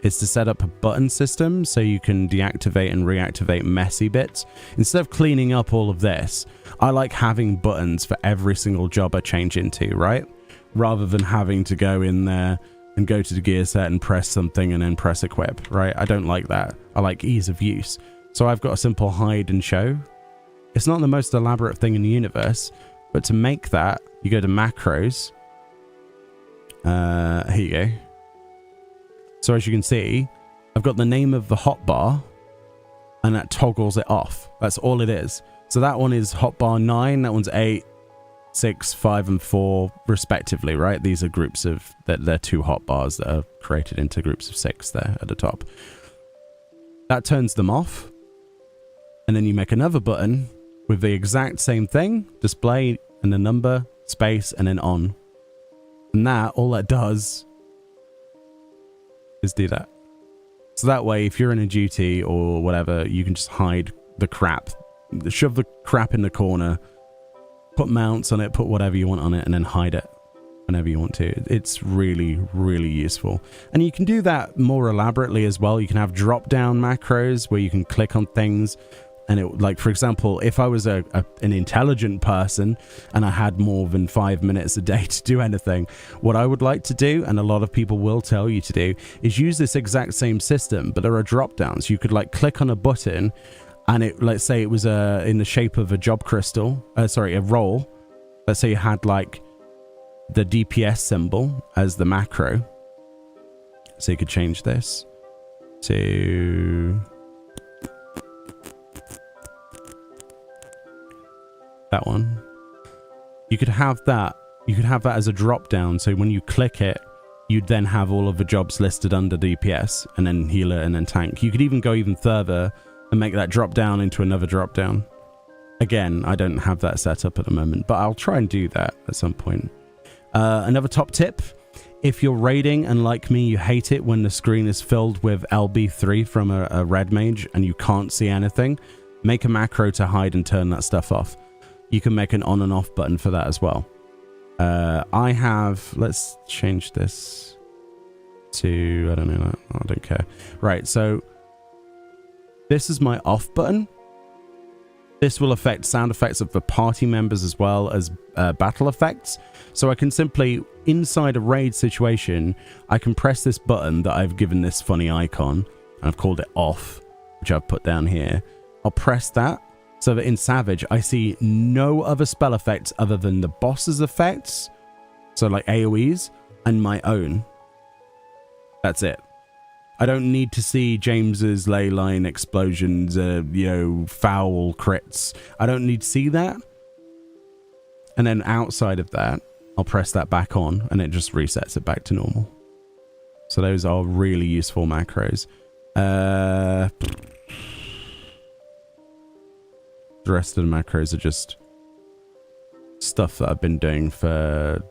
[SPEAKER 1] Is to set up a button system so you can deactivate and reactivate messy bits. Instead of cleaning up all of this, I like having buttons for every single job I change into, right? Rather than having to go in there and go to the gear set and press something and then press equip, right? I don't like that. I like ease of use. So I've got a simple hide and show. It's not the most elaborate thing in the universe, but to make that, you go to macros. Here you go. So as you can see, I've got the name of the hotbar and that toggles it off. That's all it is. So that one is hotbar 9, that one's 8, 6, 5 and 4 respectively, right? These are groups of, they're 2 hotbars that are created into groups of 6 there at the top. That turns them off. And then you make another button with the exact same thing, display and the number, space, and then on. And that, all that does is do that. So that way, if you're in a duty or whatever, you can just hide the crap. Shove the crap in the corner, put mounts on it, put whatever you want on it, and then hide it. whenever you want to. It's really, really useful. And you can do that more elaborately as well. You can have drop-down macros where you can click on things. And it, like, for example, if I was an intelligent person and I had more than 5 minutes a day to do anything, what I would like to do, and a lot of people will tell you to do, is use this exact same system, but there are drop downs. You could like click on a button and it, let's say it was in the shape of a job crystal, a role. Let's say you had like the DPS symbol as the macro. So you could change this to... that one. You could have that as a drop down, so when you click it, you'd then have all of the jobs listed under DPS, and then healer, and then tank. You could even go even further and make that drop down into another drop down. Again, I don't have that set up at the moment, but I'll try and do that at some point. Another top tip: if you're raiding and like me, you hate it when the screen is filled with LB3 from a red mage and you can't see anything, make a macro to hide and turn that stuff off. You can make an on and off button for that as well. I have, let's change this to, I don't know, I don't care. Right, so this is my off button. This will affect sound effects of the party members as well as battle effects. So I can simply, inside a raid situation, I can press this button that I've given this funny icon, and I've called it off, which I've put down here. I'll press that, so that in Savage, I see no other spell effects other than the boss's effects, so like AoEs, and my own. That's it. I don't need to see James's ley line explosions, foul crits. I don't need to see that. And then outside of that, I'll press that back on, and it just resets it back to normal. So those are really useful macros. The rest of the macros are just stuff that I've been doing for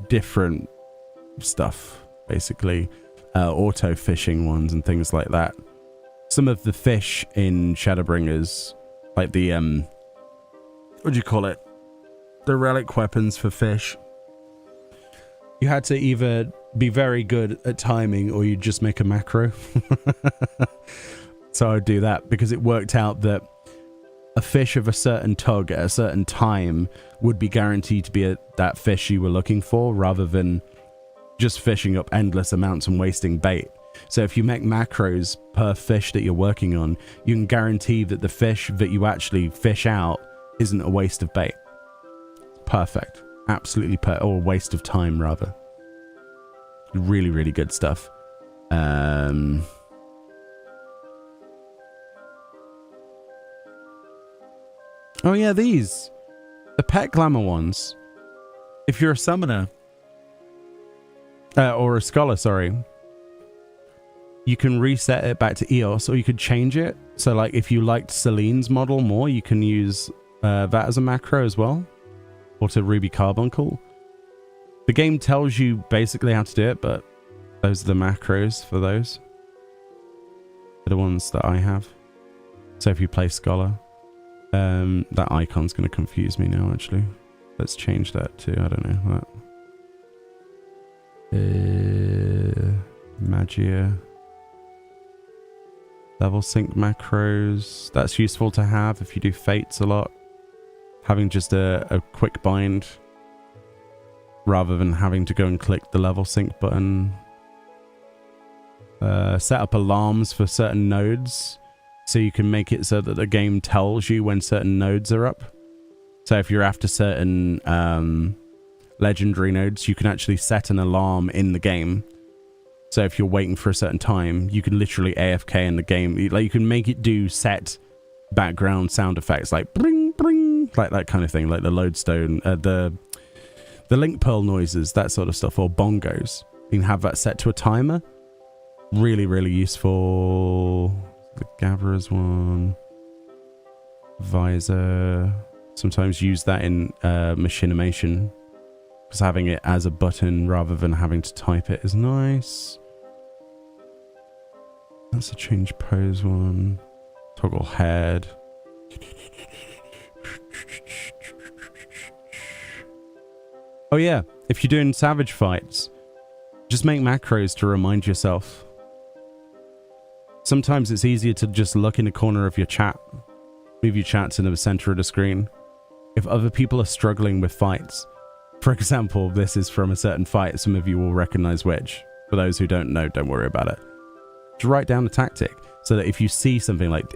[SPEAKER 1] different stuff, basically. Auto fishing ones and things like that. Some of the fish in Shadowbringers, like the, what do you call it? The relic weapons for fish. You had to either be very good at timing or you'd just make a macro. So I'd do that because it worked out that a fish of a certain tug at a certain time would be guaranteed to be that fish you were looking for, rather than just fishing up endless amounts and wasting bait. So if you make macros per fish that you're working on, you can guarantee that the fish that you actually fish out isn't a waste of bait. Perfect. Absolutely or a waste of time, rather. Really, really good stuff. Oh yeah, these. The pet glamour ones. If you're a summoner, or a scholar, sorry, you can reset it back to EOS, or you could change it. So like if you liked Celine's model more, you can use that as a macro as well. Or to Ruby Carbuncle. The game tells you basically how to do it, but those are the macros for those. They're the ones that I have. So if you play Scholar, that icon's going to confuse me now, actually. Let's change that to, I don't know, that. Magia. Level sync macros. That's useful to have if you do fates a lot. Having just a quick bind rather than having to go and click the level sync button. Set up alarms for certain nodes, so you can make it so that the game tells you when certain nodes are up. So if you're after certain legendary nodes, you can actually set an alarm in the game. So if you're waiting for a certain time, you can literally AFK in the game. Like, you can make it do set background sound effects, like bring, bring, like that kind of thing, like the lodestone, the link pearl noises, that sort of stuff, or bongos. You can have that set to a timer. Really, really useful. The Gatherer's one. Visor. Sometimes use that in machinimation, because having it as a button rather than having to type it is nice. That's a change pose one. Toggle head. Oh yeah, if you're doing savage fights, just make macros to remind yourself. Sometimes it's easier to just look in the corner of your chat. Move your chat to the center of the screen. If other people are struggling with fights, for example, this is from a certain fight, some of you will recognize which. For those who don't know, don't worry about it. Just write down the tactic so that if you see something like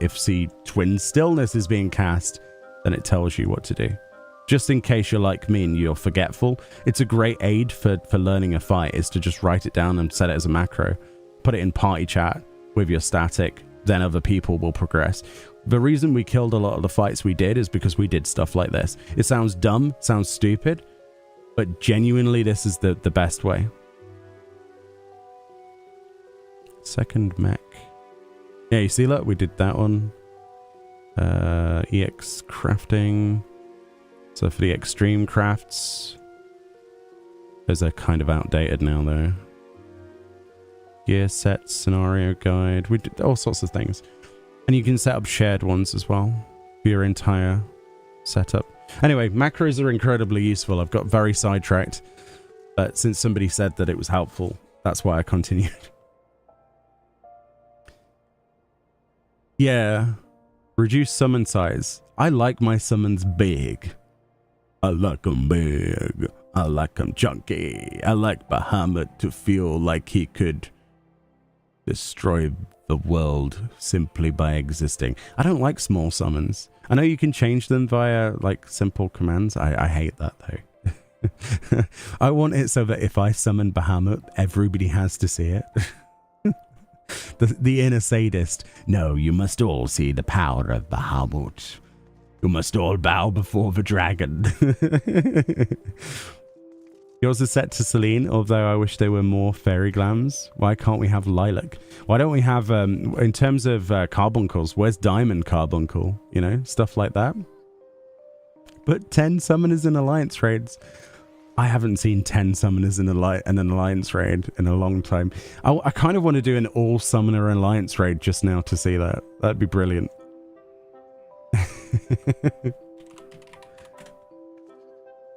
[SPEAKER 1] twin stillness is being cast, then it tells you what to do. Just in case you're like me and you're forgetful, it's a great aid for learning a fight is to just write it down and set it as a macro. Put it in party chat with your static, then other people will progress. The reason we killed a lot of the fights we did is because we did stuff like this. It sounds dumb, sounds stupid, but genuinely this is the best way. Second mech. Yeah, you see, look, we did that one. EX crafting. So for the extreme crafts, those are kind of outdated now though. Gear set, scenario guide, we did all sorts of things. And you can set up shared ones as well for your entire setup. Anyway, macros are incredibly useful. I've got very sidetracked, but since somebody said that it was helpful, that's why I continued. Yeah, reduce summon size. I like my summons big. I like them big. I like them chunky. I like Bahamut to feel like he could destroy the world simply by existing. I don't like small summons. I know you can change them via like simple commands. I hate that though. I want it so that if I summon Bahamut, everybody has to see it. the inner sadist. No, you must all see the power of Bahamut. You must all bow before the dragon. Yours is set to Celine, although I wish there were more fairy glams. Why can't we have lilac? Why don't we have, in terms of carbuncles, where's diamond carbuncle? You know, stuff like that. But 10 summoners in alliance raids. I haven't seen 10 summoners in an alliance raid in a long time. I kind of want to do an all summoner alliance raid just now to see that. That'd be brilliant.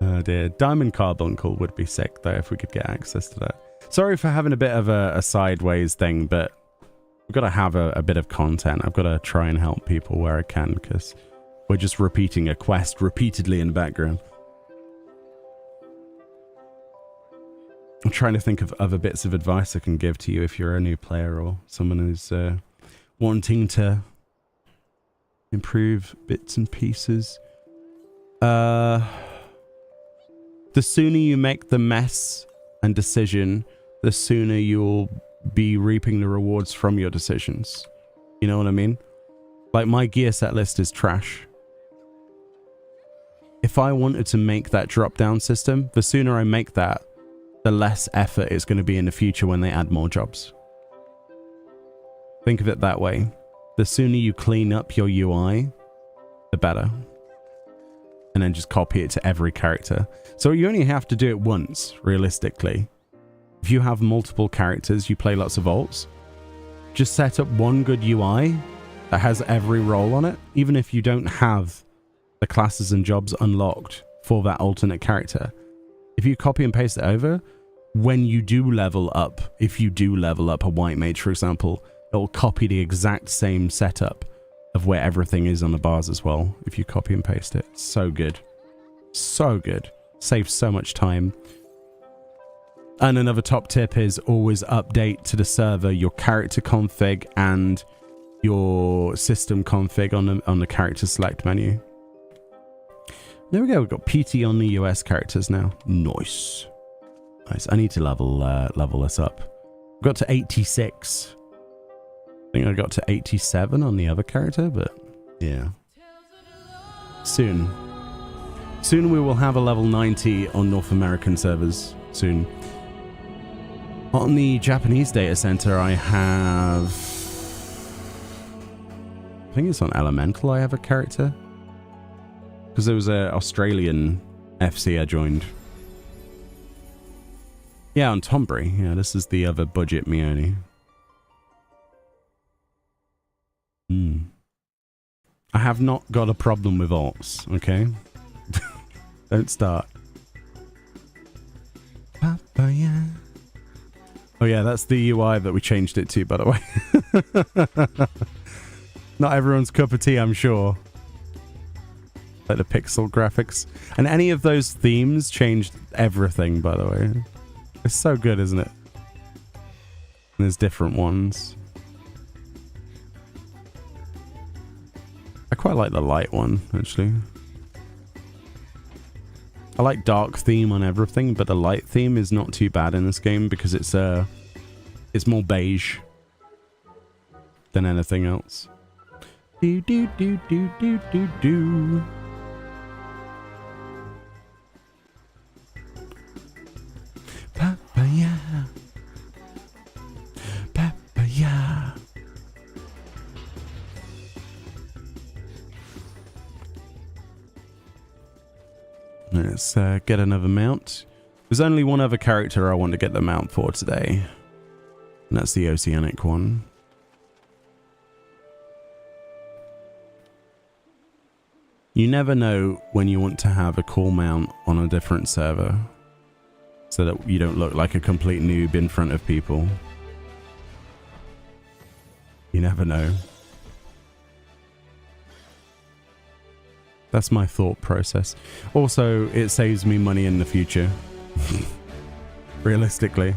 [SPEAKER 1] Oh dear. Diamond carbuncle would be sick though if we could get access to that. Sorry for having a bit of a sideways thing, but we've got to have a bit of content. I've got to try and help people where I can because we're just repeating a quest repeatedly in the background. I'm trying to think of other bits of advice I can give to you if you're a new player or someone who's wanting to improve bits and pieces. The sooner you make the mess and decision, the sooner you'll be reaping the rewards from your decisions. You know what I mean? Like my gear set list is trash. If I wanted to make that drop down system, the sooner I make that, the less effort it's going to be in the future when they add more jobs. Think of it that way. The sooner you clean up your UI, the better. And then just copy it to every character. So you only have to do it once, realistically. If you have multiple characters, you play lots of alts, just set up one good UI that has every role on it, even if you don't have the classes and jobs unlocked for that alternate character. If you copy and paste it over, when you do level up, if you do level up a white mage, for example, it will copy the exact same setup of where everything is on the bars as well. If you copy and paste it, so good. So good. Saves so much time. And another top tip is always update to the server your character config and your system config on the character select menu. There we go. We've got PT on the US characters now. Nice. Nice. I need to level this up. Got to 86. I think I got to 87 on the other character, but yeah. Soon. Soon we will have a level 90 on North American servers. Soon. On the Japanese data center, I have... I think it's on Elemental I have a character. Because there was an Australian FC I joined. Yeah, on Tombury. Yeah, this is the other budget Meoni. I have not got a problem with alts, okay? Don't start. yeah, that's the UI that we changed it to, by the way. Not everyone's cup of tea, I'm sure. Like the pixel graphics. And any of those themes changed everything, by the way. It's so good, isn't it? And there's different ones. I quite like the light one, actually. I like dark theme on everything, but the light theme is not too bad in this game because it's more beige than anything else. Do do do do do do do. Papaya. Papaya. Let's get another mount. There's only one other character I want to get the mount for today. And that's the Oceanic one. You never know when you want to have a cool mount on a different server. So that you don't look like a complete noob in front of people. You never know. That's my thought process. Also, it saves me money in the future. Realistically.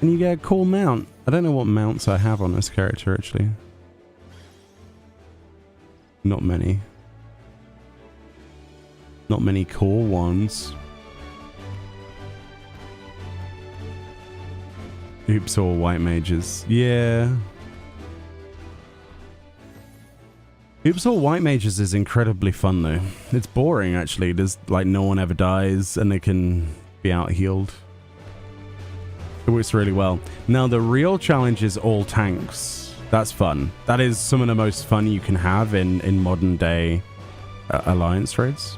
[SPEAKER 1] And you get a cool mount. I don't know what mounts I have on this character, actually. Not many. Not many cool ones. Oops, all white mages. Yeah. Oops, all white mages is incredibly fun though. It's boring actually. There's like no one ever dies and they can be out healed. It works really well. Now the real challenge is all tanks. That's fun. That is some of the most fun you can have in modern day alliance raids.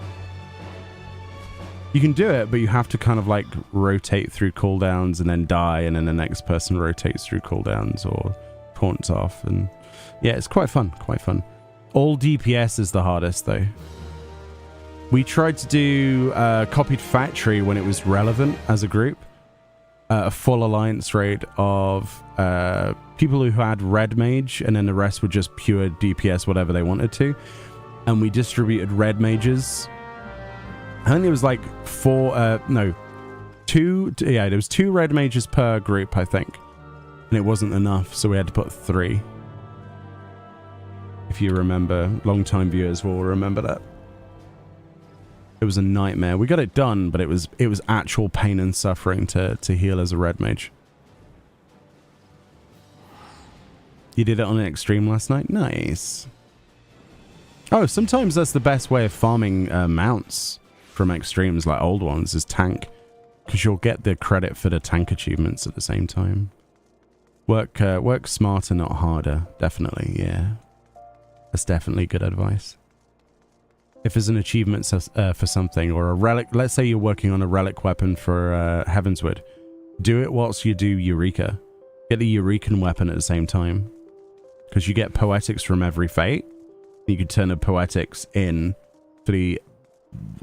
[SPEAKER 1] You can do it, but you have to kind of like rotate through cooldowns and then die, and then the next person rotates through cooldowns or taunts off. And yeah, it's quite fun, quite fun. All DPS is the hardest though. We tried to do Copied Factory when it was relevant as a group. A full alliance raid of people who had red mage, and then the rest were just pure DPS, whatever they wanted to. And we distributed red mages. I think it was like two, yeah, there was 2 red mages per group, I think. And it wasn't enough, so we had to put 3. If you remember, long-time viewers will remember that. It was a nightmare. We got it done, but it was actual pain and suffering to heal as a red mage. You did it on an extreme last night? Nice. Oh, sometimes that's the best way of farming mounts from extremes, like old ones, is tank. Because you'll get the credit for the tank achievements at the same time. Work smarter, not harder. Definitely, yeah. That's definitely good advice. If there's an achievement for something, or a relic, let's say you're working on a relic weapon for Heavensward, do it whilst you do Eureka. Get the Eurekan weapon at the same time. Because you get poetics from every fate. You can turn the poetics in to the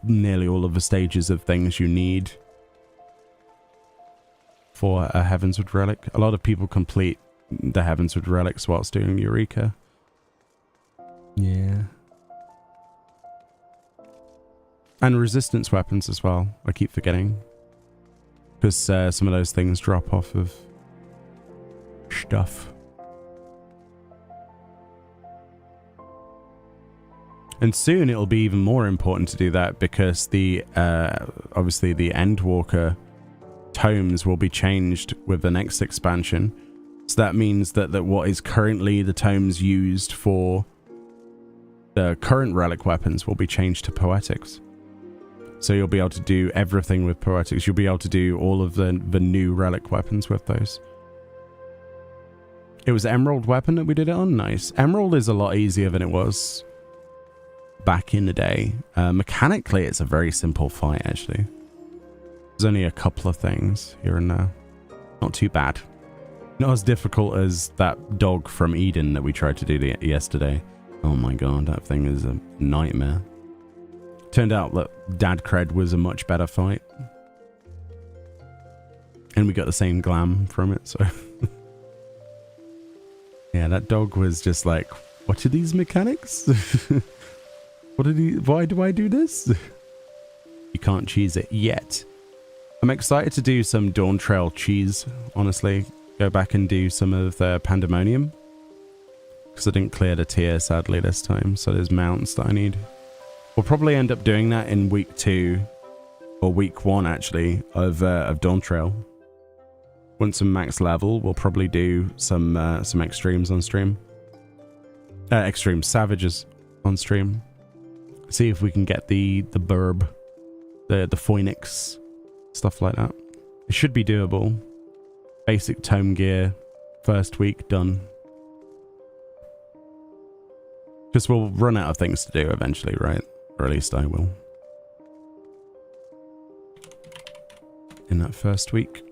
[SPEAKER 1] nearly all of the stages of things you need for a Heavensward relic. A lot of people complete the Heavensward relics whilst doing Eureka. Yeah. And resistance weapons as well. I keep forgetting. Because some of those things drop off of stuff. And soon it'll be even more important to do that, because the obviously the Endwalker tomes will be changed with the next expansion. So that means that what is currently the tomes used for the current relic weapons will be changed to poetics. So you'll be able to do everything with poetics. You'll be able to do all of the new relic weapons with those. It was Emerald weapon that we did it on? Nice. Emerald is a lot easier than it was back in the day. Mechanically, it's a very simple fight, actually. There's only a couple of things here and there. Not too bad. Not as difficult as that dog from Eden that we tried to do yesterday. Oh my god, that thing is a nightmare. Turned out that Dad Cred was a much better fight. And we got the same glam from it, so... Yeah, that dog was just like, what are these mechanics? Why do I do this? You can't cheese it yet. I'm excited to do some Dawn Trail cheese, honestly. Go back and do some of the Pandemonium. Because I didn't clear the tier, sadly, this time. So there's mounts that I need. We'll probably end up doing that in week 2. Or week 1, actually, of Dawn Trail. Once I'm max level, we'll probably do some extremes on stream. Extreme Savages on stream. See if we can get the burb. The Phoenix. Stuff like that. It should be doable. Basic tome gear. First week done. Because we'll run out of things to do eventually, right? Or at least I will. In that first week.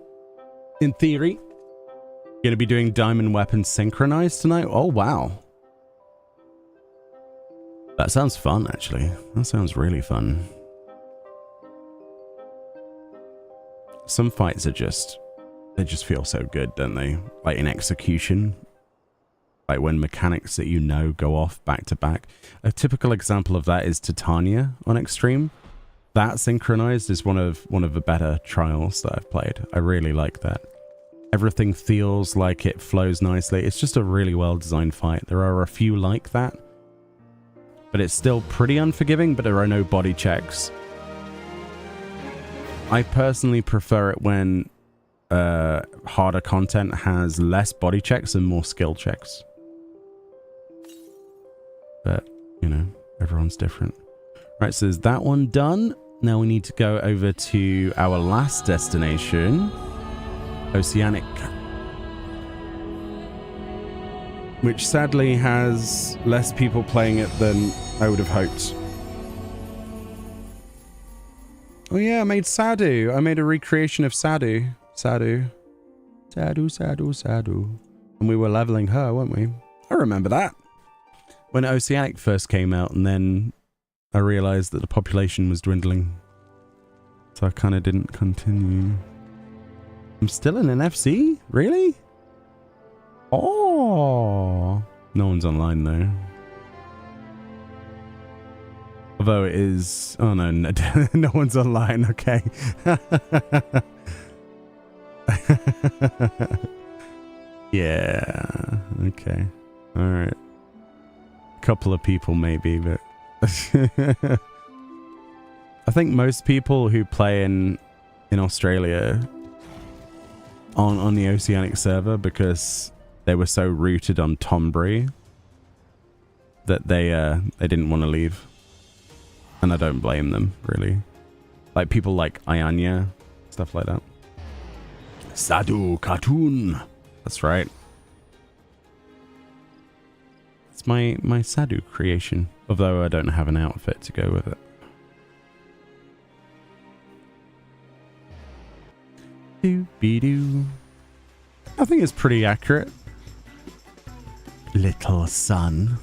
[SPEAKER 1] In theory. Gonna be doing Diamond Weapons Synchronized tonight? Oh, wow. That sounds fun, actually. That sounds really fun. Some fights are just... They just feel so good, don't they? Like in execution. Like when mechanics that you know go off back to back. A typical example of that is Titania on Extreme. That synchronized is one of the better trials that I've played. I really like that. Everything feels like it flows nicely. It's just a really well designed fight. There are a few like that. But it's still pretty unforgiving, but there are no body checks. I personally prefer it when harder content has less body checks and more skill checks. But, you know, everyone's different. Right, so is that one done? Now we need to go over to our last destination, Oceanic. Which sadly has less people playing it than I would have hoped. Oh yeah, I made Sadu. I made a recreation of Sadu. Sadu. And we were leveling her, weren't we? I remember that. When Oceanic first came out, and then I realized that the population was dwindling. So I kind of didn't continue. I'm still in an FC? Really? Oh. No one's online though. Although it is... Oh no, no one's online, okay. Yeah, okay. Alright. Couple of people maybe, but... I think most people who play in Australia on the Oceanic server, because they were so rooted on Tonberry that they didn't want to leave. And I don't blame them, really. Like people like Ayanya, stuff like that. Sadu cartoon. That's right. It's my Sadu creation, although I don't have an outfit to go with it. Doo-be-doo. I think it's pretty accurate. Little son.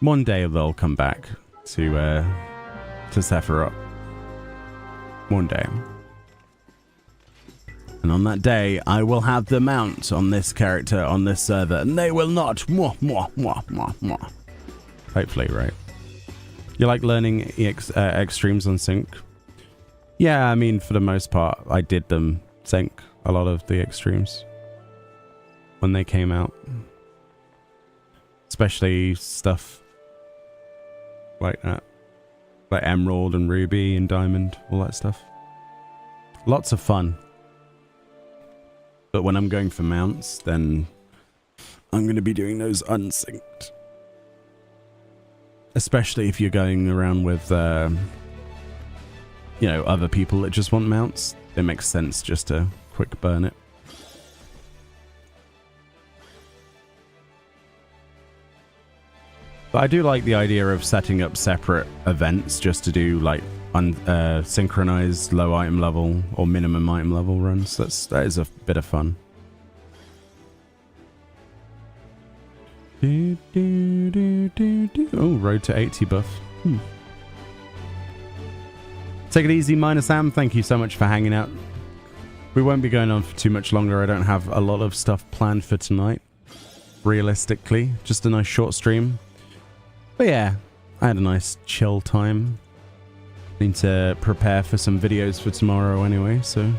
[SPEAKER 1] One day they'll come back to Sephiroth. One day. And on that day, I will have the mount on this character on this server, and they will not. Mwah, mwah, mwah, mwah, mwah. Hopefully, right? You like learning extremes on sync? Yeah, I mean, for the most part, I did them sync, a lot of the extremes, when they came out. Especially stuff like that. Like Emerald and Ruby and Diamond, all that stuff. Lots of fun. But when I'm going for mounts, then I'm going to be doing those unsynced. Especially if you're going around with, you know, other people that just want mounts. It makes sense just to quick burn it. But I do like the idea of setting up separate events just to do like synchronized low item level or minimum item level runs. That is a bit of fun. Oh, road to 80 buff. Take it easy, Minor Sam. Thank you so much for hanging out. We won't be going on for too much longer. I don't have a lot of stuff planned for tonight. Realistically, just a nice short stream. But yeah, I had a nice chill time. Need to prepare for some videos for tomorrow anyway, so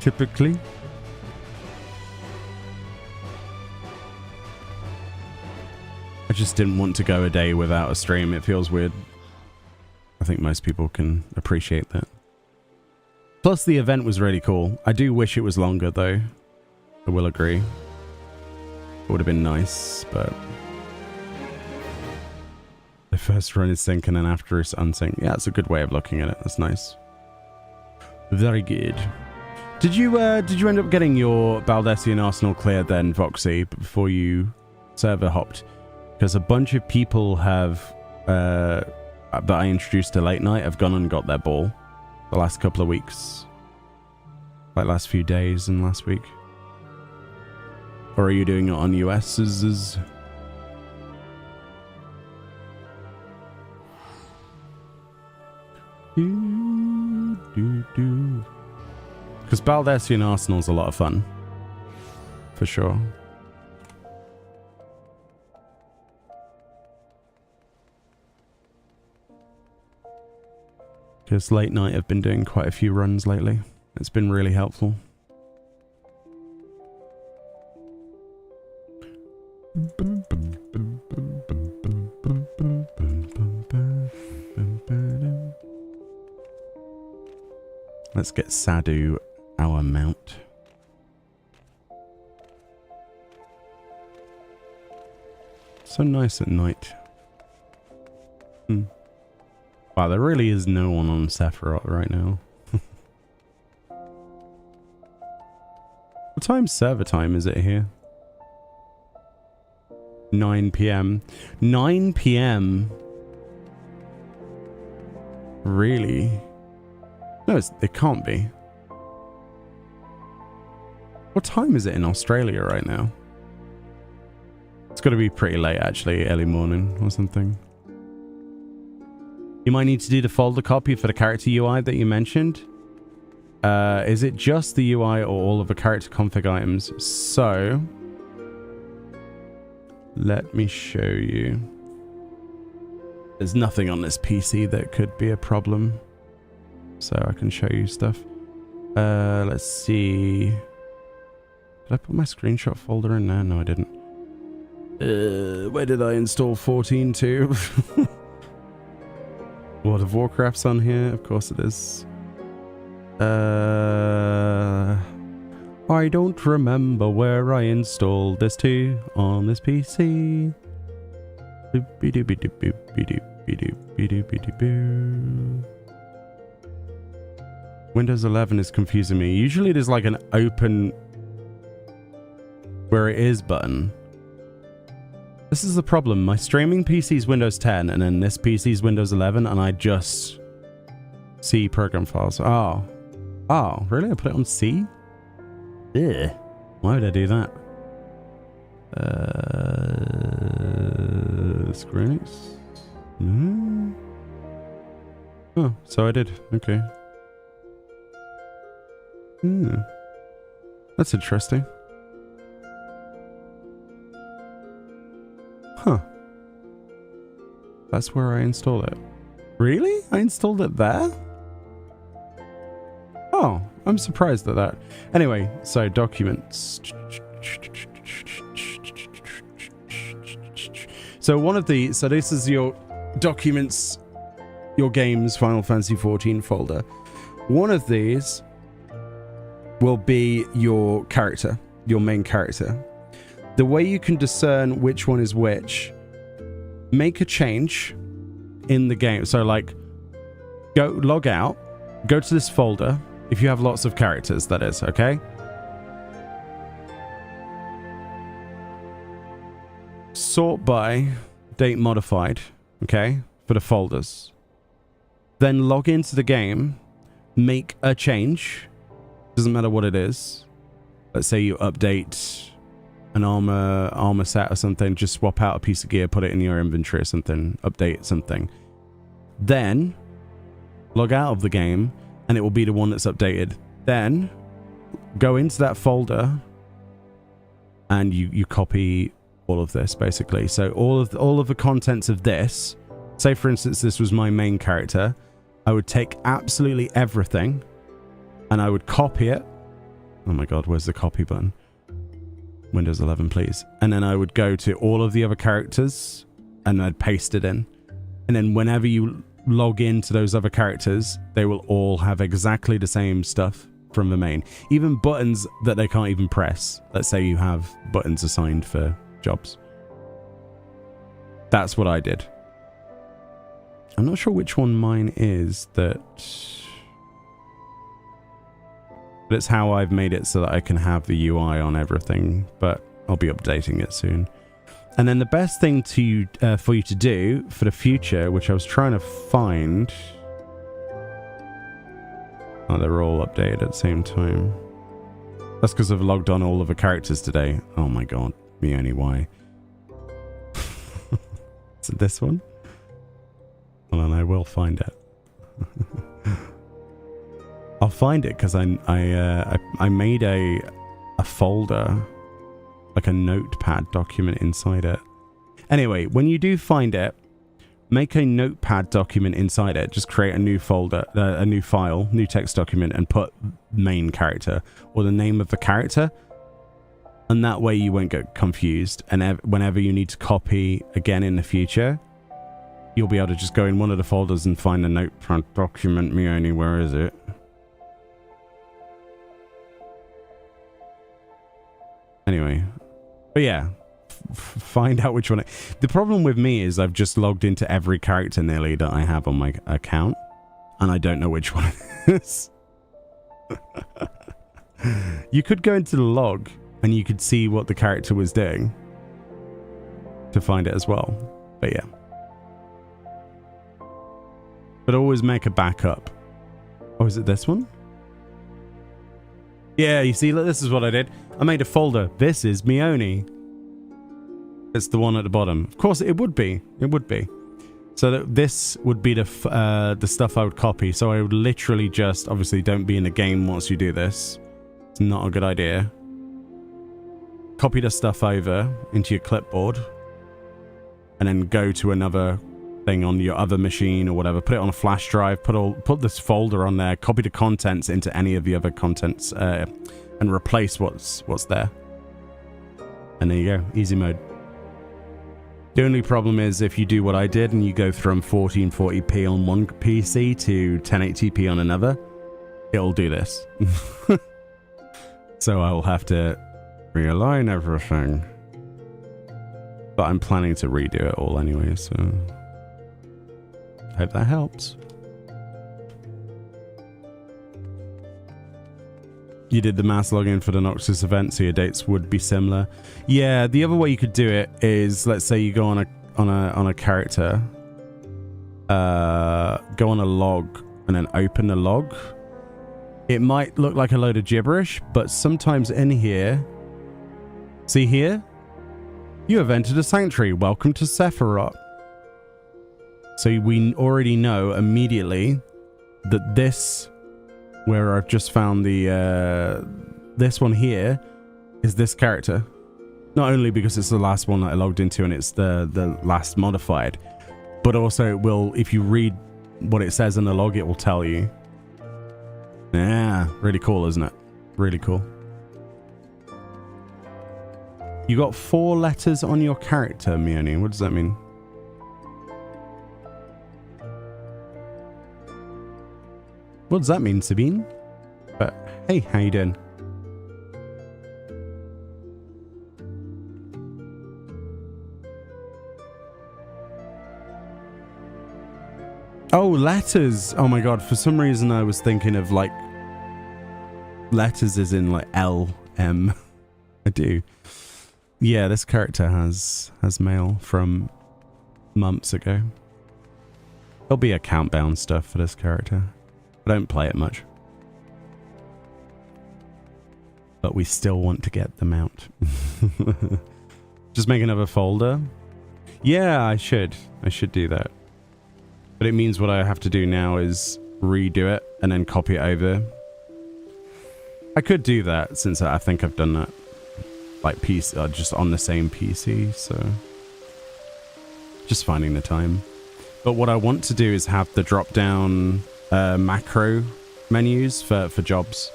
[SPEAKER 1] typically. I just didn't want to go a day without a stream. It feels weird. I think most people can appreciate that. Plus, the event was really cool. I do wish it was longer, though. I will agree. It would have been nice, but... the first run is sync and then after is unsync. Yeah, it's a good way of looking at it. That's nice. Very good. Did you end up getting your Baldessian Arsenal cleared then, Voxy, before you server hopped? Because a bunch of people have... that I introduced to late night have gone and got their ball the last couple of weeks. Like last few days and last week. Or are you doing it on US's? Because Baldessian Arsenal's a lot of fun. For sure. Because late night I've been doing quite a few runs lately. It's been really helpful. Let's get Sadu our mount. So nice at night. Wow, there really is no one on Sephiroth right now. What time's server time is it here? 9 PM. 9 PM? Really? No, it can't be. What time is it in Australia right now? It's got to be pretty late, actually. Early morning or something. You might need to do the folder copy for the character UI that you mentioned. Is it just the UI or all of the character config items? So, let me show you. There's nothing on this PC that could be a problem. So I can show you stuff. Let's see. Did I put my screenshot folder in there? No, I didn't. Where did I install 14 to? World of Warcraft's on here, of course it is. I don't remember where I installed this to on this PC. Windows 11 is confusing me. Usually there's like an open where it is button. This is the problem. My streaming PC is Windows 10 and then this PC is Windows 11 and I just see program files. Oh, really? I put it on C? Ugh. Why would I do that? Screenix? Oh, so I did. Okay. That's interesting. Huh. That's where I installed it. Really? I installed it there? Oh, I'm surprised at that. Anyway, so documents. So this is your documents, your games, Final Fantasy XIV folder. One of these will be your character, your main character. The way you can discern which one is which, make a change in the game. So like, log out, go to this folder, if you have lots of characters, that is, okay? sort by date modified, okay, for the folders. Then log into the game, make a change. Doesn't matter what it is. Let's say you update an armor set or something. Just swap out a piece of gear, put it in your inventory or something. Update something. Then log out of the game, and it will be the one that's updated. Then go into that folder, and you copy all of this basically. So all of the contents of this. Say for instance, this was my main character. I would take absolutely everything, and I would copy it. Oh my god, where's the copy button? Windows 11, please. And then I would go to all of the other characters, and I'd paste it in. And then whenever you log into those other characters, they will all have exactly the same stuff from the main. Even buttons that they can't even press. Let's say you have buttons assigned for jobs. That's what I did. I'm not sure which one mine is that... But it's how I've made it so that I can have the UI on everything, but I'll be updating it soon. And then the best thing to for you to do for the future, which I was trying to find... Oh, they're all updated at the same time. That's because I've logged on all of the characters today. Oh my god, Meoni, why? Is it this one? Hold on, I will find it. I'll find it because I made a folder, like a notepad document inside it. Anyway, when you do find it, make a notepad document inside it. Just create a new folder, a new file, new text document, and put main character or the name of the character. And that way you won't get confused. And whenever you need to copy again in the future, you'll be able to just go in one of the folders and find the notepad document. Meoni, where is it? Anyway, but yeah, find out which one. The problem with me is I've just logged into every character nearly that I have on my account, and I don't know which one it is. You could go into the log, and you could see what the character was doing to find it as well. But yeah. But always make a backup. Oh, is it this one? Yeah, you see, look, this is what I did. I made a folder. This is Meoni. It's the one at the bottom. Of course, it would be. It would be. So that this would be the stuff I would copy. So I would literally just, obviously, don't be in the game once you do this. It's not a good idea. Copy the stuff over into your clipboard, and then go to another thing on your other machine or whatever. Put it on a flash drive. Put this folder on there. Copy the contents into any of the other contents, and replace what's there. And there you go. Easy mode. The only problem is if you do what I did and you go from 1440p on one PC to 1080p on another, it'll do this. So I'll have to realign everything. But I'm planning to redo it all anyway, so hope that helps. You did the mass login for the Noxus event, so your dates would be similar. Yeah, the other way you could do it is, let's say you go on a character, go on a log, and then open the log. It might look like a load of gibberish, but sometimes in here, see here, you have entered a sanctuary. Welcome to Sephiroth. So we already know immediately that this, where I've just found the this one here, is this character. Not only because it's the last one that I logged into and it's the last modified, but also it will, if you read what it says in the log, it will tell you. Yeah, really cool, isn't it? Really cool. You got 4 letters on your character, Meoni. What does that mean? What does that mean, Sabine? But hey, how you doing? Oh, letters. Oh my god, for some reason I was thinking of like letters as in like L, M. I do. Yeah, this character has mail from months ago. There'll be account-bound stuff for this character. I don't play it much. But we still want to get the mount. Just make another folder. Yeah, I should. I should do that. But it means what I have to do now is redo it and then copy it over. I could do that since I think I've done that. Like PC, just on the same PC, so just finding the time. But what I want to do is have the drop down macro menus for jobs.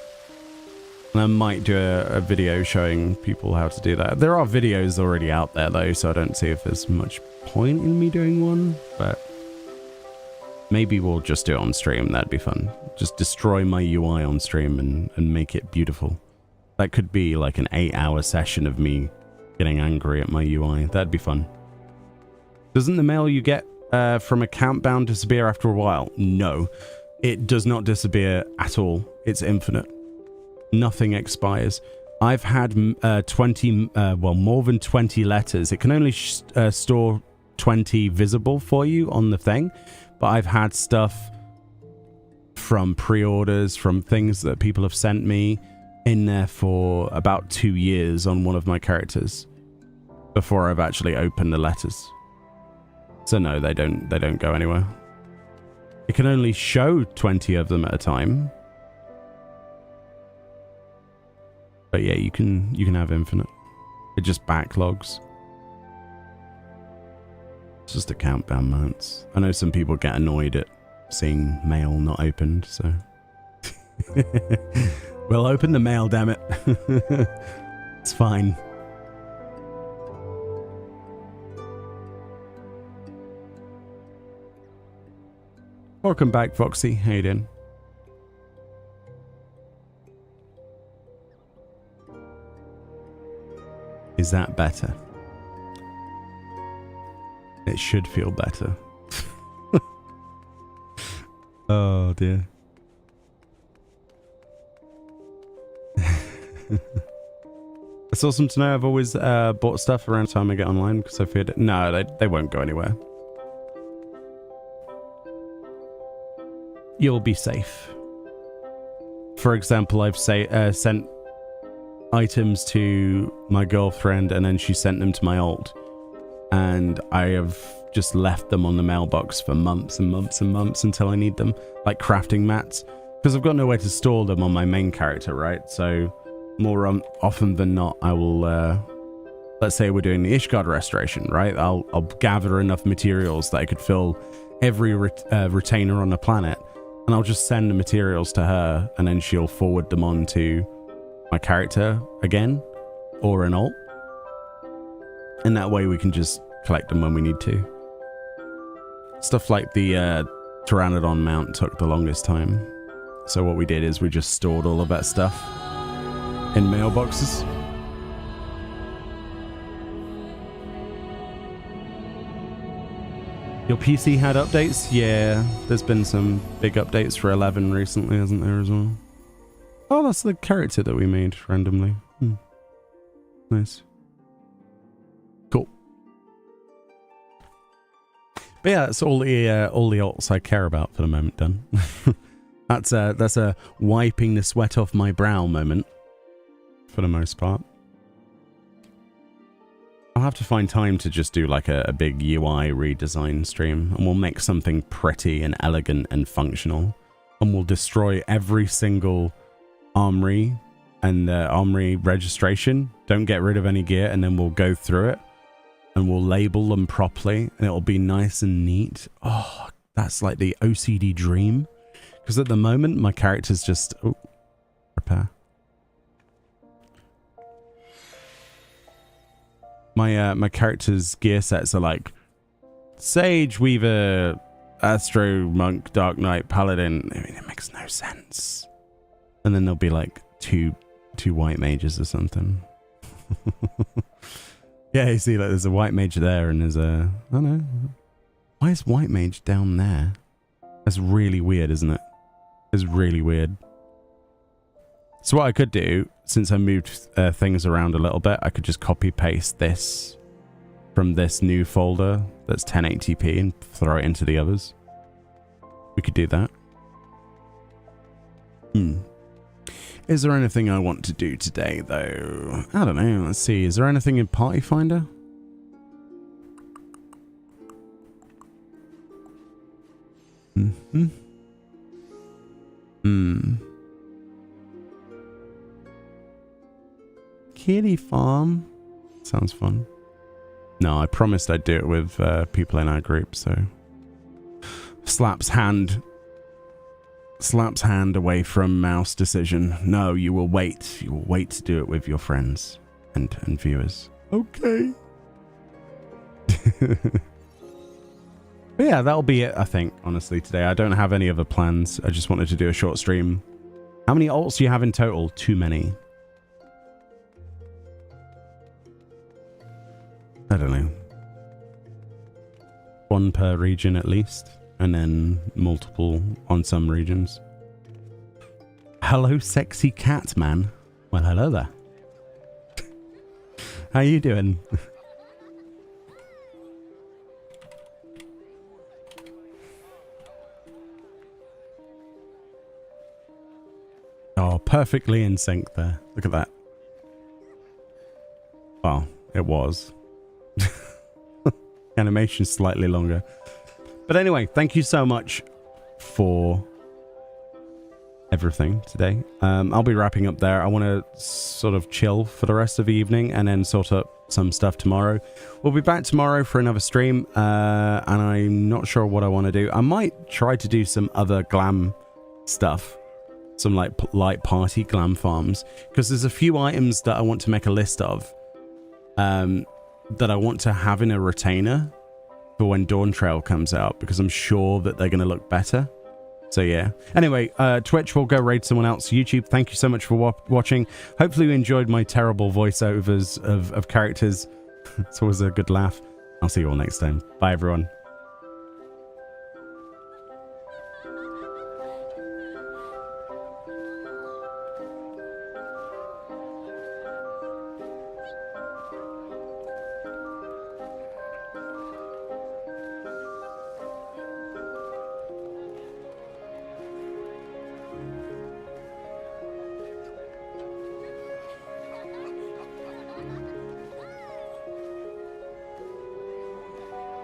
[SPEAKER 1] And I might do a video showing people how to do that. There are videos already out there though, so I don't see if there's much point in me doing one, but maybe we'll just do it on stream. That'd be fun. Just destroy my UI on stream and make it beautiful. That could be like an 8-hour session of me getting angry at my UI. That'd be fun. Doesn't the mail you get from account bound disappear after a while? No, it does not disappear at all. It's infinite. Nothing expires. I've had 20, well, more than 20 letters. It can only store 20 visible for you on the thing, but I've had stuff from pre-orders, from things that people have sent me in there for about 2 years on one of my characters before I've actually opened the letters. So no, they don't go anywhere. It can only show 20 of them at a time. But yeah, you can have infinite. It just backlogs. It's just account bound mounts. I know some people get annoyed at seeing mail not opened, so we'll open the mail, damn it. It's fine. Welcome back, Foxy. How you doing? Is that better? It should feel better. Oh dear. It's awesome to know I've always bought stuff around the time I get online because I feared it. No, they won't go anywhere. You'll be safe. For example, I've sent items to my girlfriend and then she sent them to my alt. And I have just left them on the mailbox for months and months and months until I need them. Like crafting mats. Because I've got nowhere to store them on my main character, right? So more often than not, I will... let's say we're doing the Ishgard restoration, right? I'll gather enough materials that I could fill every retainer on the planet. And I'll just send the materials to her and then she'll forward them on to my character again or an alt. And that way we can just collect them when we need to. Stuff like the Pteranodon mount took the longest time. So what we did is we just stored all of that stuff in mailboxes. Your PC had updates? Yeah, there's been some big updates for 11 recently, hasn't there, as well? Oh, that's the character that we made randomly. Nice. Cool. But yeah, that's all the alts I care about for the moment done. That's a wiping the sweat off my brow moment, for the most part. I'll have to find time to just do like a big UI redesign stream, and we'll make something pretty and elegant and functional, and we'll destroy every single armory and armory registration. Don't get rid of any gear, and then we'll go through it and we'll label them properly and it'll be nice and neat. Oh, that's like the OCD dream, because at the moment my character's just repair. My character's gear sets are like Sage, Weaver, Astro, Monk, Dark Knight, Paladin. I mean, it makes no sense. And then there'll be like two white mages or something. Yeah, you see, like there's a white mage there and there's a... I don't know. Why is white mage down there? That's really weird, isn't it? It's really weird. So what I could do, since I moved things around a little bit, I could just copy paste this from this new folder that's 1080p and throw it into the others. We could do that. Is there anything I want to do today, though? I don't know. Let's see. Is there anything in Party Finder? Kitty farm. Sounds fun. No, I promised I'd do it with people in our group, so... Slaps hand away from mouse decision. No, you will wait. You will wait to do it with your friends and viewers.
[SPEAKER 2] Okay.
[SPEAKER 1] But yeah, that'll be it, I think, honestly, today. I don't have any other plans. I just wanted to do a short stream. How many alts do you have in total? Too many. I don't know. One per region at least. And then multiple on some regions. Hello, sexy cat man. Well, hello there. How you doing? Oh, perfectly in sync there. Look at that. Well, it was. Animation's slightly longer. But anyway, thank you so much for everything today. I'll be wrapping up there. I want to sort of chill for the rest of the evening and then sort up some stuff tomorrow. We'll be back tomorrow for another stream, and I'm not sure what I want to do. I might try to do some other glam stuff. Some like light party glam farms, because there's a few items that I want to make a list of that I want to have in a retainer for when Dawn Trail comes out, because I'm sure that they're going to look better. So yeah. Anyway, Twitch will go raid someone else. YouTube, thank you so much for watching. Hopefully you enjoyed my terrible voiceovers of characters. It's always a good laugh. I'll see you all next time. Bye everyone.